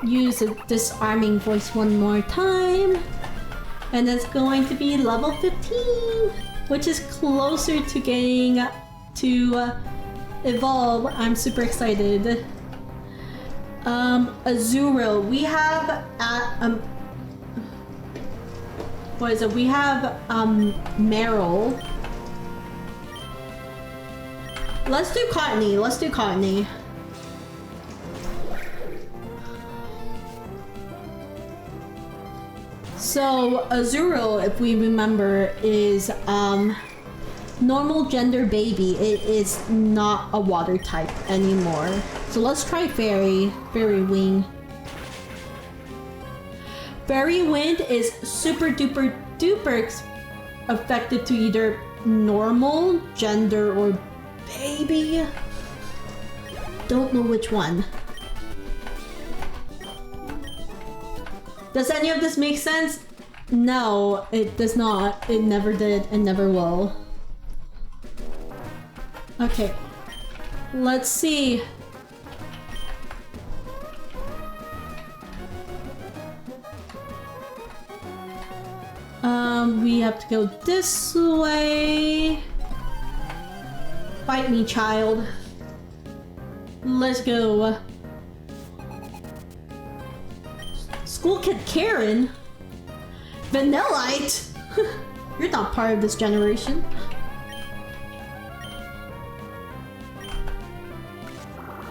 Use a Disarming Voice one more time. And it's going to be level 15, which is closer to getting to evolve. I'm super excited. Azuro. We have what is it? We have Meryl. Let's do Cottony. So Azuro, if we remember, is normal gender baby. It is not a water type anymore. So let's try Fairy Wing. Fairy Wind is super duper affected to either normal, gender, or baby. Don't know which one. Does any of this make sense? No, it does not. It never did and never will. Okay. Let's see. We have to go this way. Fight me, child. Let's go. School Kid Karen? Vanillite? You're not part of this generation.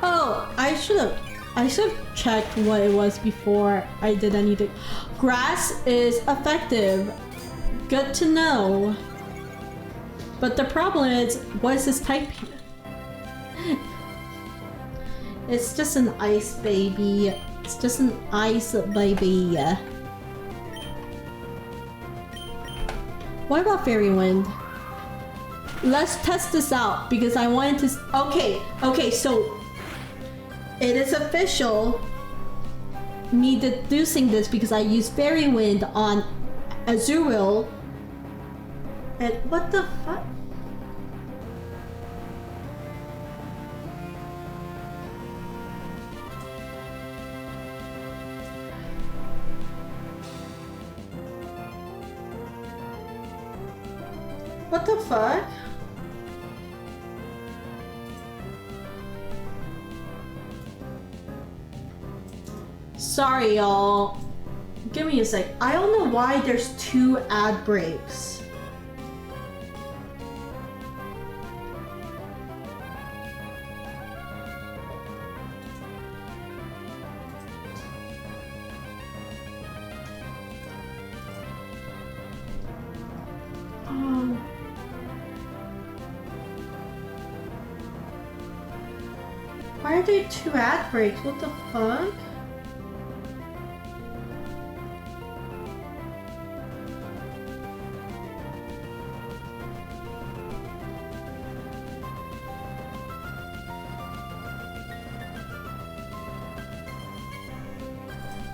Oh, I should have checked what it was before I did anything. Grass is effective. Good to know. But the problem is, what is this type here? It's just an ice baby. It's just an ice baby. What about Fairy Wind? Let's test this out because I wanted to. Okay, so it is official. Me deducing this because I used Fairy Wind on Azurill. And what the fuck? What the fuck? Sorry, y'all. Give me a sec. I don't know why there's 2 ad breaks. Why are there 2 ad breaks? What the fuck?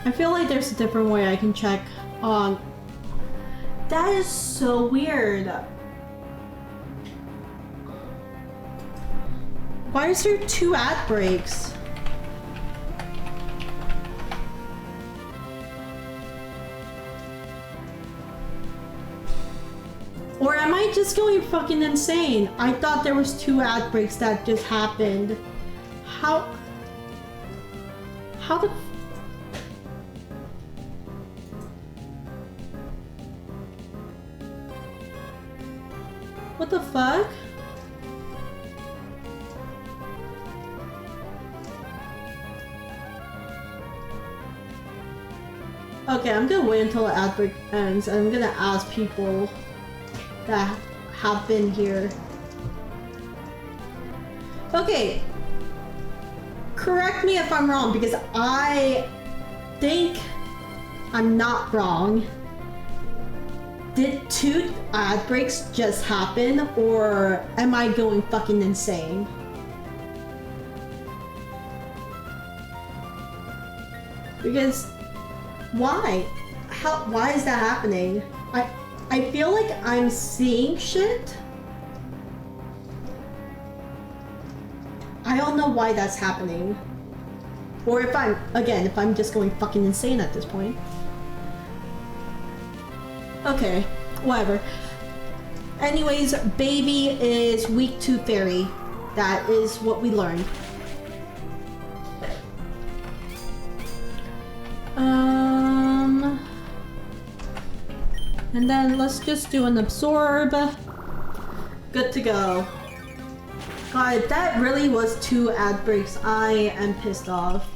I feel like there's a different way I can check on. That is so weird. Why is there 2 ad breaks? Or am I just going fucking insane? I thought there was 2 ad breaks that just happened. How the... What the fuck? Okay, I'm gonna wait until the ad break ends and I'm gonna ask people that have been here. Okay. Correct me if I'm wrong because I think I'm not wrong. Did 2 ad breaks just happen or am I going fucking insane? Because why? Why is that happening? I feel like I'm seeing shit. I don't know why that's happening. Or if I'm just going fucking insane at this point. Okay, whatever. Anyways, baby is weak to fairy. That is what we learned. And then let's just do an absorb. Good to go. God, that really was 2 ad breaks. I am pissed off.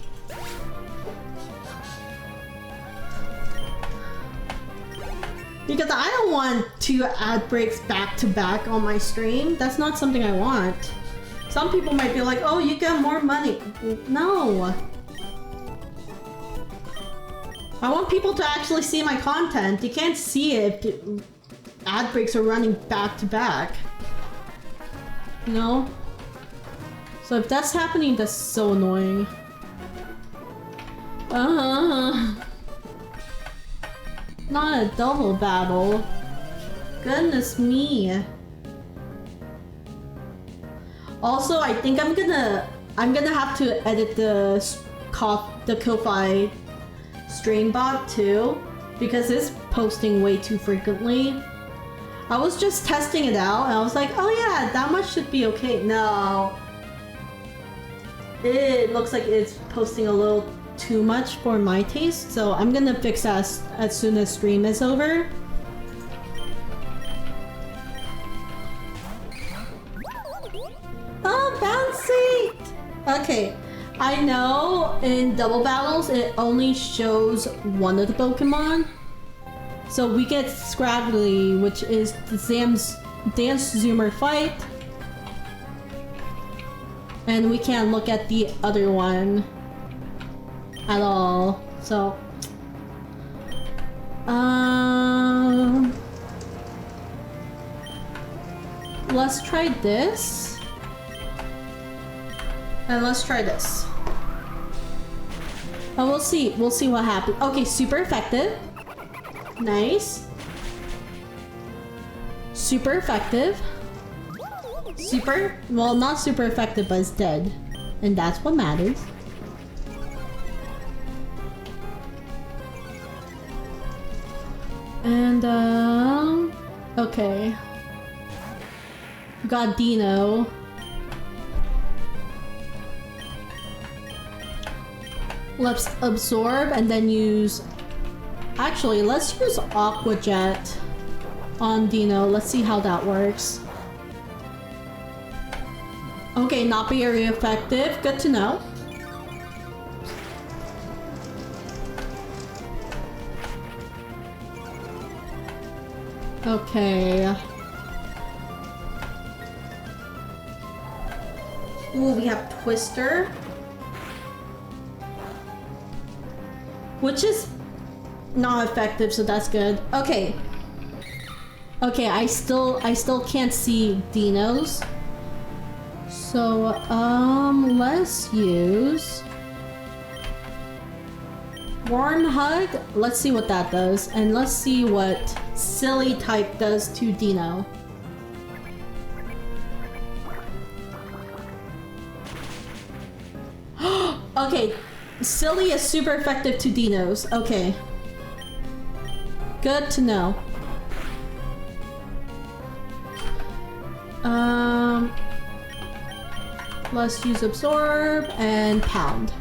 Because I don't want 2 ad breaks back to back on my stream. That's not something I want. Some people might be like, oh, you get more money. No. I want people to actually see my content. You can't see it if ad breaks are running back to back. You know? So if that's happening, that's so annoying. Not a double battle. Goodness me. Also, I think I'm gonna have to edit the Ko-Fi stream bot too, because it's posting way too frequently. I was just testing it out and I was like, oh yeah, that much should be okay. No. It looks like it's posting a little too much for my taste, so I'm gonna fix that as soon as stream is over. Oh, bouncy! Okay, I know in double battles it only shows one of the Pokemon. So we get Scraggly, which is the Dance Zoomer fight. And we can't look at the other one at all. So let's try this. And let's try this. Oh, we'll see what happens. Okay, super effective. Nice. Super effective. Well, not super effective, but it's dead. And that's what matters. And, okay. Got Dino. Let's absorb and then use... Actually, let's use Aqua Jet on Dino. Let's see how that works. Okay, not very effective. Good to know. Okay. Ooh, we have Twister. Which is not effective, so that's good. Okay. Okay, I still can't see Dinos. So, let's use Warm Hug. Let's see what that does. And let's see what Silly type does to Dino. Okay, Silly is super effective to Dinos. Okay. Good to know. Let's use Absorb and Pound.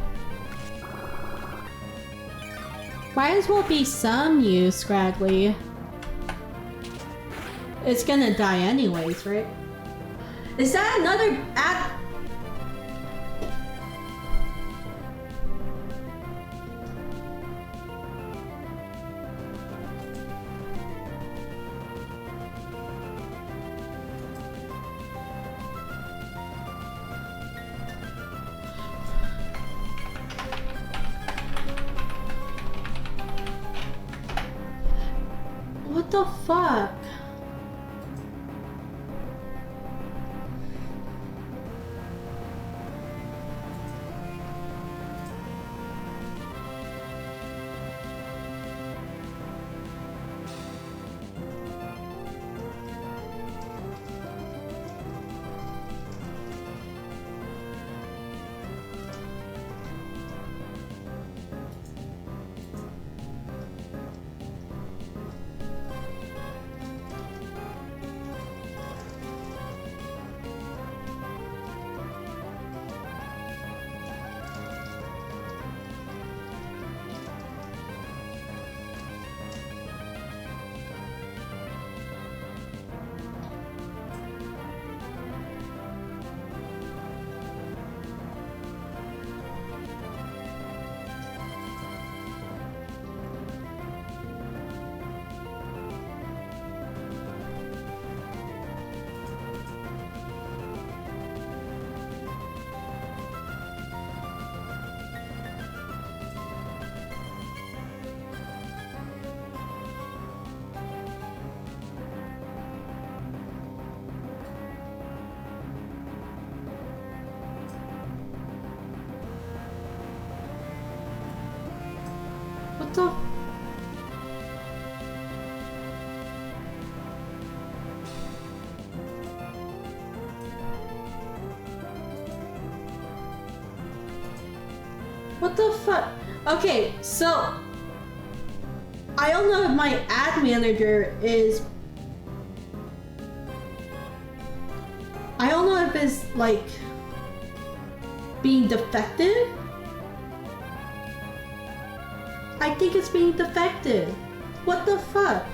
Might as well be some use, Scraggly. It's gonna die anyways, right? Is that another act? What the fuck? What the? What the fuck? Okay, so I don't know if my ad manager is... I don't know if it's like being defective. I think it's being defective. What the fuck?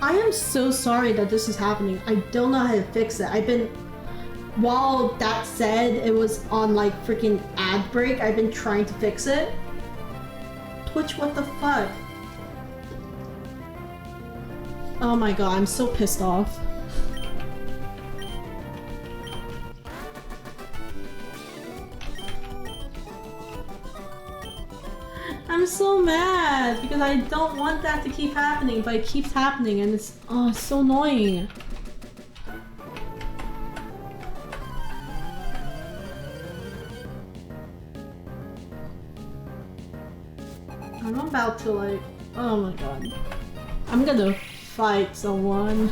I am so sorry that this is happening. I don't know how to fix it. While that said, it was on like freaking ad break, I've been trying to fix it. Twitch, what the fuck? Oh my god, I'm so pissed off. I'm so mad because I don't want that to keep happening, but it keeps happening and it's so annoying. I'm about to like, oh my god. I'm gonna fight someone.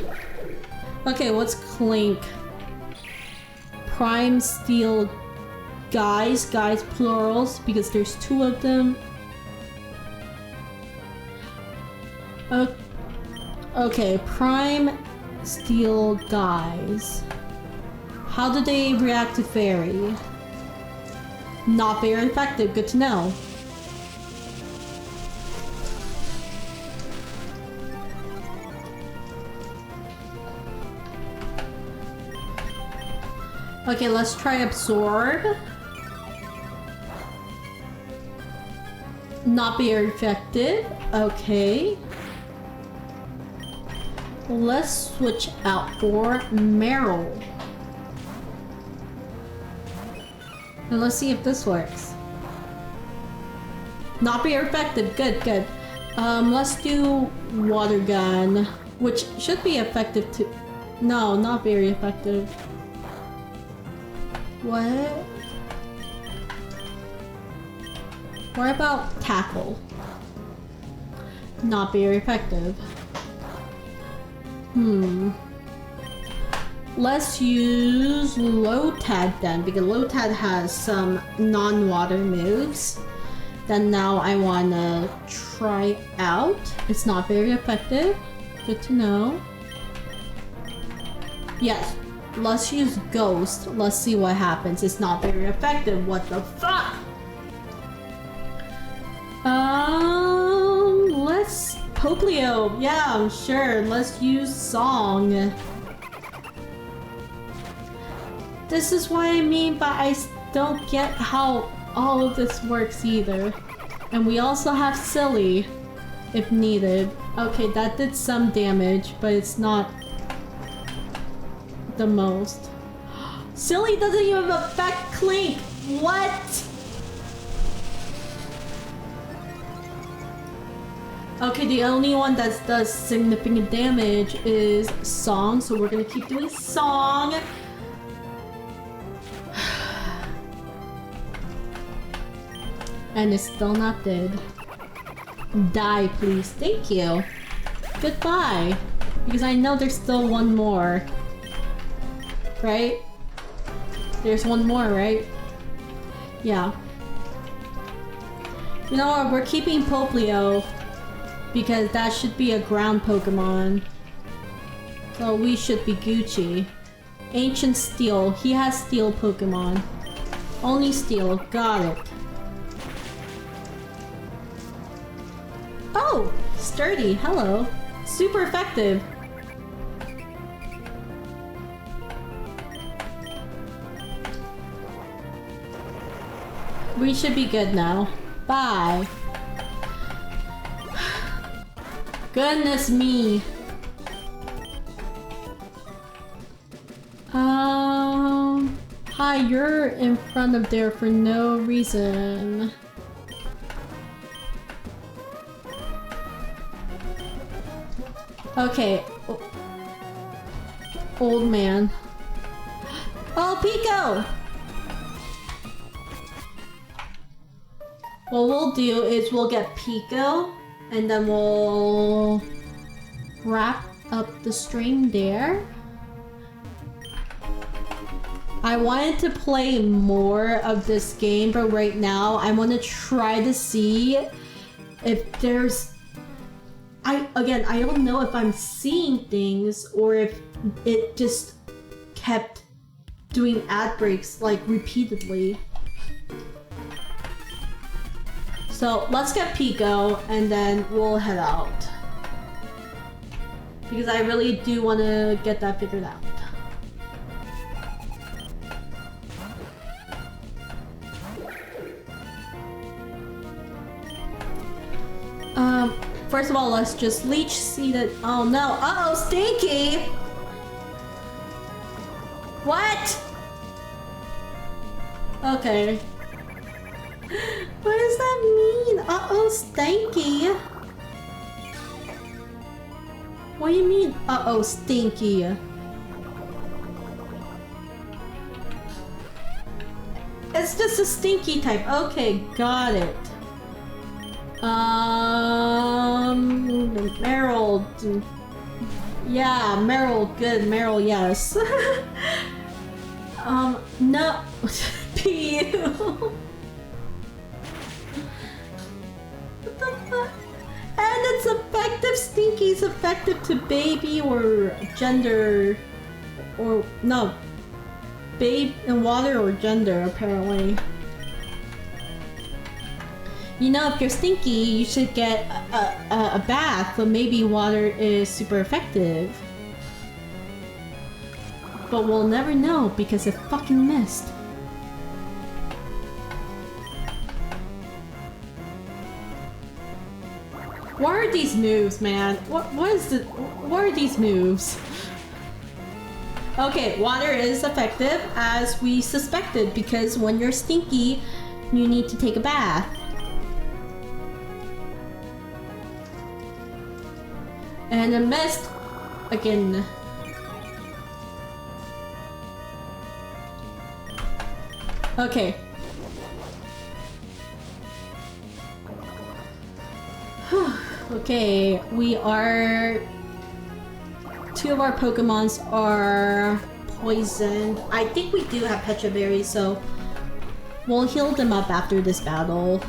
Okay, what's Clink? Prime Steel guys plurals because there's 2 of them. Okay, Prime Steel guys. How do they react to fairy? Not very effective, good to know. Okay, let's try absorb. Not very effective. Okay. Let's switch out for Meryl. And let's see if this works. Not very effective. Good, good. Let's do water gun, which should be effective too. No, not very effective. What? What about tackle? Not very effective. Let's use Lotad then, because Lotad has some non-water moves that now I wanna try out. It's not very effective. Good to know. Yes. Let's use Ghost. Let's see what happens. It's not very effective. What the fuck? Let's Poplio. Yeah, sure. Let's use Song. This is what I mean, but I don't get how all of this works either. And we also have Silly, if needed. Okay, that did some damage, but it's not the most. Silly doesn't even affect Clink! What? Okay, the only one that does significant damage is Song, so we're gonna keep doing Song. And it's still not dead. Die, please. Thank you. Goodbye. Because I know there's still one more. Right? There's one more, right? Yeah. You know what? We're keeping Poplio because that should be a ground Pokemon. So we should be Gucci. Ancient Steel. He has Steel Pokemon. Only Steel. Got it. Oh! Sturdy. Hello. Super effective. We should be good now. Bye. Goodness me. Hi, you're in front of there for no reason. Okay. Old man. Oh, Pico! What we'll do is we'll get Pico, and then we'll wrap up the stream there. I wanted to play more of this game, but right now I want to try to see if there's... I don't know if I'm seeing things or if it just kept doing ad breaks like repeatedly. So let's get Pico and then we'll head out. Because I really do want to get that figured out. First of all, let's just leech seed it. Oh no. Uh-oh, Stinky! What? Okay. What does that mean? Uh-oh, Stinky. What do you mean, uh-oh, Stinky? It's just a stinky type. Okay, got it. Meryl. Yeah, Meryl, good. Meryl, yes. No. P.U. What the fuck? And it's effective. Stinky's effective to baby or gender. Or, no. Babe and water or gender, apparently. You know, if you're stinky, you should get a bath, but maybe water is super effective. But we'll never know because it fucking missed. What are these moves, man? What are these moves? Okay, water is effective as we suspected because when you're stinky, you need to take a bath. And it missed again. Okay. Okay, we are... Two of our Pokemons are poisoned. I think we do have Petra Berries, so we'll heal them up after this battle.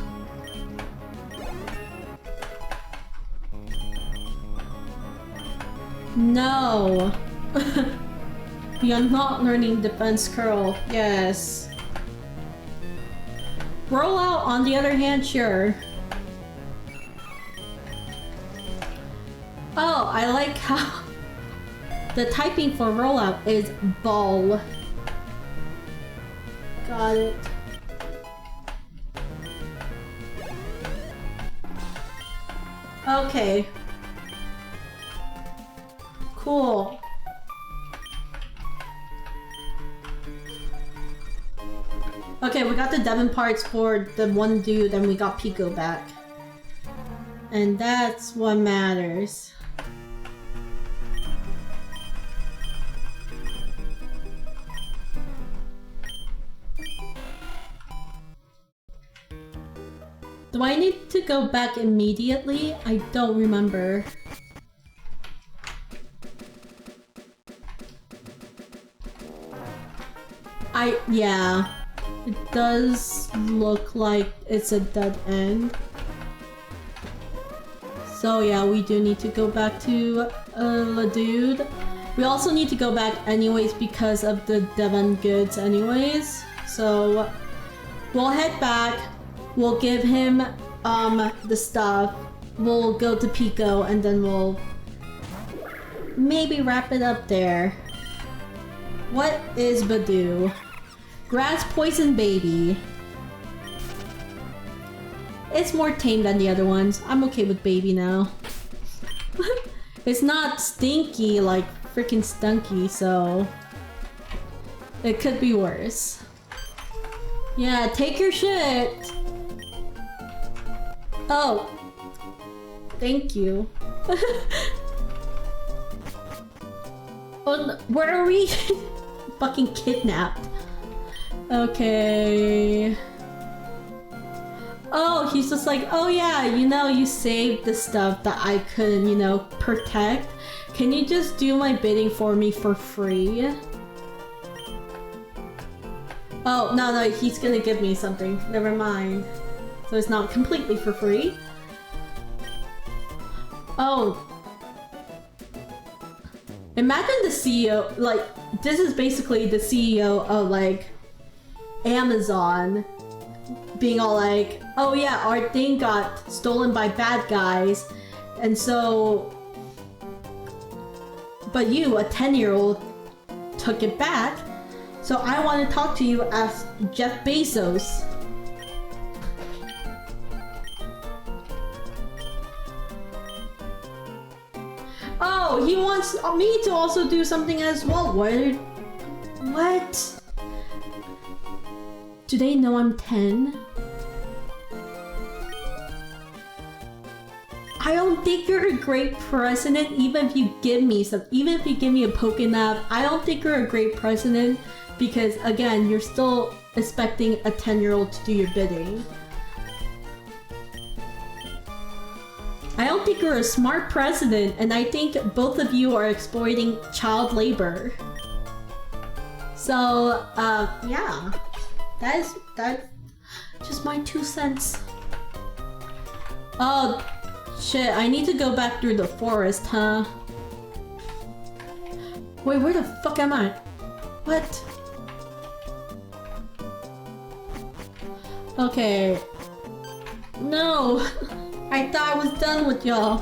No! We are not learning Defense Curl. Yes. Roll out, on the other hand, sure. Oh, I like how the typing for rollout is ball. Got it. Okay. Cool. Okay, we got the Devon parts for the one dude and we got Pico back. And that's what matters. Do I need to go back immediately? I don't remember. Yeah. It does look like it's a dead end. So yeah, we do need to go back to the dude. We also need to go back anyways because of the Devon goods anyways. So we'll head back. We'll give him the stuff. We'll go to Pico and then we'll maybe wrap it up there. What is Badoo? Grass Poison Baby. It's more tame than the other ones. I'm okay with Baby now. It's not stinky like freaking Stunky, so it could be worse. Yeah, take your shit. Oh, thank you. Oh, where are we? Fucking kidnapped. Okay. Oh, he's just like, oh yeah, you know, you saved the stuff that I couldn't, you know, protect. Can you just do my bidding for me for free? Oh, no, he's gonna give me something. Never mind. So it's not completely for free. Oh. Imagine the CEO, like, this is basically the CEO of, like, Amazon being all like, oh yeah, our thing got stolen by bad guys, and so... But you, a 10-year-old, took it back, so I want to talk to you as Jeff Bezos. Oh, he wants me to also do something as well. What? Do they know I'm 10? I don't think you're a great president, even if you give me a Pokénap. I don't think you're a great president because, again, you're still expecting a 10-year-old to do your bidding. I don't think you're a smart president, and I think both of you are exploiting child labor. So, yeah. That's just my 2 cents. Oh, shit, I need to go back through the forest, huh? Wait, where the fuck am I? What? Okay. No! I thought I was done with y'all.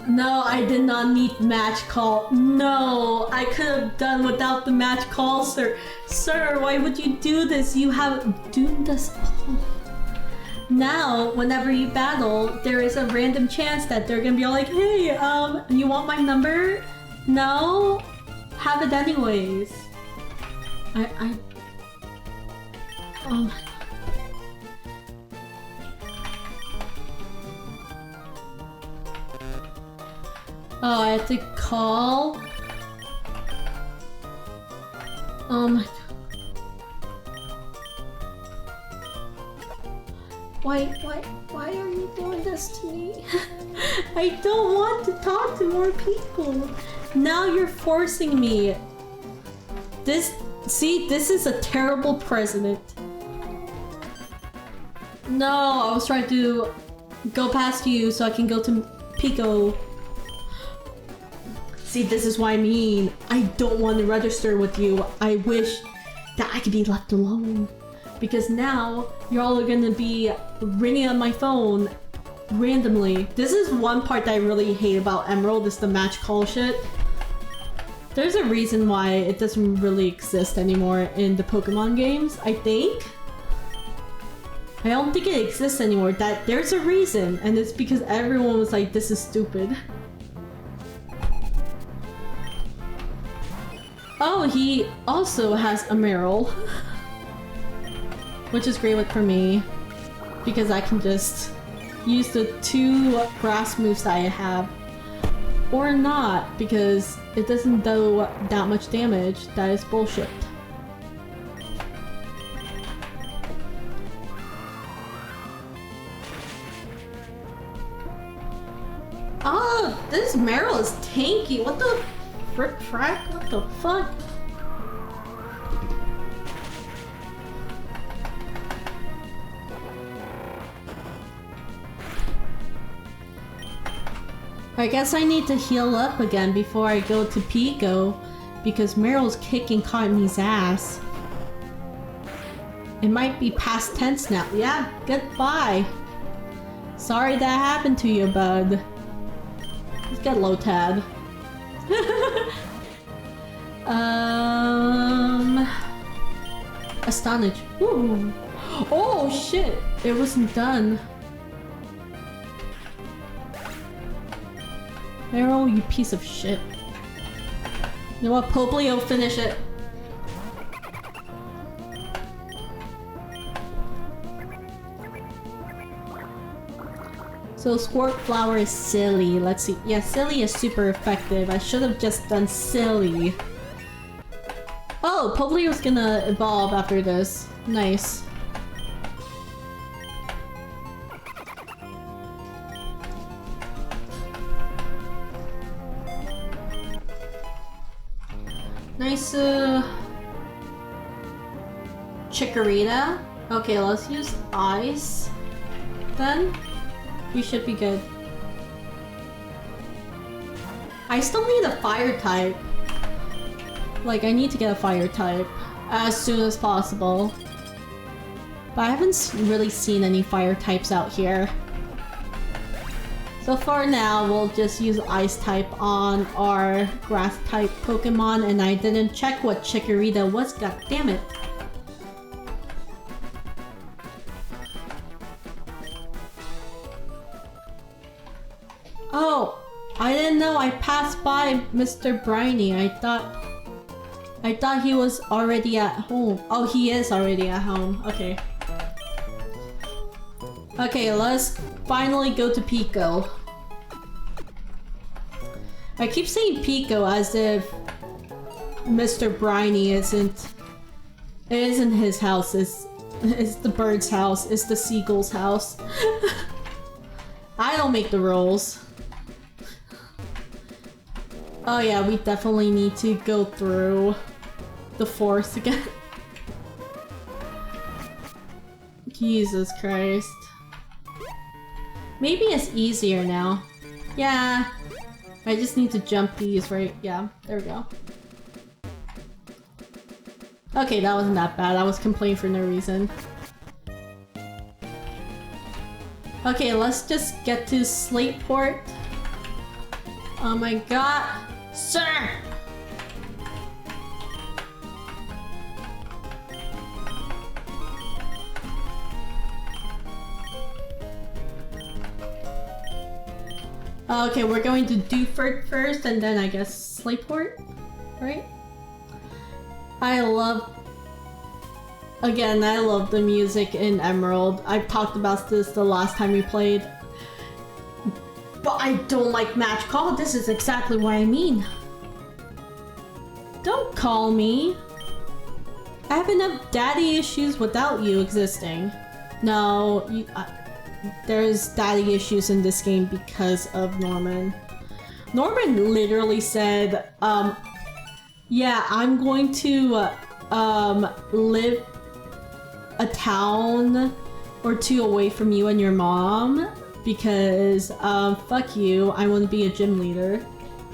No, I did not need match call. No, I could have done without the match call, sir. Sir, why would you do this? You have doomed us all. Now, whenever you battle, there is a random chance that they're gonna be all like, hey, you want my number? No? Have it anyways. Oh my god. Oh, I have to call? Oh my god. Why are you doing this to me? I don't want to talk to more people. Now you're forcing me. This is a terrible president. No, I was trying to go past you so I can go to Pico. See, this is what I mean. I don't want to register with you. I wish that I could be left alone. Because now, you're all gonna be ringing on my phone randomly. This is one part that I really hate about Emerald, is the match call shit. There's a reason why it doesn't really exist anymore in the Pokemon games, I think. I don't think it exists anymore. There's a reason, and it's because everyone was like, this is stupid. Oh, he also has a Meryl. Which is great for me, because I can just use the 2 grass moves that I have. Or not, because it doesn't do that much damage. That is bullshit. Oh, this Meryl is tanky. What the frack? What the fuck? I guess I need to heal up again before I go to Pico, because Meryl's kicking Cottony's ass. It might be past tense now. Yeah, goodbye. Sorry that happened to you, bud. Let's get low tab. Astonish. Ooh. Oh shit! It wasn't done. Meryl, you piece of shit. You know what? Poplio, finish it. So Squirt Flower is silly. Let's see. Yeah, silly is super effective. I should have just done silly. Oh, Poplio's gonna evolve after this. Nice. Nice, Chikorita. Okay, let's use Ice. Then, we should be good. I still need a Fire type. Like, I need to get a Fire type. as soon as possible. But I haven't really seen any fire types out here. So for now, we'll just use ice type on our grass type Pokemon, and I didn't check what Chikorita was, god damn it. Oh, I didn't know I passed by Mr. Briny. I thought he was already at home. Oh, he is already at home. Okay. Okay, let's finally go to Pico. I keep saying Pico as if Mr. Briny isn't his house. It's the bird's house. It's the seagull's house. I don't make the rules. Oh yeah, we definitely need to go through the forest again. Jesus Christ. Maybe it's easier now. Yeah. I just need to jump these, right? Yeah, there we go. Okay, that wasn't that bad. I was complaining for no reason. Okay, let's just get to Slateport. Oh my god. Sir! Okay, we're going to Dewford first, and then I guess Slateport, right? I love the music in Emerald. I've talked about this the last time we played. But I don't like match call. This is exactly what I mean. Don't call me. I have enough daddy issues without you existing. No, there's daddy issues in this game because of Norman. Norman literally said, yeah, I'm going to live a town or two away from you and your mom because fuck you, I want to be a gym leader.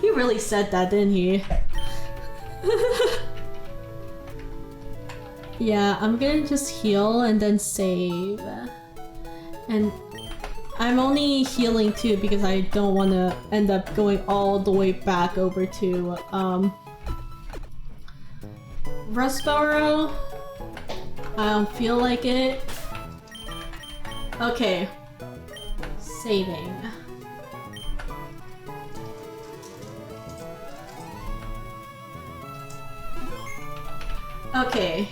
He really said that, didn't he? Yeah, I'm gonna just heal and then save. And I'm only healing too because I don't want to end up going all the way back over to Rustboro. I don't feel like it. Okay. Saving. Okay.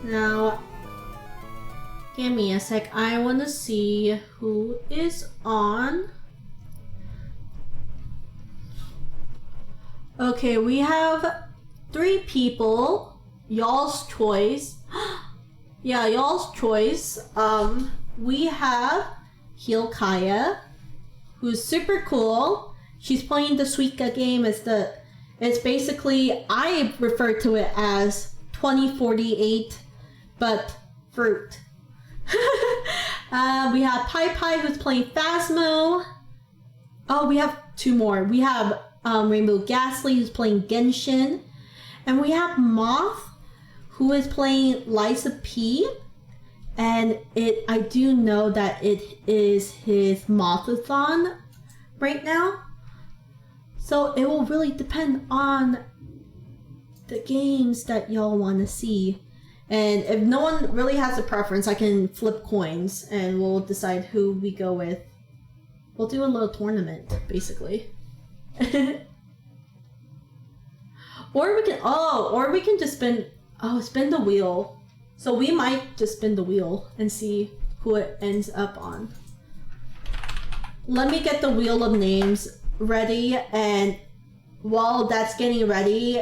Now, give me a sec. I want to see who is on. Okay, we have 3 people. Y'all's choice. Yeah, y'all's choice. We have Hilkaya, who's super cool. She's playing the Suika game. It's basically, I refer to it as 2048, but fruit. We have Pai who's playing Phasmo. Oh, we have 2 more. We have Rainbow Ghastly who's playing Genshin. And we have Moth who is playing Liza P. And I do know that it is his Mothathon right now. So it will really depend on the games that y'all want to see. And if no one really has a preference, I can flip coins and we'll decide who we go with. We'll do a little tournament, basically. Or we can just spin the wheel. So we might just spin the wheel and see who it ends up on. Let me get the wheel of names ready, and while that's getting ready,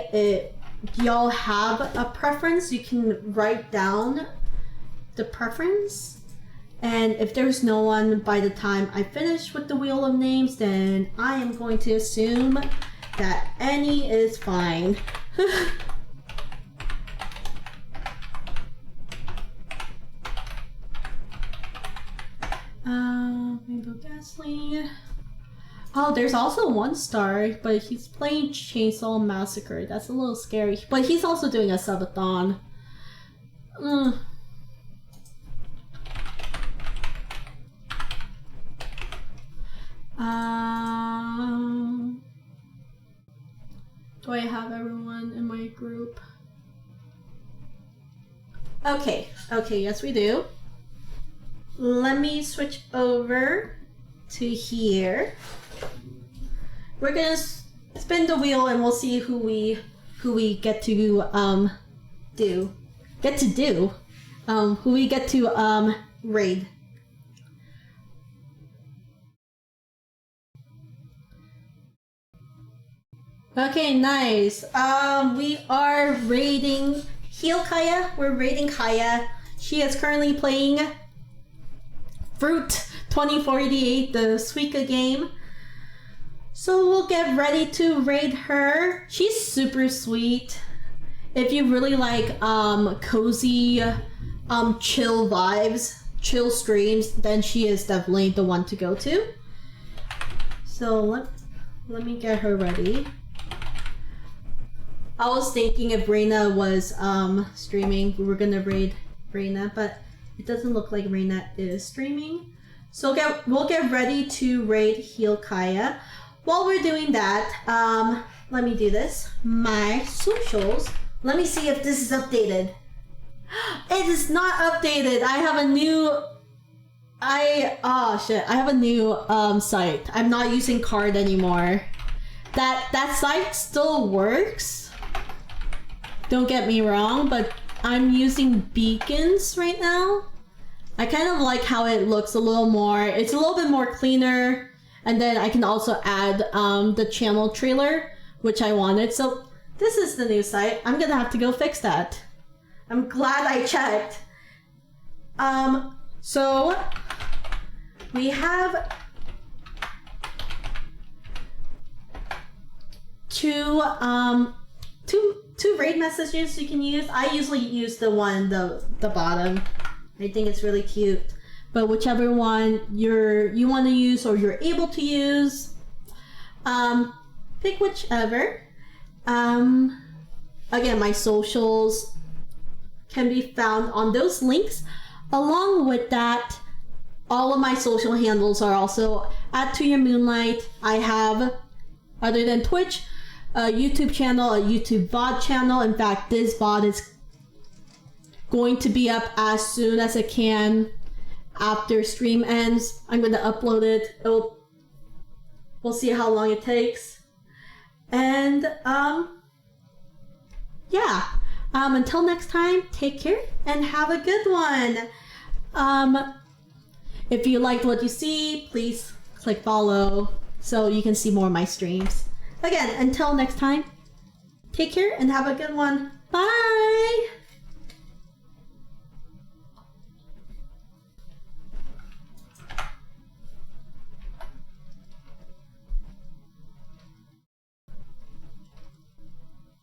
y'all have a preference, you can write down the preference. And if there's no one by the time I finish with the wheel of names, then I am going to assume that any is fine. Rainbow Ghastly. Oh, there's also one star, but he's playing Chainsaw Massacre. That's a little scary. But he's also doing a subathon. Do I have everyone in my group? Okay, yes we do. Let me switch over to here. We're gonna spin the wheel and we'll see who we get to who we get to raid. Okay, nice. We are raiding Heal Kaya. We're raiding Kaya. She is currently playing Fruit 2048, the Suika game. So we'll get ready to raid her. She's super sweet. If you really like cozy, chill vibes, chill streams, then she is definitely the one to go to. So let me get her ready. I was thinking if Reina was streaming, we were gonna raid Reina, but it doesn't look like Reina is streaming. So we'll get ready to raid Heal Kaya. While we're doing that, let me do this. My socials. Let me see if this is updated. It is not updated. I have a new I have a new site. I'm not using Card anymore. That site still works. Don't get me wrong, but I'm using beacons right now. I kind of like how it looks a little more. It's a little bit more cleaner, and then I can also add the channel trailer, which I wanted. So this is the new site. I'm gonna have to go fix that. I'm glad I checked. So we have two raid messages you can use. I usually use the one the bottom. I think it's really cute. But whichever one you want to use or you're able to use, pick whichever. Again, my socials can be found on those links. Along with that, all of my social handles are also at To Your Moonlight. I have, other than Twitch, a YouTube channel, a YouTube VOD channel. In fact, this VOD is going to be up as soon as it can after stream ends. I'm going to upload it. We'll see how long it takes. And yeah. Until next time, take care and have a good one. If you liked what you see, please click follow so you can see more of my streams. Again, until next time, take care and have a good one. Bye!